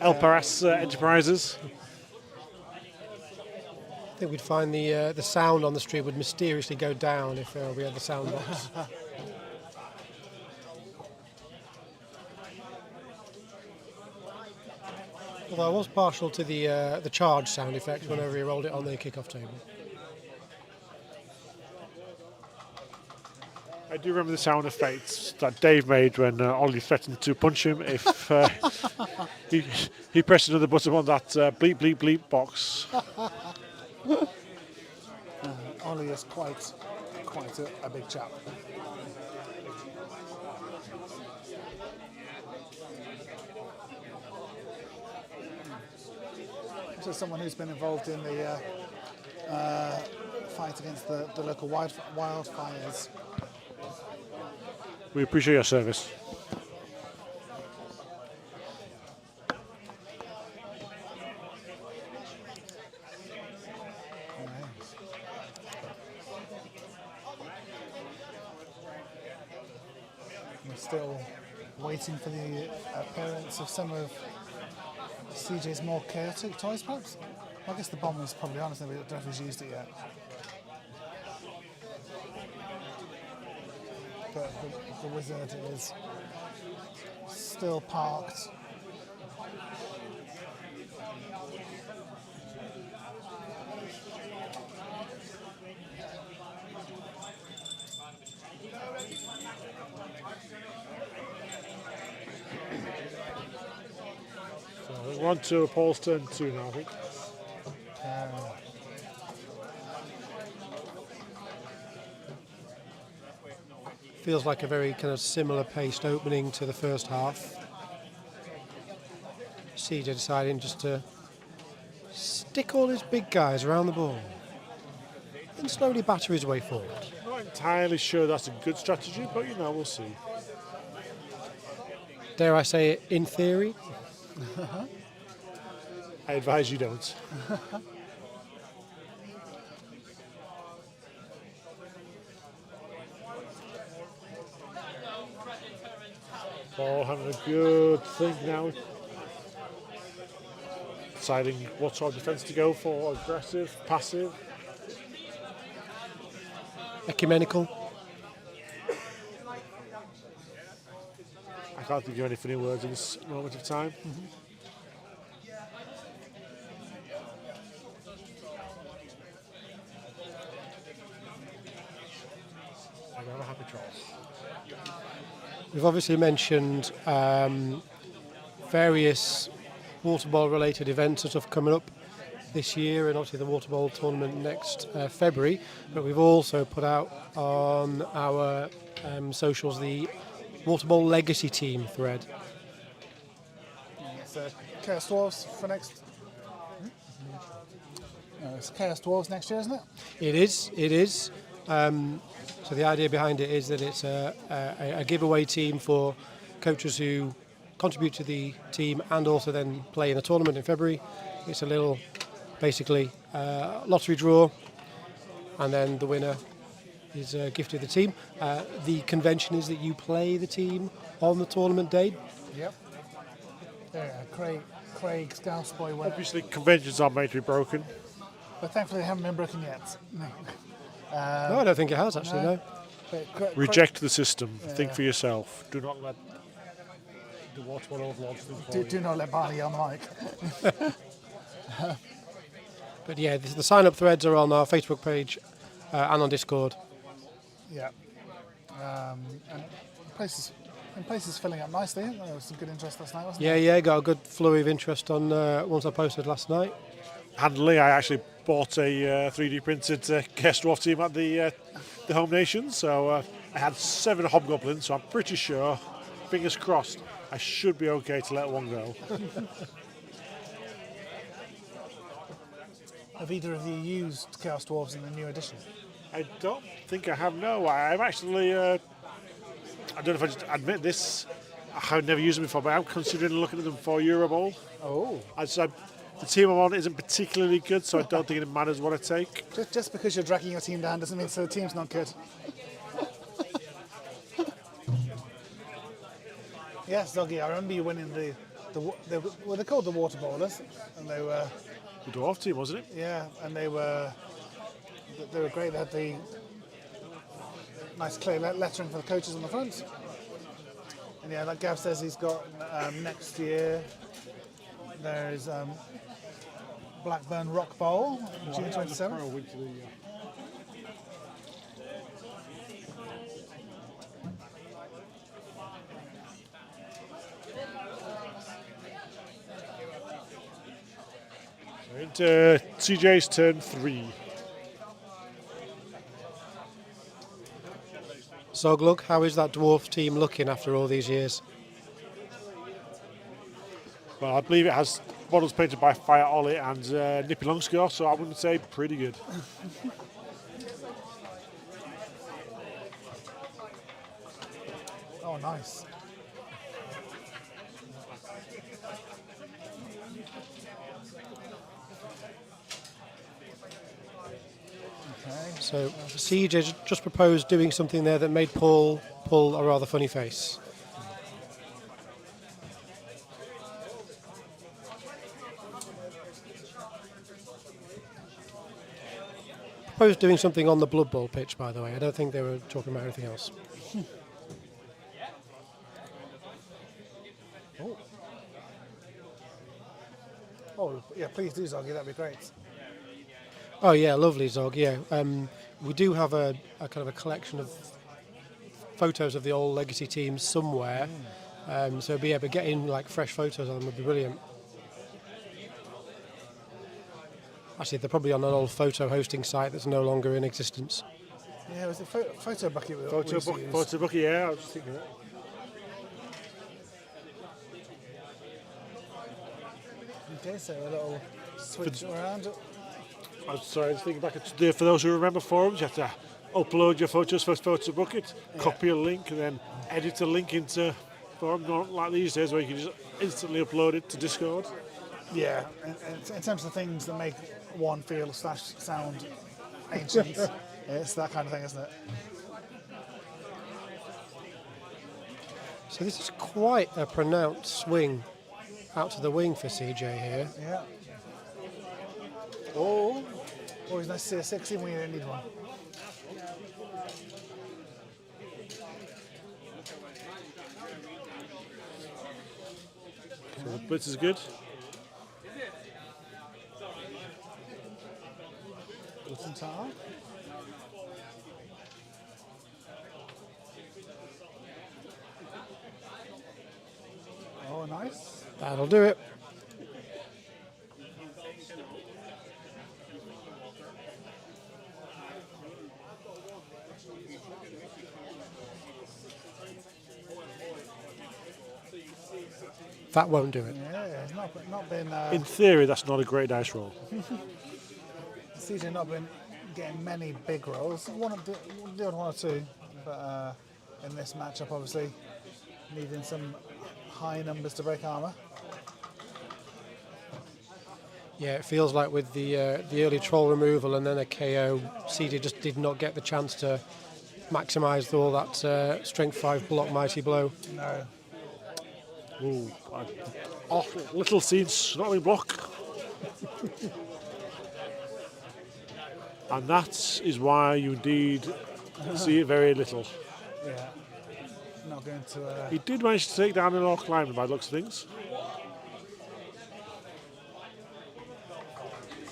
Enterprises. I think we'd find the sound on the stream would mysteriously go down if we had the sound box. Although I was partial to the charge sound effect whenever he rolled it on the kickoff table. I do remember the sound effects that Dave made when Ollie threatened to punch him if he pressed another button on that bleep bleep bleep box. Ollie is quite a big chap. to someone who's been involved in the fight against the local wildfires. We appreciate your service. We're still waiting for the appearance of some of CJ's more chaotic toys, perhaps? I guess the bomb is probably honest, we don't know if he's used it yet. But the wizard is still parked. So we're on to Paul's turn 2 now, I think. Feels like a very kind of similar paced opening to the first half. CJ deciding just to stick all his big guys around the ball and slowly batter his way forward. Not entirely sure that's a good strategy, but we'll see. Dare I say it, in theory? I advise you don't. Paul having a good think now. Deciding what sort of defence to go for, aggressive, passive. Ecumenical. I can't think of any funny words in this moment of time. I got a happy troll. We've obviously mentioned various Waterbowl related events and stuff coming up this year, and obviously the Waterbowl tournament next February, but we've also put out on our socials the Waterbowl Legacy Team thread. It's Chaos Dwarves for next. It's Chaos Dwarves next year, isn't it? It is. So the idea behind it is that it's a giveaway team for coaches who contribute to the team and also then play in the tournament in February. It's a little, basically, lottery draw, and then the winner is gifted the team. The convention is that you play the team on the tournament day. Yep. Yeah, Craig Scouseboy went. Obviously, conventions are made to be broken. But thankfully they haven't been broken yet. No. No, I don't think it has actually, no. But Reject the system. Think for yourself. Do not let the Waterbowl overlords think for you. do not let Barney on the mic. But yeah, the sign-up threads are on our Facebook page and on Discord. Yeah. And places filling up nicely. There was some good interest last night, wasn't there? Yeah, got a good flurry of interest on ones I posted last night. Handily, I actually bought a 3D printed Chaos Dwarf team at the home nation, so I had 7 hobgoblins, so I'm pretty sure, fingers crossed, I should be okay to let one go. Have either of you used Chaos Dwarves in the new edition? I don't think I have, no. I'm actually, I don't know if I just admit this, I've never used them before, but I'm considering looking at them for Eurobowl. Oh. The team I'm on isn't particularly good, so I don't think it matters what I take. Just because you're dragging your team down doesn't mean the team's not good. Yes, Doggy, I remember you winning they're called the Water Bowlers, and they were. The dwarf team, wasn't it? Yeah, and they were great. They had the nice clear lettering for the coaches on the front. And yeah, like Gav says, he's got next year. There's Blackburn Rock Bowl, June 27th. Into CJ's turn 3. Zoglug, how is that dwarf team looking after all these years? Well, I believe it has models painted by Fire Ollie and Nippy Longscore, so I wouldn't say pretty good. Oh, nice. Okay. So CJ just proposed doing something there that made Paul pull a rather funny face. Proposed doing something on the Blood Bowl pitch, by the way. I don't think they were talking about anything else. Oh, yeah, please do, Zoggy, that'd be great. Oh yeah, lovely Zog. Yeah, we do have a kind of a collection of photos of the old legacy teams somewhere. So yeah, but getting like fresh photos of them would be brilliant. Actually, they're probably on an old photo hosting site that's no longer in existence. Yeah, it was a photo bucket we Photo used to use. photo bucket, yeah, I was just thinking that. Okay, so a little switch around. I'm sorry, I was thinking back at for those who remember forums, you have to upload your photos for Photo Bucket, copy a link, and then edit a link into forum. Not like these days where you can just instantly upload it to Discord. Yeah, in terms of things that make one feel / sound ancient, it's that kind of thing, isn't it? So this is quite a pronounced swing out to the wing for CJ here. Yeah. Oh, always nice to see a 60 when you don't need one. So the blitz is good. Guten Tag. Oh, nice. That'll do it. That won't do it. Yeah, it's not been. In theory, that's not a great dice roll. CJ not been getting many big rolls. The odd one or two, but in this matchup, obviously needing some high numbers to break armor. Yeah, it feels like with the early troll removal and then a KO, CJ just did not get the chance to maximise all that strength 5 block mighty blow. No. Ooh, awful little seed snotty block. And that is why you indeed see it very little. Yeah. Not going to. He did manage to take down an orc lineman by the looks of things.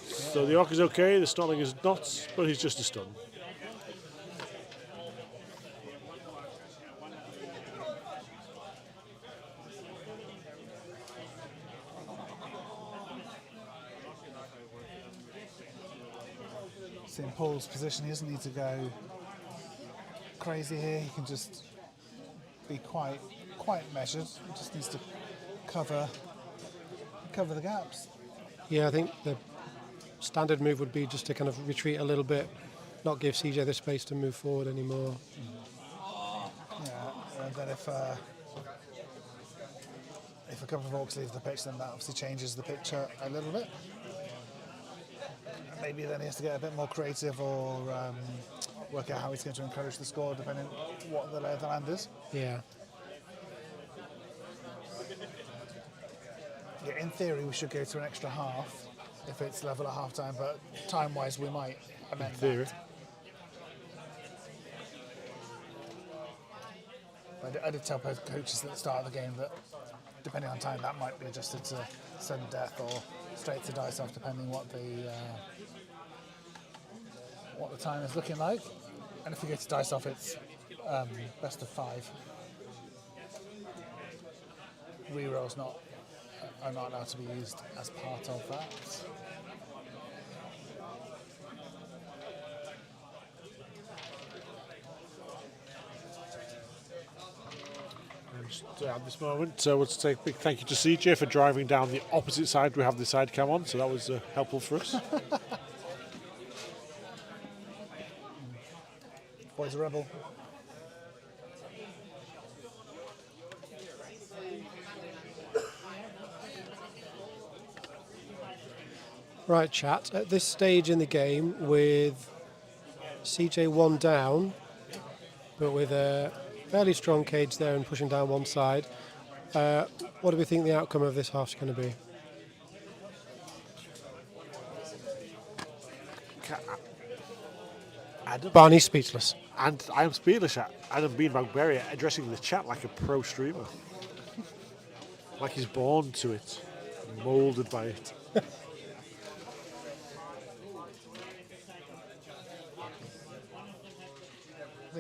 So the orc is okay, the snotling is not, but he's just a stun. In Paul's position, he doesn't need to go crazy here. He can just be quite measured. He just needs to cover the gaps. Yeah, I think the standard move would be just to kind of retreat a little bit, not give CJ the space to move forward anymore. Yeah, and then if a couple of orcs leave the pitch, then that obviously changes the picture a little bit. Maybe then he has to get a bit more creative or work out how he's going to encourage the score, depending on what the lay of the land is. Yeah. Yeah, in theory, we should go to an extra half if it's level at half time, but time-wise, we might amend that. But I did tell both coaches at the start of the game that depending on time, that might be adjusted to sudden death or straight to dice off, depending what the time is looking like. And if we go to dice off, it's best of 5. Rerolls are not allowed to be used as part of that. Just, at this moment, we'll say a big thank you to CJ for driving down the opposite side. We have the side cam on, so that was helpful for us. Boy's a rebel. Right, chat. At this stage in the game, with CJ 1 down, but with a fairly strong cage there and pushing down one side, what do we think the outcome of this half's going to be? Barney's speechless. And I am speechless at Adam Bean Magberry addressing the chat like a pro streamer. Like he's born to it, moulded by it. I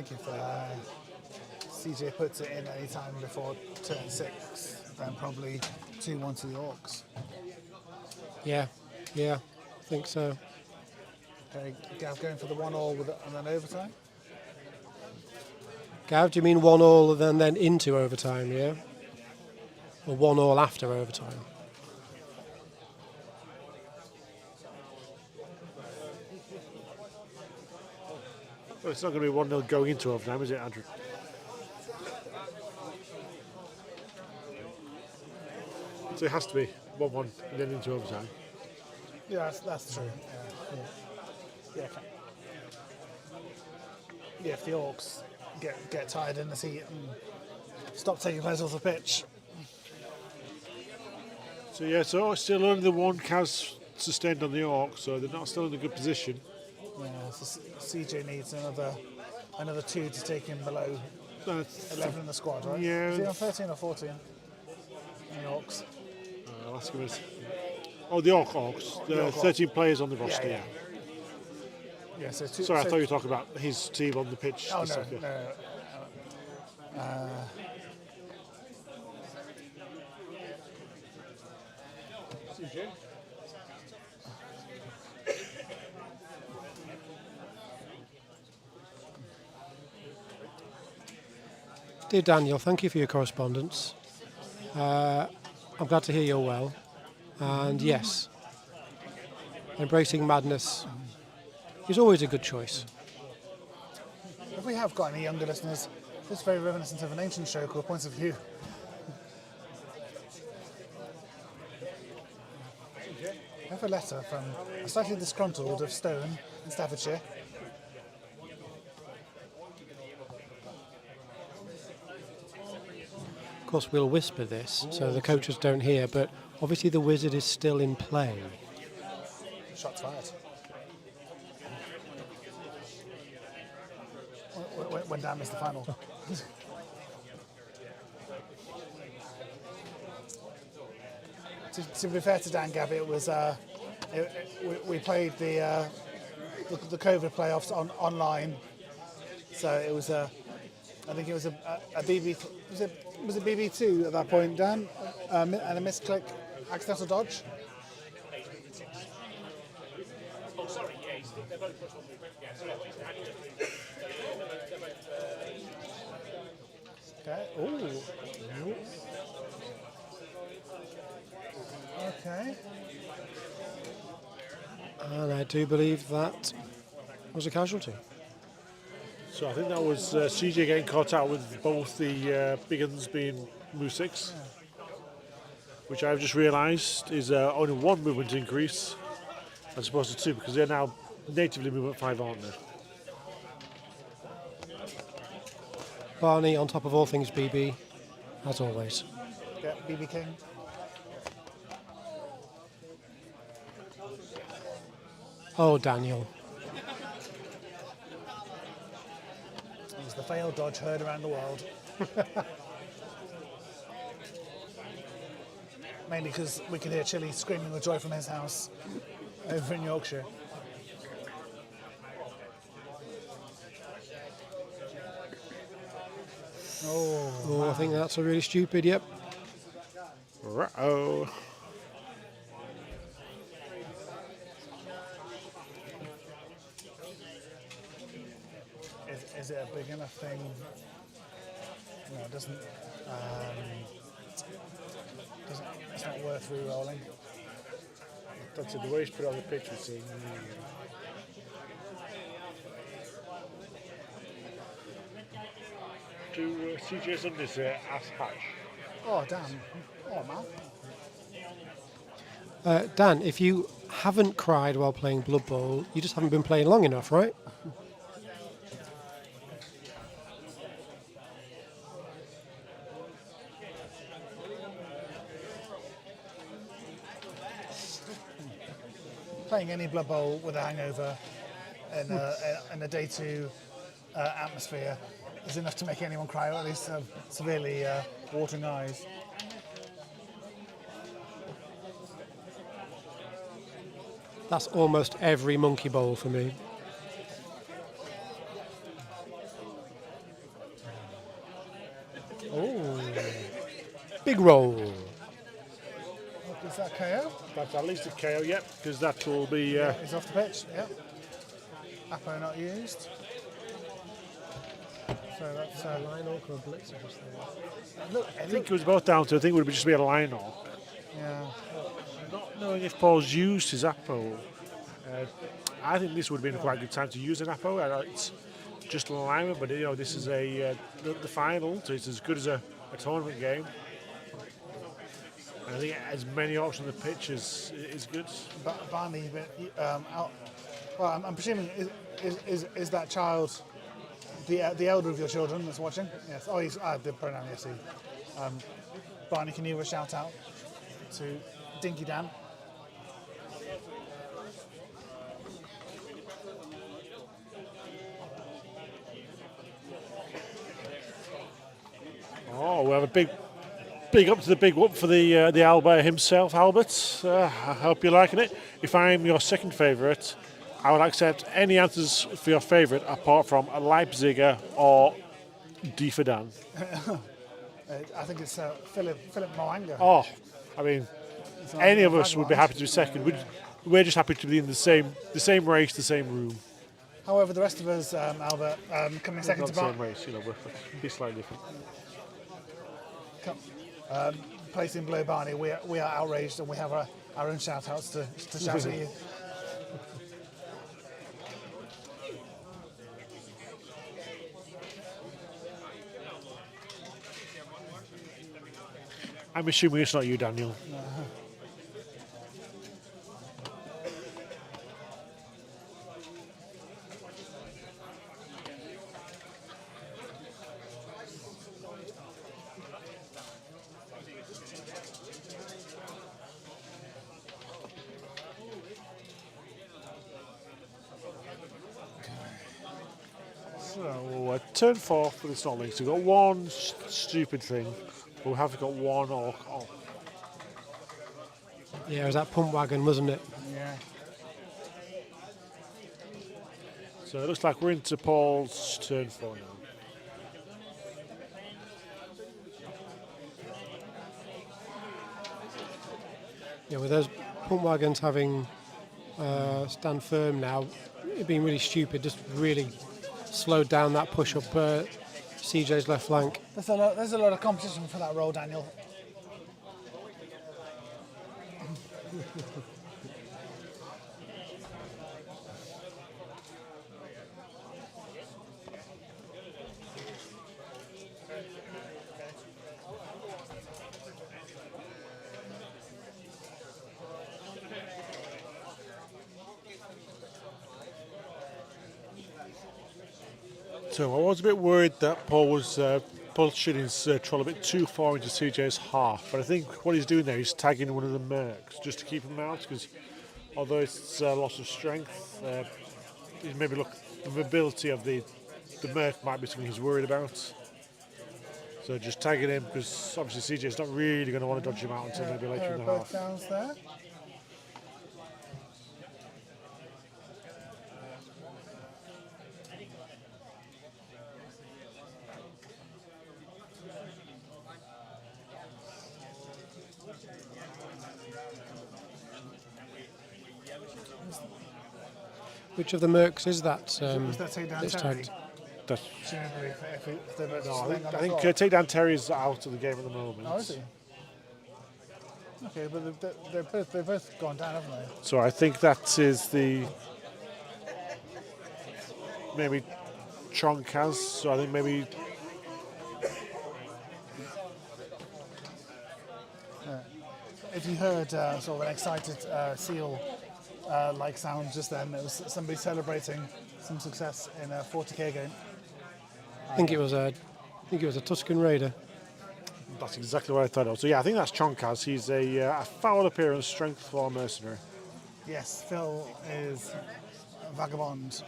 think if CJ puts it in any time before turn 6, then probably 2-1 to the Orcs. Yeah, I think so. Okay, Gav going for the 1-all and then overtime. Gav, do you mean 1-all and then into overtime, yeah? Or 1-all after overtime? Well, it's not going to be 1-0 going into overtime, is it, Andrew? So it has to be 1-1 and then into overtime. Yeah, that's true. Yeah, if the Orcs get tired in the seat and stop taking players off the pitch. So yeah, so still only the one Kaz sustained on the Orcs, so they're not still in a good position. Yeah, so CJ needs another 2 to take him below 11 in the squad, right? Yeah. Is he on 13 or 14? In the Orcs. I'll ask him his. Oh, the Orcs. The The Orc 13 players on the roster, yeah. Yeah, so Sorry, I thought you were talking about his team on the pitch. Oh, this no, side, no. Dear Daniel, thank you for your correspondence. I'm glad to hear you're well. And yes, embracing madness is always a good choice. If we have got any younger listeners, this is very reminiscent of an ancient show called Points of View. I have a letter from a slightly disgruntled of Stone in Staffordshire. Of course, we'll whisper this so the coaches don't hear, but obviously the wizard is still in play. Shots fired. When Dan missed the final. To be fair to Dan Gabb, it was we played the COVID playoffs online, so it was I think it was a BB was it BB2 at that point, Dan, and a misclick, accidental dodge. Oh, sorry, yeah, they're both pushed on the yeah, sorry. Okay. Ooh. Okay. And I do believe that was a casualty. So I think that was CJ getting caught out with both the big uns being move 6, which I've just realised is only one movement increase as opposed to 2, because they're now natively movement 5, aren't they? Barney on top of all things BB, as always. Yeah, BB King. Oh, Daniel. It was the failed dodge heard around the world. Mainly because we could hear Chili screaming with joy from his house over in Yorkshire. Oh, I think that's a really stupid, yep. Uh-oh. Is it a big enough thing you know, it's not worth re-rolling. That's it, the way he's put it on the pitch was to CJ's on this ass hatch. Oh damn! Oh man. Dan, if you haven't cried while playing Blood Bowl, you just haven't been playing long enough, right? Playing any Blood Bowl with a hangover in a day 2 atmosphere is enough to make anyone cry, or at least have severely watering eyes. That's almost every Monkey Bowl for me. Oh, big roll. Is that KO? That's at least a KO, yep, because that will be. He's off the pitch. Yep. Apo not used. So that's line or a blitz just there. look. I think it was both down to. I think it would just be a line off. Yeah. Not knowing if Paul's used his Apo. I think this would have been quite a good time to use an Apo. It's just alignment, but this is the final, so it's as good as a tournament game. And I think as many options on the pitch is good. Barney, well, I'm presuming is that child the elder of your children that's watching? Yes. Oh, he's the pronoun. Yes, he. Barney, can you give a shout out to Dinky Dan? Oh, we have a big up to the big whoop for the Albert himself, Albert. I hope you're liking it. If I'm your second favourite, I would accept any answers for your favourite apart from a Leipziger or D for Dan. I think it's Philip Moanga. Oh, I mean, any of us would be happy to be second. We're just happy to be in the same race, the same room. However, the rest of us, Albert, coming second Not to the same Barney. race, we're be slightly different. Placing below Barney, we are outraged and we have our own shout outs to shout at you. I'm assuming it's not you, Daniel. So, turn 4 for the Snotlings. So we've got one stupid thing, but we have got one orc. Yeah, it was that pump wagon, wasn't it? Yeah. So it looks like we're into Paul's turn 4 now. Yeah, with those pump wagons having stand firm now, it'd been really stupid, just really slowed down that push up CJ's left flank. There's a lot of competition for that role, Daniel. So I was a bit worried that Paul was pushing his troll a bit too far into CJ's half, but I think what he's doing there is tagging one of the mercs just to keep him out, because although it's a loss of strength, maybe the mobility of the merc might be something he's worried about. So just tagging him, because obviously CJ's not really going to want to dodge him out until maybe later in the both half. downs there. Which of the mercs is that? Was that takedown that's charity? tagged? That's, Presumably, if they're both no, laying on the I think floor. Takedown Terry's out of the game at the moment. Oh, is he? Okay, but they've both gone down, haven't they? So I think that is the maybe Chonk has. So I think maybe If you heard sort of an excited seal like sound just then, it was somebody celebrating some success in a 40k game. I think it was a Tuscan Raider. that's exactly what I thought of. So yeah, I think that's Chonk has. He's a foul appearance, strength 4 mercenary. Yes, Phil is a vagabond.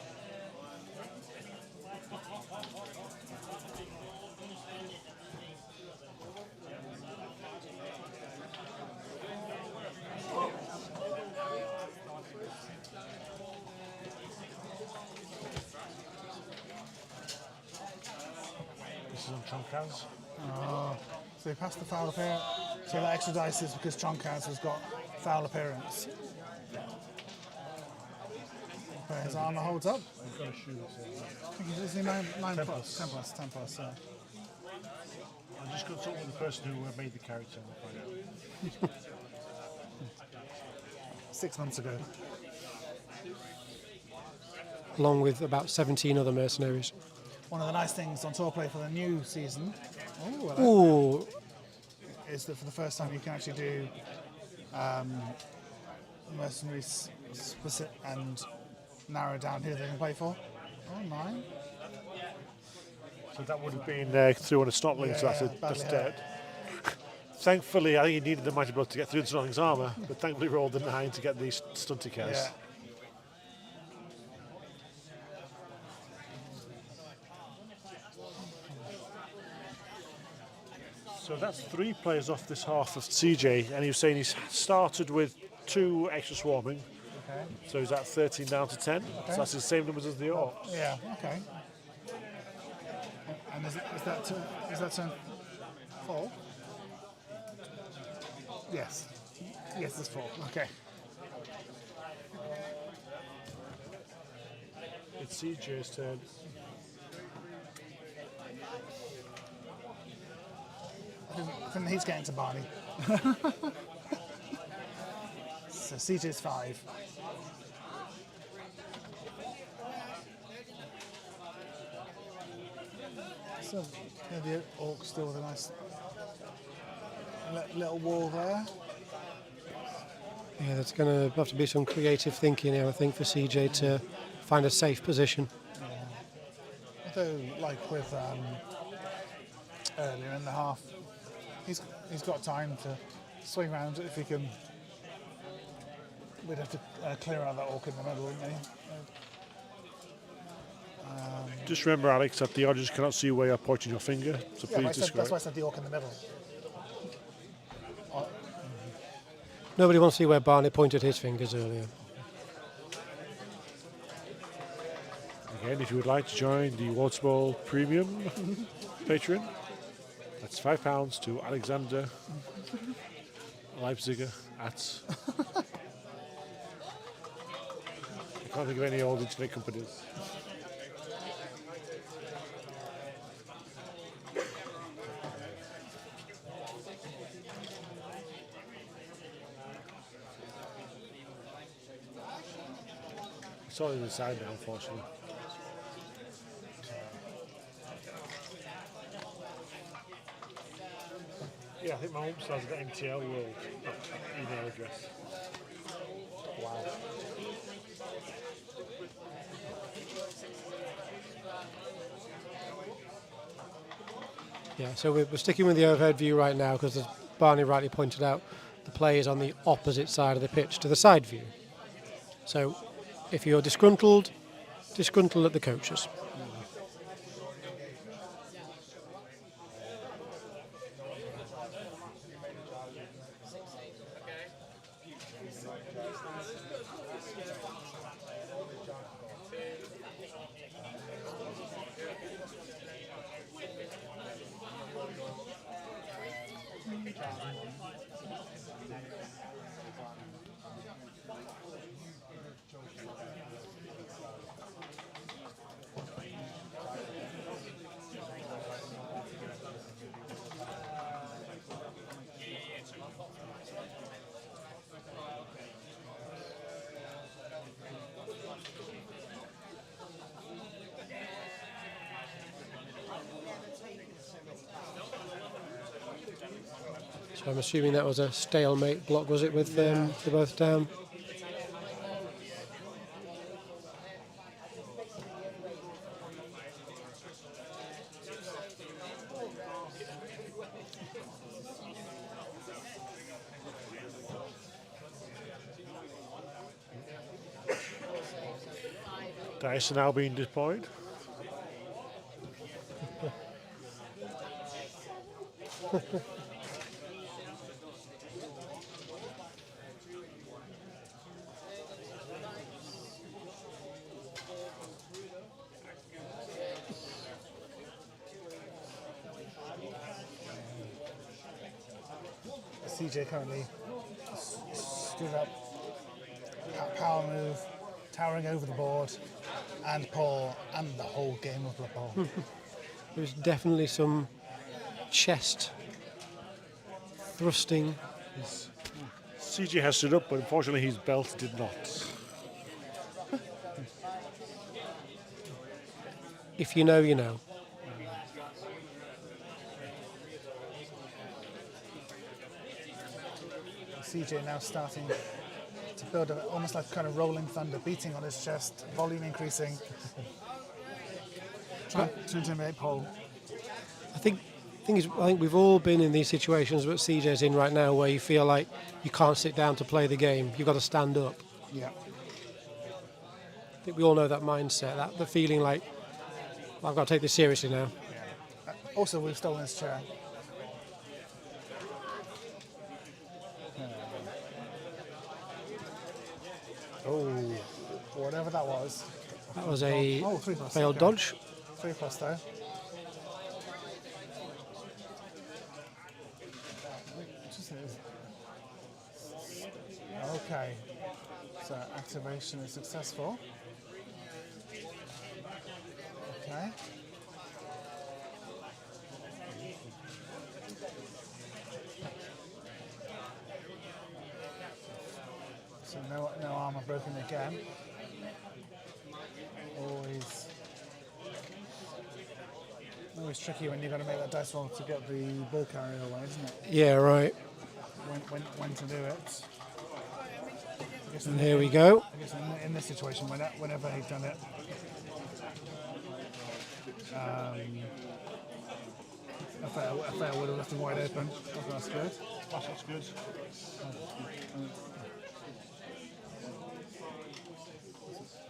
This is on Chonk has. So he passed the foul appearance. So that extra dice is because Chonkaz has got foul appearance. But his armour holds up. I've got to shoot this. I think he's 9 10 plus. 10 plus, 10 plus, yeah. I just consult with the person who made the character and find out. 6 months ago. Along with about 17 other mercenaries. One of the nice things on tour play for the new season Ooh, is that for the first time you can actually do mercenaries specific and narrow down who they can play for. Oh, 9. So that would have been through on a Snotling, so that's badly dead. Thankfully, I think he needed the Mighty Blood to get through the Snotling's armour, but thankfully rolled the 9 to get these stunty cast. Yeah. So that's 3 players off this half of CJ, and he was saying he's started with 2 extra swarming, Okay. so he's at 13 down to 10. So that's the same numbers as the Orcs. Yeah, okay. And is that turn 4? Yes. Yes, it's 4. Okay. It's CJ's turn. I think he's getting to Barney. So CJ's 5. So yeah, the Orcs still with a nice little wall there. yeah, there's going to have to be some creative thinking here, I think, for CJ to find a safe position. Although, like with earlier in the half, he's got time to swing around if he can. We'd have to clear out that orc in the middle, wouldn't we? Just remember, Alex, that the audience cannot see where you're pointing your finger, so Yeah, please describe. that's why I said the orc in the middle. Nobody wants to see where Barney pointed his fingers earlier. Again, if you would like to join the Waterbowl Premium Patreon, that's £5 to Alexander Leipziger at. I can't think of any old internet companies. It's all in the side now, unfortunately. Yeah, I think my home has got MTL World email address. Wow. Yeah, so we're sticking with the overhead view right now because, as Barney rightly pointed out, the play is on the opposite side of the pitch to the side view. So if you're disgruntled at the coaches. So I'm assuming that was a stalemate block, was it, with they're both down? Dice are now being deployed. CJ currently stood up, power move, towering over the board, and Paul, and the whole game of Blood Bowl. There's definitely some chest thrusting. CG has stood up, but unfortunately his belt did not. If you know, you know. CJ now starting to build almost like kind of rolling thunder, beating on his chest, volume increasing, trying to intimidate Paul. I think we've all been in these situations that CJ's in right now, where you feel like you can't sit down to play the game. You've got to stand up. Yeah. I think we all know that mindset, that the feeling like, I've got to take this seriously now. Also, we've stolen his chair. Oh, whatever that was. That was a 3+, failed okay. dodge. 3+ though. Okay, so activation is successful. Okay. So no armor broken again. Always tricky when you've got to make that dice roll to get the ball carrier away, isn't it? Yeah, right. When to do it. And here we go. I guess in this situation, whenever he's done it, a fair would have left him wide open. Oh, that's good. That's good.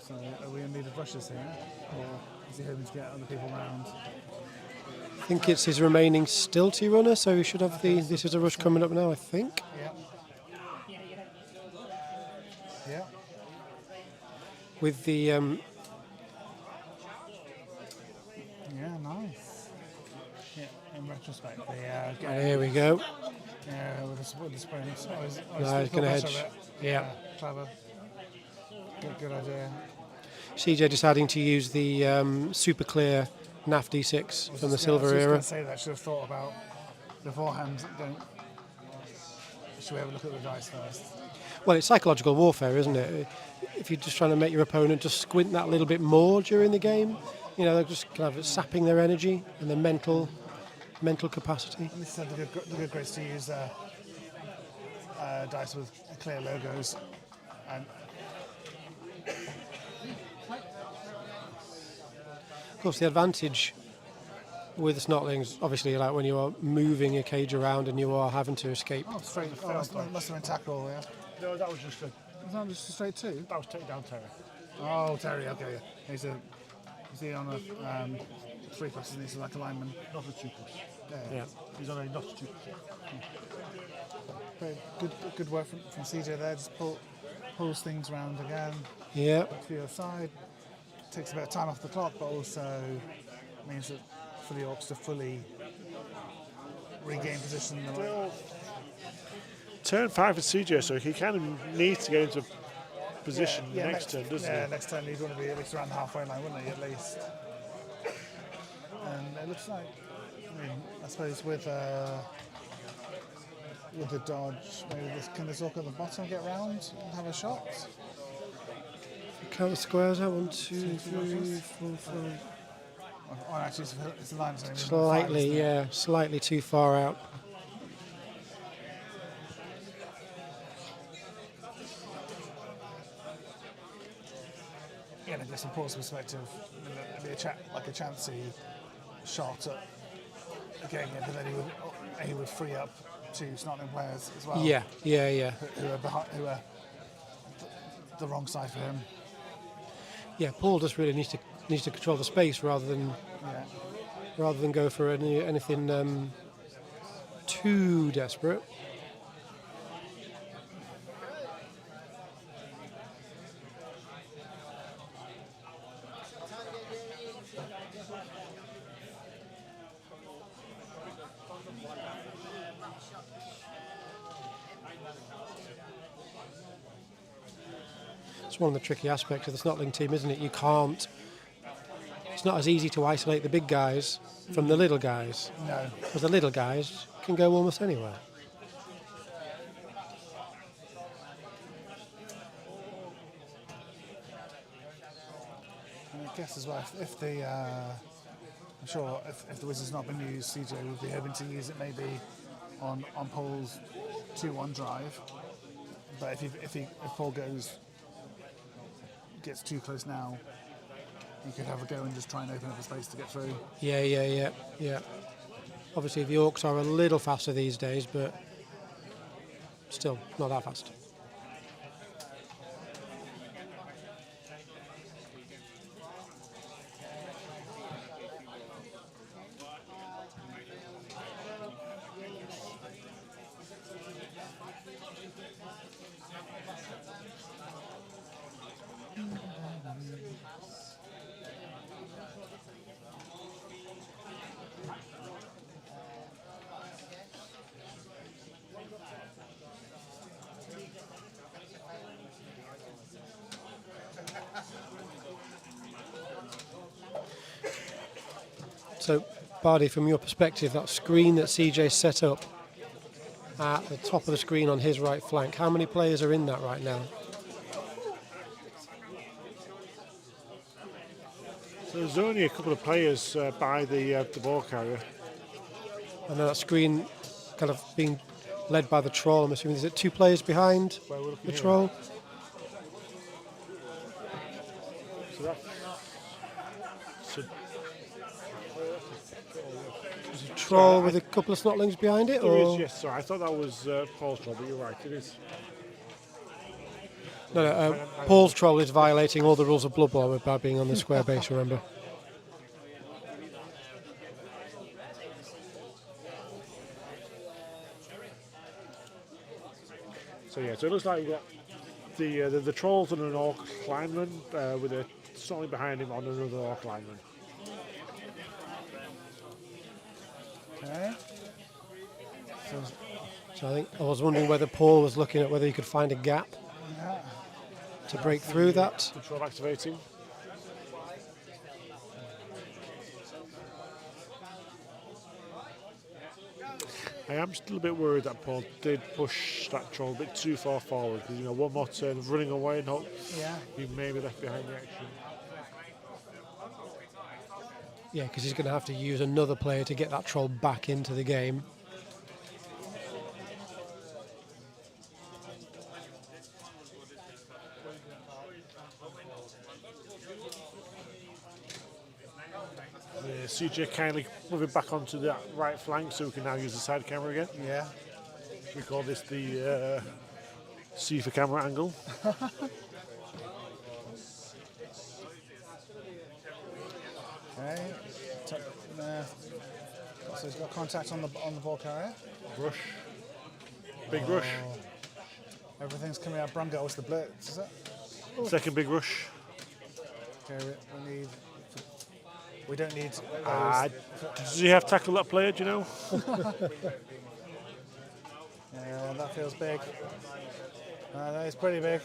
So are we in need of rushes here? Or is he hoping to get other people around? I think it's his remaining stilty runner, so we should have this is a rush coming up now, I think. Yeah. Yeah. With the Yeah, nice. Yeah, in retrospect, here we go. yeah, with the sprint. No, he's going to hedge. Yeah. Clever. Good idea. CJ deciding to use the super clear NAF D6 from the silver I was era. just going to say that. I should have thought about beforehand. Should we have a look at the dice first? Well, it's psychological warfare, isn't it? If you're just trying to make your opponent just squint that little bit more during the game, you know, they're just kind of sapping their energy and their mental capacity. And this is the good grace to use dice with clear logos. And of course, the advantage with the snotlings, obviously, like when you are moving a cage around and you are having to escape. oh, straight. Oh, must have been tackle. Yeah. No, that was just a. Was that just a straight two? That was takedown Terry. Oh, Terry. Okay. Yeah. Is he on a 3+? Isn't he? So like a lineman. Not a 2+. Yeah. He's on a not 2+. Very good work from CJ there. Just pulls things around again. Yeah. To the other side. Takes a bit of time off the clock, but also means that for the Orcs to fully regain position. Turn 5 for CJ, so he kind of needs to get into position next turn, doesn't Yeah, he? next turn he'd want to be at least around the halfway line, wouldn't he, at least? And it looks like, I suppose with the dodge, maybe can this Orc at the bottom get round and have a shot? Count the squares out. 1, 2, 3, 4, 5. Oh, actually, it's the line. Slightly, yeah, slightly too far out. guess from Paul's perspective, it'd be like a chancy shot at getting it, but then he would free up 2 Snottingham players as well. Yeah. Who are the wrong side for him. Yeah, Paul just really needs to control the space rather than go for anything too desperate. It's one of the tricky aspects of the Snotling team, isn't it? It's not as easy to isolate the big guys from the little guys. No. Because the little guys can go almost anywhere. And I guess as well, if the I'm sure if the Wizards not been used, CJ would be hoping to use it maybe on Paul's 2-1 drive. But if Paul gets too close now, you could have a go and just try and open up the space to get through. Yeah. Obviously the Orcs are a little faster these days, but still not that fast. So, Bardi, from your perspective, that screen that CJ set up at the top of the screen on his right flank, how many players are in that right now? So there's only a couple of players by the ball carrier. And that screen kind of being led by the troll, I'm assuming. Is it 2 players behind the troll? So that's Troll with a couple of Snotlings behind it? there Or? is, yes. Sorry, I thought that was Paul's troll, but you're right, it is. No, Paul's troll is violating all the rules of Blood Bowl by being on the square base, remember? So yeah, so it looks like you've got the trolls and an orc lineman with a Snotling behind him on another orc lineman. Okay. So I was wondering whether Paul was looking at whether he could find a gap to break through that. Control activating. I am still a bit worried that Paul did push that troll a bit too far forward because, one more turn of running away and hope he may be left behind the action. Yeah, because he's going to have to use another player to get that troll back into the game. CJ kindly moving back onto that right flank so we can now use the side camera again. Yeah. We call this the C for camera angle. Okay. So he's got contact on the ball carrier. Rush. Big rush. Everything's coming out. Brungo was the blitz, is it? Second big rush. Okay, we don't need. Does he have tackled that player, do you know? Yeah, that feels big. That is pretty big.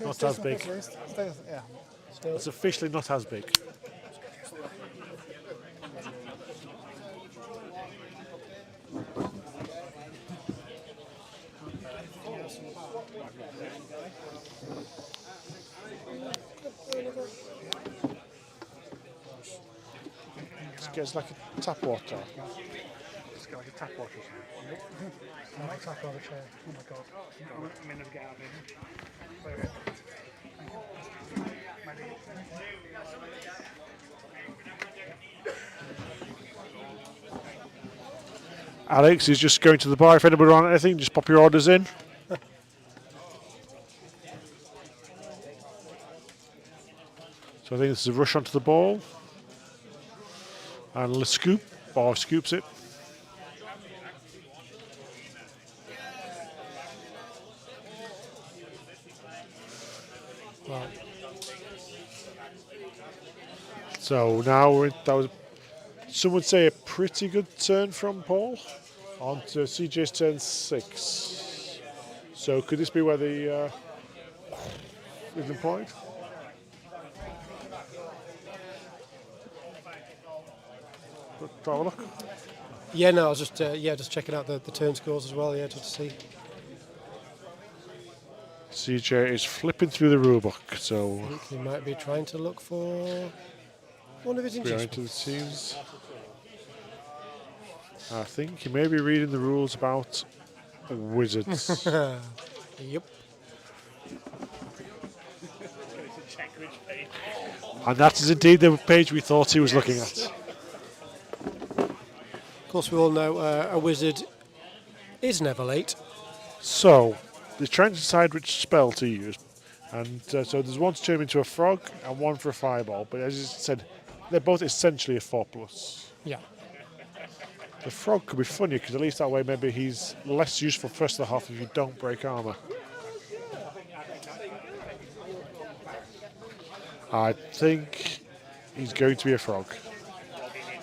Not as big. Yeah. It's officially not as big. Just gets like a tap water. Just get like a tap water. Tap on the chair. Oh my god. I'm in the get out of it. Alex is just going to the bar. If anybody wants anything, just pop your orders in. So I think this is a rush onto the ball. And Le Scoop, or scoops it. Well, So now that was, some would say, a pretty good turn from Paul. On to CJ's turn 6. So could this be where the is employed? Let's have a look. yeah, no, I was just checking out the turn scores as well. Yeah, just to see. CJ is flipping through the rulebook, so I think he might be trying to look for one of his behind to the inducements. teams. I think he may be reading the rules about wizards. Yep. Check which page. And that is indeed the page we thought he was looking at. Of course, we all know a wizard is never late. So, they're trying to decide which spell to use. And so there's one to turn him into a frog and one for a fireball. But as you said, they're both essentially a 4+. Yeah. The frog could be funny because at least that way maybe he's less useful for the rest of the half if you don't break armour. I think he's going to be a frog.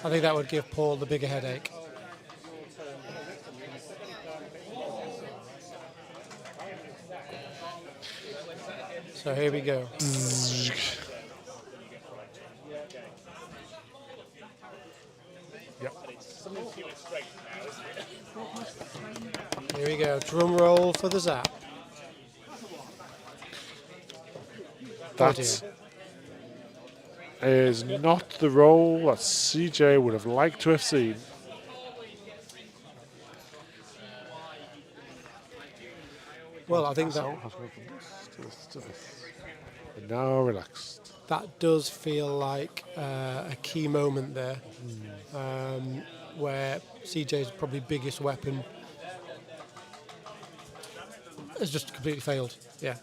I think that would give Paul the bigger headache. So here we go. Here we go. Drum roll for the zap. That is not the role that CJ would have liked to have seen. Well, I think that And now relaxed. that does feel like a key moment there, where CJ's probably biggest weapon has just completely failed. Yeah.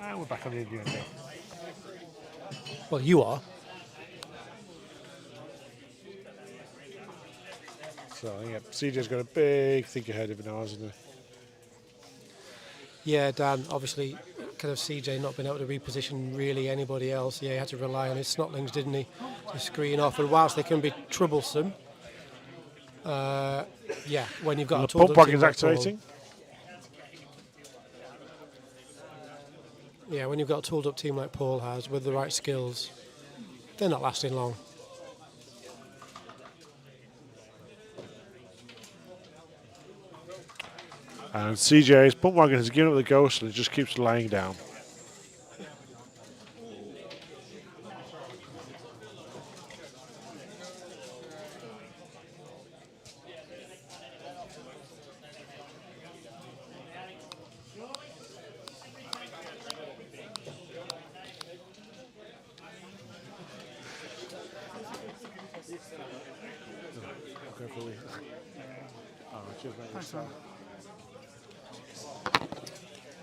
And we're back on the Indian game. Well, you are. So yeah, CJ's got a big think ahead of him now, hasn't he? Yeah, Dan, obviously, kind of CJ not being able to reposition really anybody else. Yeah, he had to rely on his snotlings, didn't he, to screen off. And whilst they can be troublesome, yeah, when you've got And a the tool pump wagon's activating. Yeah, when you've got a tooled up team like Paul has with the right skills, they're not lasting long. And CJ's pump wagon has given up the ghost and it just keeps lying down.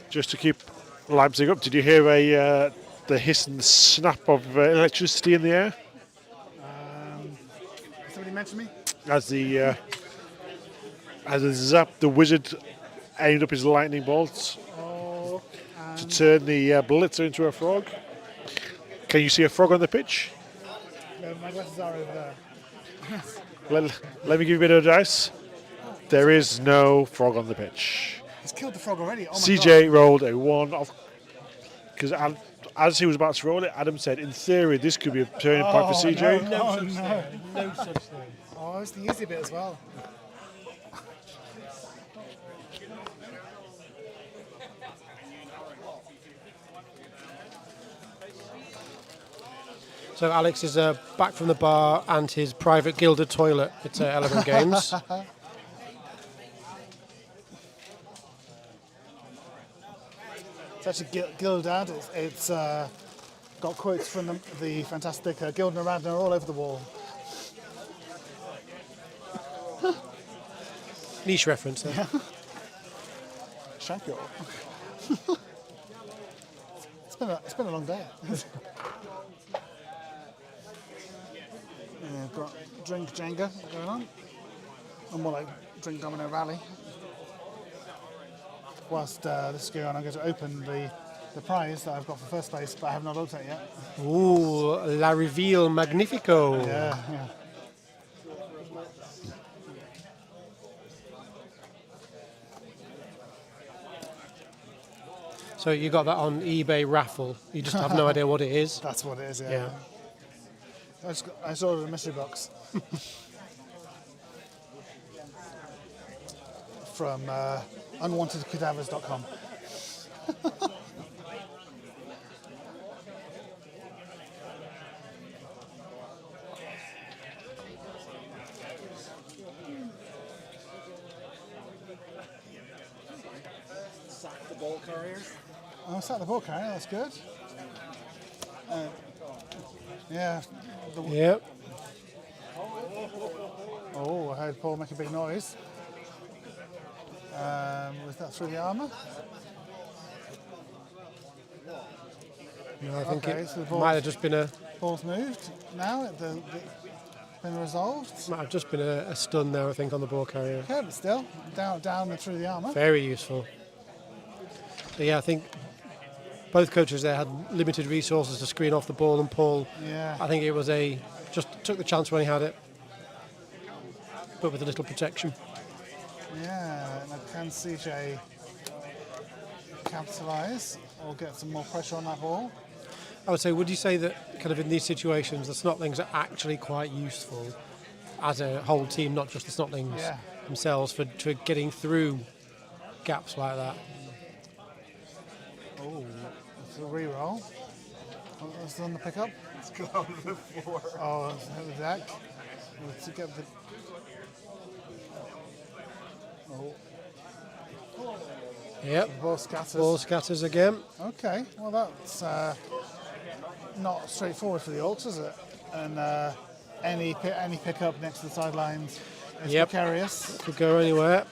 Just to keep Leipzig up, did you hear the hiss and the snap of electricity in the air Somebody mentioned me? as the zap the wizard aimed up his lightning bolts to turn the blitzer into a frog? Can you see a frog on the pitch? No, my glasses are over there. Let me give you a bit of advice. There is no frog on the pitch. He's killed the frog already. Oh my CJ rolled a 1 off because as he was about to roll it, Adam said, in theory, this could be a turning point for CJ. God. No. No such thing. Oh, it's the easy bit as well. So Alex is back from the bar and his private gilded toilet at Element Games. So actually Gildad. It's got quotes from the fantastic Gildan Radner all over the wall. Niche reference there. Thank you. It's been a long day. Yeah, got drink Jenga going on, and more like drink Domino Rally. Whilst this is going on, I'm going to open the prize that I've got for first place, but I have not looked at it yet. Ooh, La Reveal Magnifico. Yeah. So you got that on eBay raffle. You just have no idea what it is. That's what it is, yeah. Yeah. I saw it in a mystery box. From unwantedcadavers.com. Sack the ball carrier. Oh, sack the ball carrier, that's good. Yeah. Yep. Oh, I heard Paul make a big noise. Was that through the armour? No, I think Okay, it so the ball's- might have just been Ball's moved now. Been resolved. might have just been a stun there, I think, on the ball carrier. Okay, but still down and through the armour. Very useful. So yeah, I think both coaches there had limited resources to screen off the ball, and Paul, Yeah. I think it was just took the chance when he had it, but with a little protection. Yeah, now can CJ capitalise or get some more pressure on that ball? I would say, would you say that kind of in these situations, the Snotlings are actually quite useful as a whole team, not just the Snotlings Yeah. themselves, for getting through gaps like that? Oh, it's a re-roll. Oh, it's on the pickup. It's gone on the floor. Oh, it's hit the deck. To get the... Oh, Yep. ball scatters. Ball scatters again. Okay, well that's not straightforward for the Orcs, is it? And any pickup next to the sidelines is Yep. precarious. Could go anywhere.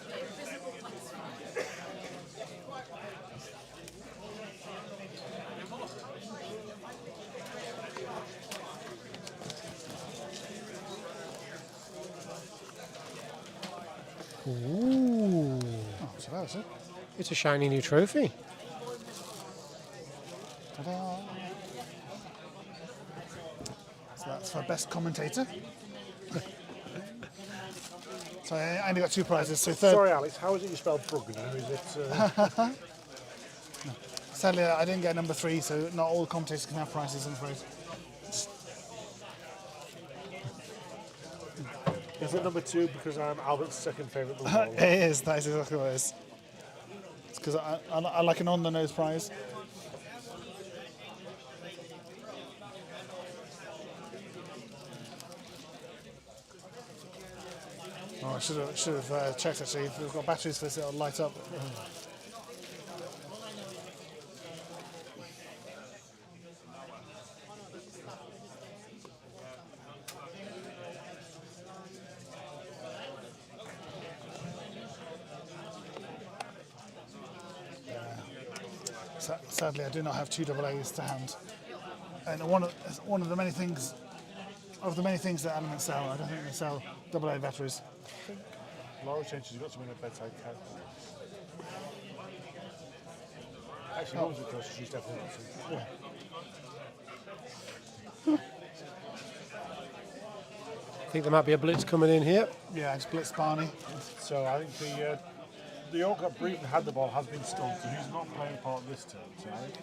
Ooh. Oh, so that was it. It's a shiny new trophy. Ta-da. So that's for best commentator. So I only got two prizes. So third. Sorry, Alex, how is it you spell Brugner? Is it... Sadly, I didn't get number 3, so not all commentators can have prizes, I'm afraid. Is it number 2 because I'm Albert's second favourite of the world? It is. That is exactly what it is. It's because I like an on-the-nose prize. Oh, I should have checked actually. If we've got batteries for this, it'll light up. Sadly, I do not have 2 AA's to hand, and one of the many things that Element sell, I don't think they sell AA batteries. Laura changed, she's got some in her bedside couch. Actually, what was it close? She's definitely got some. I think there might be a blitz coming in here. Yeah, it's Blitz Barney. So I think the York that Breeden had the ball has been stumped, so he's not playing a part this turn tonight.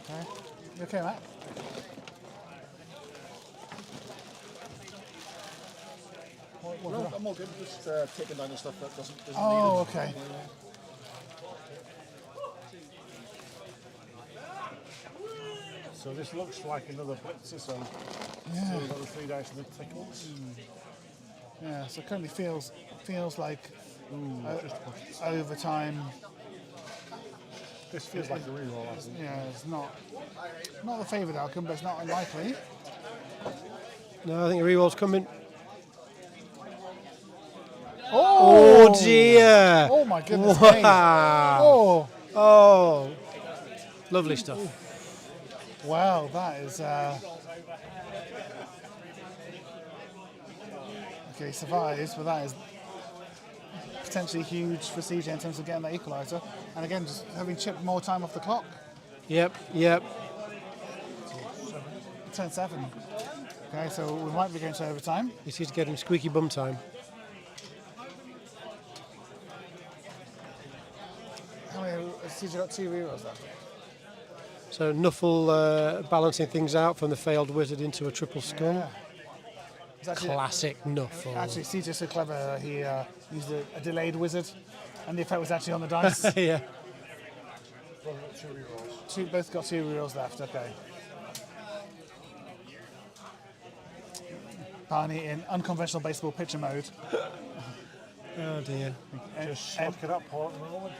Okay. You okay, Matt? No, I'm all good. Just taking down the stuff that doesn't need Oh, it. okay. So this looks like another blitzer, so Yeah. we've got the 3 dice and the tickles. Yeah. So it currently feels like overtime. This feels like a reroll, I think. Yeah, it's not the favoured outcome, but it's not unlikely. No, I think a reroll's coming. Oh, Oh dear! Oh my goodness me! Wow! Oh, Oh, lovely stuff. wow, that is. Okay, he survives, but that is potentially huge for CJ in terms of getting that equaliser. And again, just having chipped more time off the clock. Yep. 10-7. Okay, so we might be going to overtime. This is getting squeaky bum time. How many has CJ got 2 rerolls left? So Nuffle balancing things out from the failed wizard into a triple skull. Yeah. It's actually, Classic Nuffle. actually, CJ's so clever, he used a delayed wizard, and the effect was actually on the dice. Yeah. Both got 2 rerolls left, okay. Barney in unconventional baseball pitcher mode. Oh dear. Just look it up, Paul, at the moment.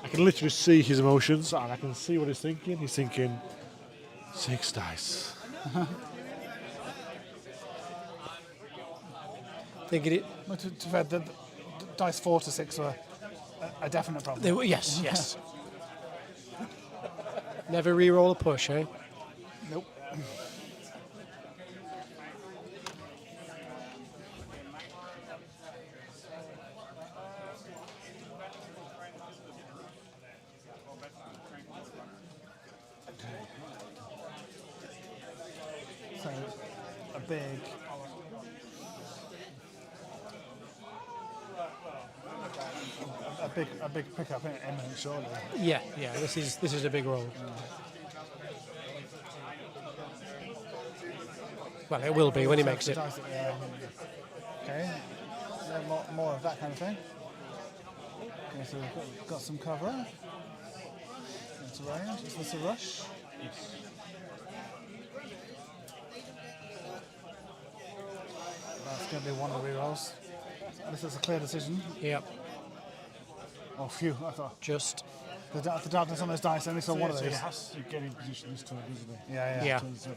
I can literally see his emotions, and I can see what he's thinking. He's thinking, 6 dice. Thinking it. Well, to be fair, the dice 4 to 6 were a definite problem. They were, yes. Never re-roll a push, eh? Nope. So, a big pickup imminent, surely. Yeah. This is a big roll. Well, it will be when he makes it. Okay. More of that kind of thing. Okay, so we've got some cover. It's a range. Is this a rush? That's going to be one of the rerolls. This is a clear decision. Yep. Oh, phew! I thought Just. the darkness on those dice. I only saw one of So those. he has to get in position this turn, doesn't he? Yeah. Turn 7.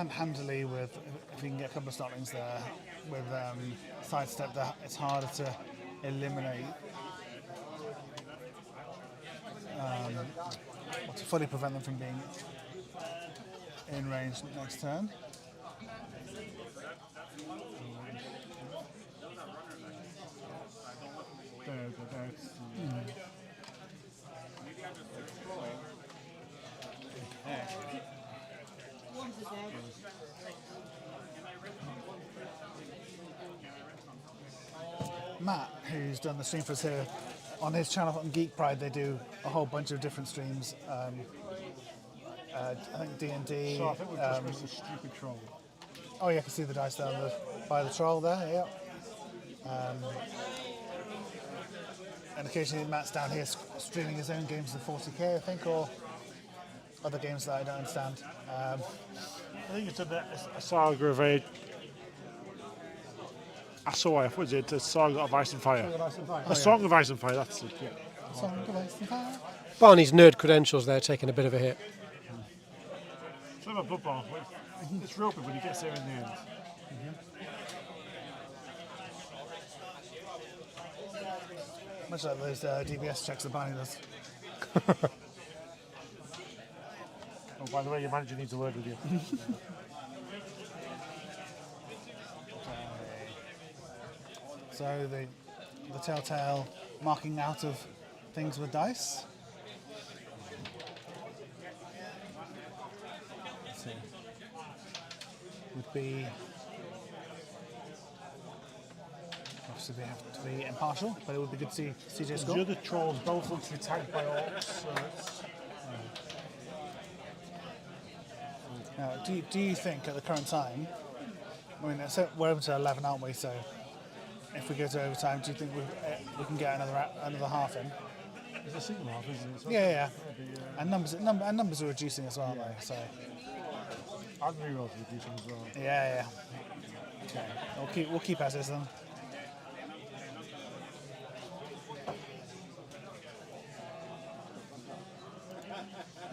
Handily with if you can get a couple of stoppings there with sidestep, that it's harder to eliminate or to fully prevent them from being in range next turn. Matt, who's done the stream for us here, on his channel on Geek Pride, they do a whole bunch of different streams. I think D&D. So I think we've just missed a stupid troll. Oh, yeah, I can see the dice down by the troll there, yeah. And occasionally Matt's down here streaming his own games of 40k, I think, or other games that I don't understand. I think it's a saga of a what was it? A Song of Ice and Fire. A Song of Ice and Fire, that's it, yeah. Song of Ice and Fire. Barney's nerd credentials there taking a bit of a hit. It's like a Blood Bowl. It's ropey when he gets there in the end. Much like those DBS checks that Barney does. Oh, by the way, your manager needs a word with you. So the telltale marking out of things with dice. Let's see. Would be obviously we have to be impartial, but it would be good to see CJ score. The other trolls both look to be tagged by orcs, so it's... Do you think at the current time, I mean, so we're over to 11, aren't we? So if we go to overtime, do you think we can get another half in? It's a single half, isn't it? So Yeah. And numbers are reducing as well, aren't they? So and rerolls are reducing as well. yeah. Okay, we'll keep as is then.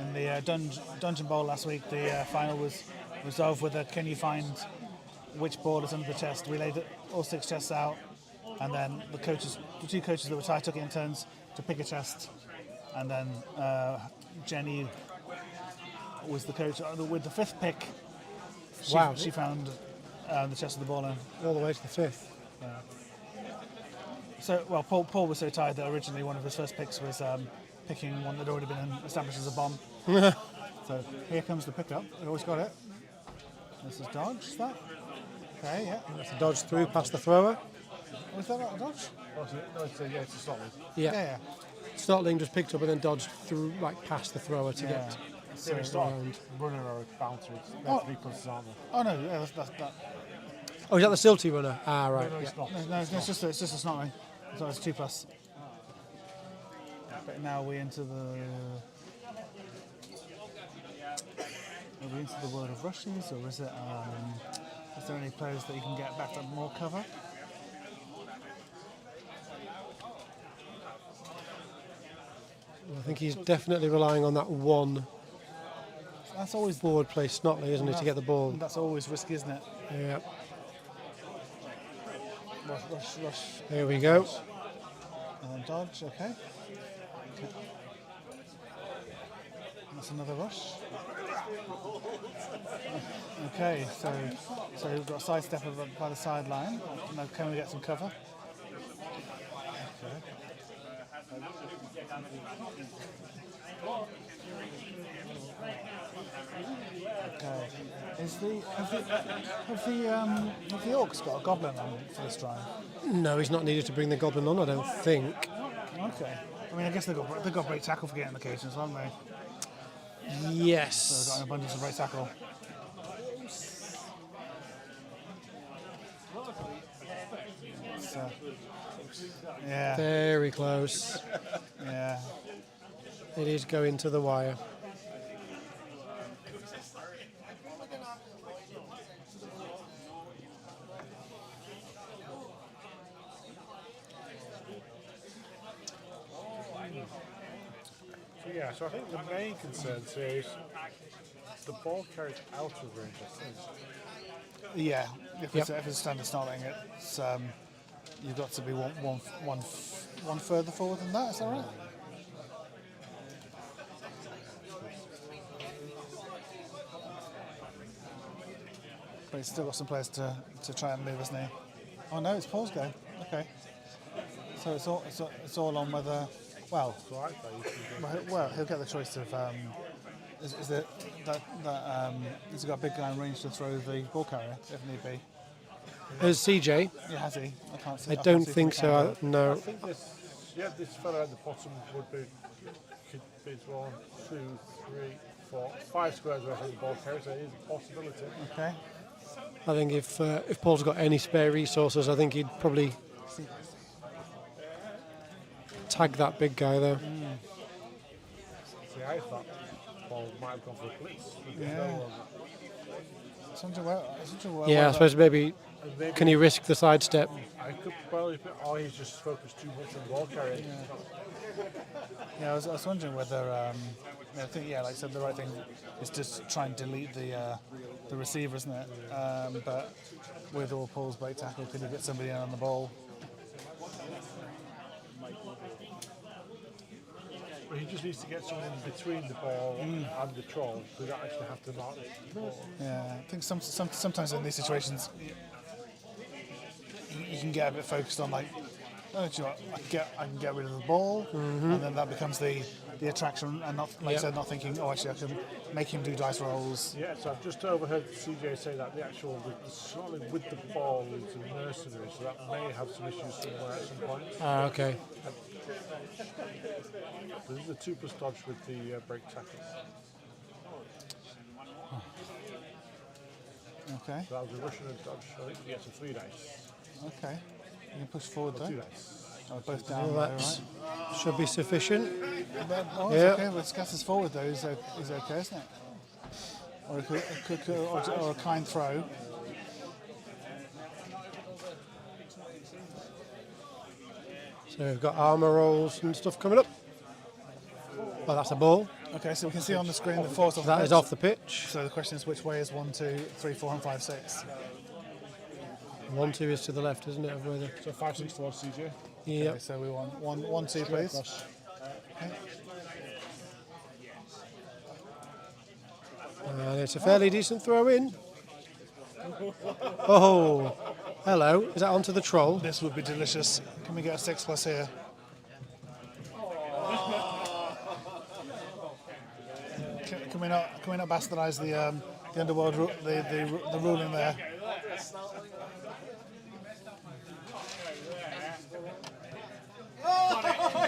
in the Dungeon Bowl last week, the final was resolved with a can you find which ball is under the chest. We laid all 6 chests out, and then the 2 coaches that were tied took it in turns to pick a chest, and then Jenny was the coach with the 5th pick. She found the chest of the ball in. All the way to the 5th. So, well, Paul was so tired that originally one of his first picks was picking one that had already been established as a bomb. So here comes the pickup. We always got it. This is dodge. Is that? Okay, yeah. That's a dodge through past the thrower. Was that a dodge? No, it's a Snotling. Yeah. Snotling just picked up and then dodged through, like past the thrower to get around. Runner or a bouncer. They're 3 pluses, aren't they? Oh no, yeah, that's that. Oh, is that the silty runner? Ah, right. No, Yeah. it's not. No, it's just a snotling. So it's 2 plus. But now we're into the. Are we into the world of rushes, or is it? Is there any players that you can get back to more cover? I think he's definitely relying on that one That's always forward play Snotley, isn't he, to get the ball? That's always risky, isn't it? Yeah. Rush. There we go. And then dodge, okay. That's another rush. Okay, so we've got a sidestep by the sideline. Now can we get some cover? Okay. Have the Orcs got a goblin on for this drive? No, he's not needed to bring the goblin on, I don't think. Okay. I mean, I guess they've got break tackle for getting occasions, haven't they? So they've Yes. got an abundance of break tackle. So, yeah, Very close. yeah. It is going to the wire. So I think the main concern here is the ball carried out of range, I think. Yeah, if it's a standard snarling, it's you've got to be one further forward than that. Is that right? But he's still got some players to try and move, hasn't he? Oh no, it's Paul's go. Okay, so it's all on whether. Well, he'll get the choice of. Is it that has he got a big guy in range to throw the ball carrier if need be? As CJ, Yeah, has he? I can't see. I can't don't see think from the camera. so. No. I think this fellow at the bottom could be 1, 2, 3, 4, 5 squares away from the ball carrier, so it is a possibility. Okay. I think if Paul's got any spare resources, I think he'd probably tag that big guy there. See, I thought Paul might have gone for the police. Yeah. Yeah, I suppose maybe can he risk the sidestep? I could probably, or he's just focused too much on the ball carrier. Yeah, I was wondering whether I think like I said, the right thing is just try and delete the receiver, isn't it? But with all Paul's break tackle, can you get somebody in on the ball? But he just needs to get someone in between the ball and the troll who don't actually have to mark the ball. Yeah, I think sometimes in these situations you can get a bit focused on like, oh, do you know what, I can get rid of the ball, and then that becomes the attraction, and not like I said, not thinking, oh, actually I can make him do dice rolls. Yeah, so I've just overheard CJ say that the snarling with the ball is a mercenary, so that may have some issues somewhere at some point. Okay. This is a 2+ dodge with the break tackle. Okay, So that was a Russian and dodge. I think he gets a 3 dice. okay. You can push forward 2 there. dice. Oh, both down Well, there, that right? should be sufficient. Oh, Yeah. it's okay. But scatters forward though is okay, isn't it? Or a kind throw. So we've got armour rolls and stuff coming up. Oh, that's a ball. Okay, so we can see on the screen the four's off the That pitch. is off the pitch. So the question is, which way is 1, 2, 3, 4, and 5, 6? 1, 2 is to the left, isn't it? Of where the, So 5-6 towards CJ. yep. Okay, so we want 1, 2, please. Across. And it's a fairly decent throw in. Oh, hello. Is that onto the troll? This would be delicious. Can we get a 6+ here? Can we not bastardise the underworld the ruling there?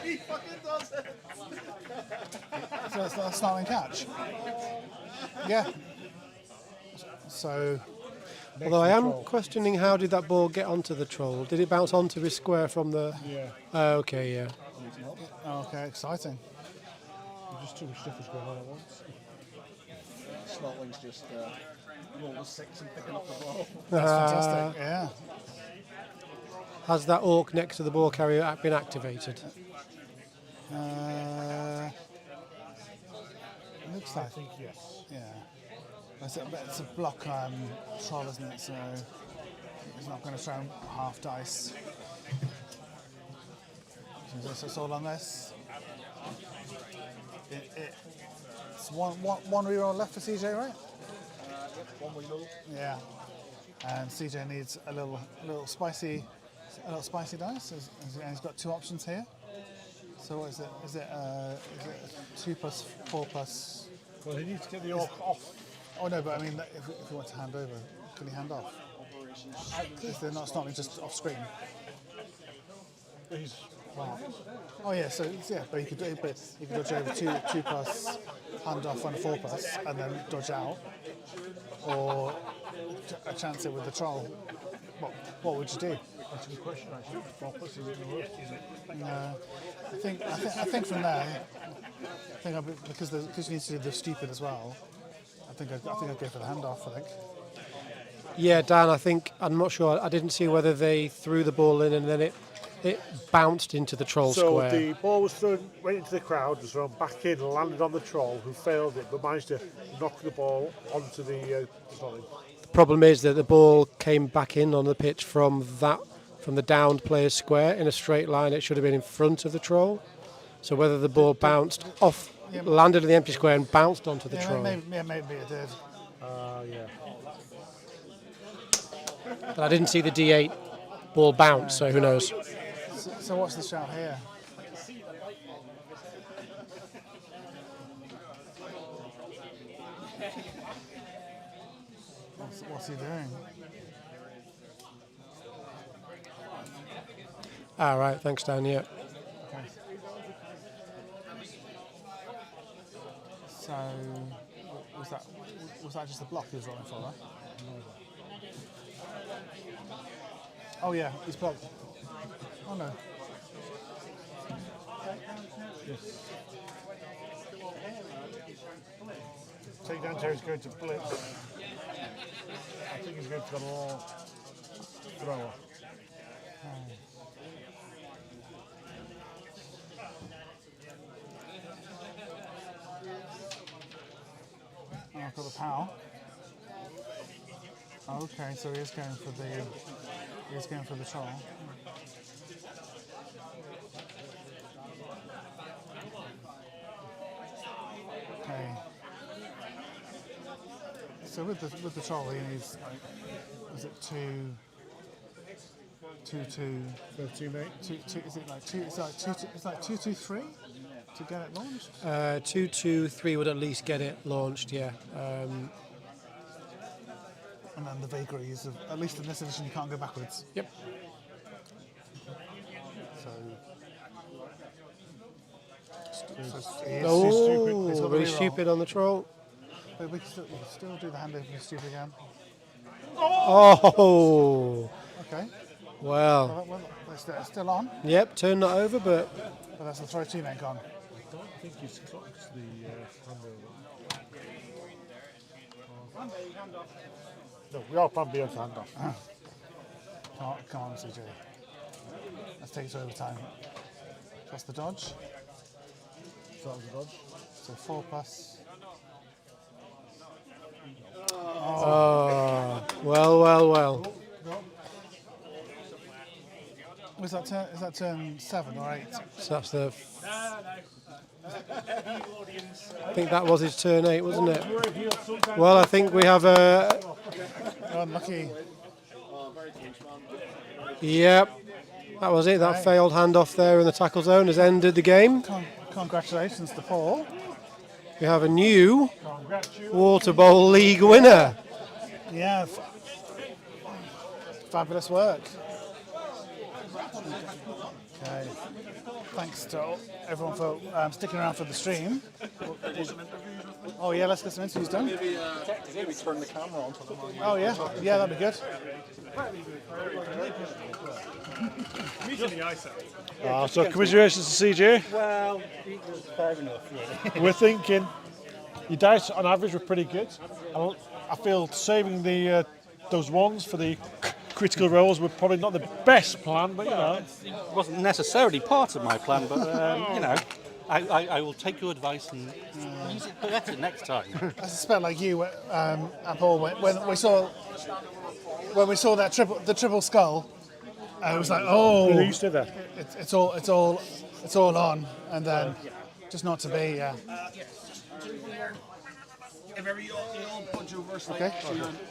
He fucking does it. So it's not a snarling catch. Yeah. So. Although I am questioning how did that ball get onto the troll? Did it bounce onto his square from the... Yeah. Oh, okay, yeah. Okay, exciting. There's just too much stuff is going on at once. Snotling's just roll the 6 and picking up the ball. That's fantastic. Yeah. Has that orc next to the ball carrier been activated? Looks like. I think yes. Yeah. It's a block troll, isn't it? So it's not going to throw half dice. So it's all on this. It's one reroll left for CJ, right? One reload. Yeah. And CJ needs a little spicy dice, and he's got 2 options here. So what is it? Is it 2 plus 4 plus? Well, he needs to get the orc off. Oh no, but I mean, if you want to hand over, can he hand off? Is there not something just off screen? He's Oh yeah, so yeah, but you could dodge over 2 plus, hand off and a 4 plus, and then dodge out, or a chance it with the troll. What would you do? That's a good question, actually. 4 plus isn't the worst, is it? No, I think from there, because you need to do the stupid as well. I think I'd go for the handoff. I think. Yeah, Dan, I'm not sure. I didn't see whether they threw the ball in and then it bounced into the troll So square. the ball was thrown, went into the crowd, was thrown back in, landed on the troll, who failed it, but managed to knock the ball onto the Snotling. The problem is that the ball came back in on the pitch from the downed player's square in a straight line. It should have been in front of the troll. So whether the ball bounced off, landed in the empty square and bounced onto the troll. Maybe it did. Yeah. But I didn't see the D8 ball bounce, so who knows? So what's the shout here? What's he doing? Ah, right, thanks, Dan, yeah. Okay. So was that just a block he was rolling for, right? Oh yeah, he's blocked. Oh no. Yes. Take down Terry's going to blitz. I think he's going for the long thrower. Oh, I've got the power. Okay, so he is going for the troll. Okay. So with the troll, he needs is it 2, 2, 2, For the teammate. 2, is it like 2? It's like 2, 2, 3 to get it launched. 2, 2, 3 would at least get it launched, yeah. And then the vagaries of, at least in this edition, you can't go backwards. Yep. So Oh, really stupid on the troll. But we can still do the handover for stupid again. Oh, Okay. well. Well, it's still on, Yep, turn that over, but but that's the throw teammate gone. I don't think he's clocked the handover. No, we are plan B on the handoff. Come on, CJ. Let's take it to overtime. That's the dodge. So that was a dodge. So 4+. Oh, well. Was that turn? Is that turn 7 or 8? So that's the. I think that was his turn 8, wasn't it? Well, I think we have a. Unlucky. Yep, that was it. That failed handoff there in the tackle zone has ended the game. Congratulations to Paul. We have a new Waterbowl League winner. Yeah. Fabulous work. Okay. Thanks to everyone for sticking around for the stream. Oh yeah, let's get some interviews done. Maybe turn the camera on for them. Oh yeah, that'd be good. So commiserations to CJ. Well, it was fair enough, really. We're thinking your dice on average were pretty good. I feel saving the those ones for the critical rolls were probably not the best plan, but you know. It wasn't necessarily part of my plan, but, you know, I will take your advice and use it better next time. I suspect, like you and Paul, when we saw that triple skull, it was like, oh, You used to that. it's all on, and then just not to be. Yeah. Okay.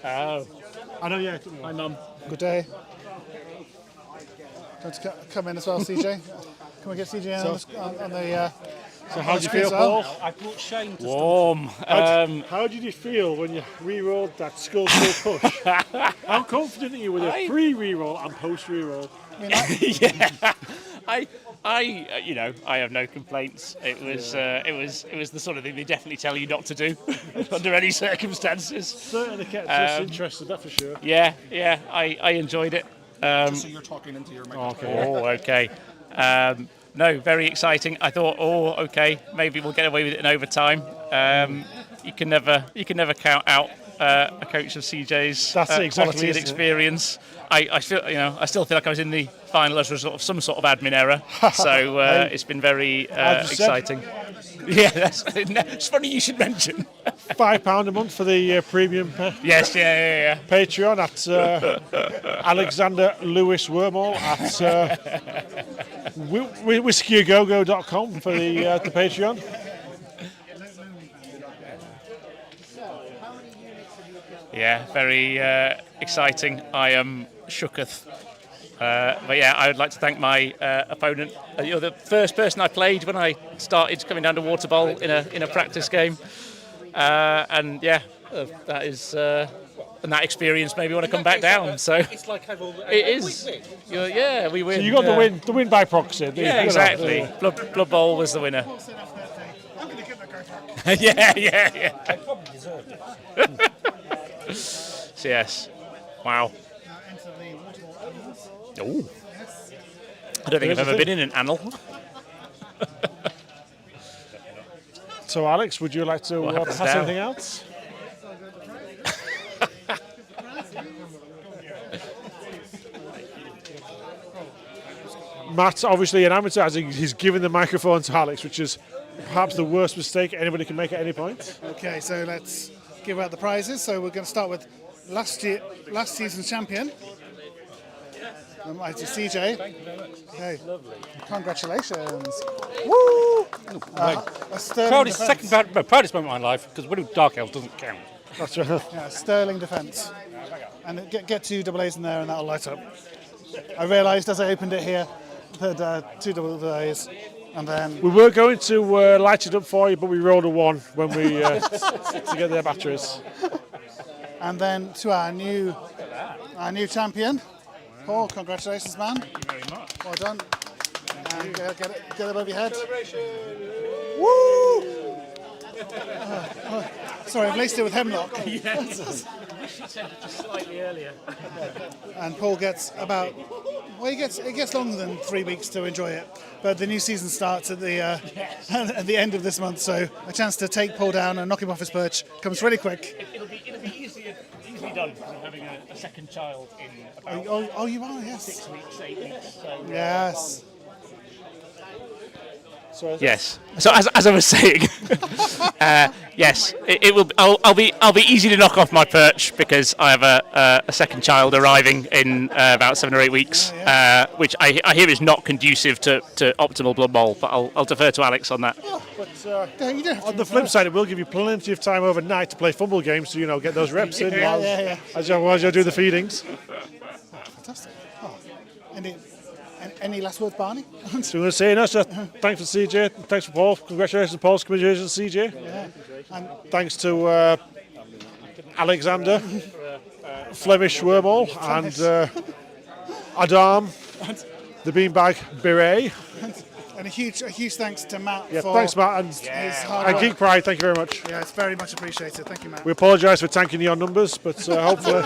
Oh. I know, yeah. Hi, Mum. Good day. Want to come in as well, CJ? Can we get CJ on the? So how did you feel, Paul? I brought Shane to Warm. How did you feel when you re-rolled that skull push? How confident are you with a pre-re-roll and post-re-roll? Yeah, I have no complaints. It was the sort of thing they definitely tell you not to do under any circumstances. Certainly kept us interested, that's for sure. Yeah, I enjoyed it. Just so you're talking into your microphone. Okay. No, very exciting. I thought, okay, maybe we'll get away with it in overtime. You can never count out a coach of CJ's quality and experience. I still feel like I was in the final as a result of some sort of admin error. So it's been very exciting. Yeah, it's funny you should mention. £5 a month for the premium. Yes, yeah. Patreon at Alexander Lewis Wormall at whiskyagogo.com for the Patreon. Yeah, very exciting. I am shooketh. But yeah, I would like to thank my opponent. You're the first person I played when I started coming down to Waterbowl in a practice game. And yeah, that is and that experience made me want to come back down. So It's like I've already. it is. We win. So you got the win by proxy. Yeah, exactly. Blood Bowl was the winner. I'm going to give that guy. yeah. I probably deserved it. So yes. Wow. Into the Waterbowl. Oh. I don't think I've ever been in an annal. So Alex, would you like to What happens pass now? anything else? Matt, obviously an amateur, as he's given the microphone to Alex, which is perhaps the worst mistake anybody can make at any point. Okay, so let's give out the prizes. So we're going to start with last season's champion. Mighty CJ. Thank you very much. Okay. Lovely. Congratulations. Woo! A sterling defence. Proudest moment of my life, because winning Dark Elves doesn't count. That's right. Yeah, sterling defence. And get two double A's in there and that'll light up. I realised as I opened it here that two double A's and then... We were going to light it up for you, but we rolled a 1 when we to get their batteries. And then to our new champion. Paul, congratulations, man. Thank you very much. Well done. And get it above your head. Woo! Sorry, I've laced it with hemlock. Yes. I wish you'd said it just slightly earlier. And Paul gets it gets longer than 3 weeks to enjoy it. But the new season starts at the at the end of this month, so a chance to take Paul down and knock him off his perch comes really quick. It'll be easily done because I'm having a second child in about Oh, you are, yes. 6 weeks, 8 weeks. So Yes. Yes. So as I was saying, yes, it will. I'll be easy to knock off my perch because I have a second child arriving in about 7 or 8 weeks, which I hear is not conducive to optimal Blood Bowl. But I'll defer to Alex on that. On the flip side, it will give you plenty of time overnight to play football games to get those reps in as you do the feedings. Fantastic. Oh, any last words, Barney? So I'm going to say no. So thanks for CJ. Thanks for Paul. Congratulations, Paul. Congratulations, CJ. Yeah. And Thanks to Alexander, Flemish Wormhole, and Adam, the Beanbag Beret. And a huge thanks to Matt for Thanks, Matt, his hard and work. Geek Pride. Thank you very much. Yeah, it's very much appreciated. Thank you, Matt. We apologise for tanking your numbers, but hopefully.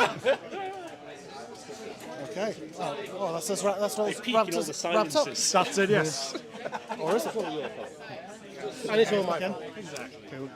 Okay. Oh, that's us. That's what Peaking wrapped all us. the Wrapped up. silences. That's it, yes. Or is it? And it's all my Again. fault. Cool.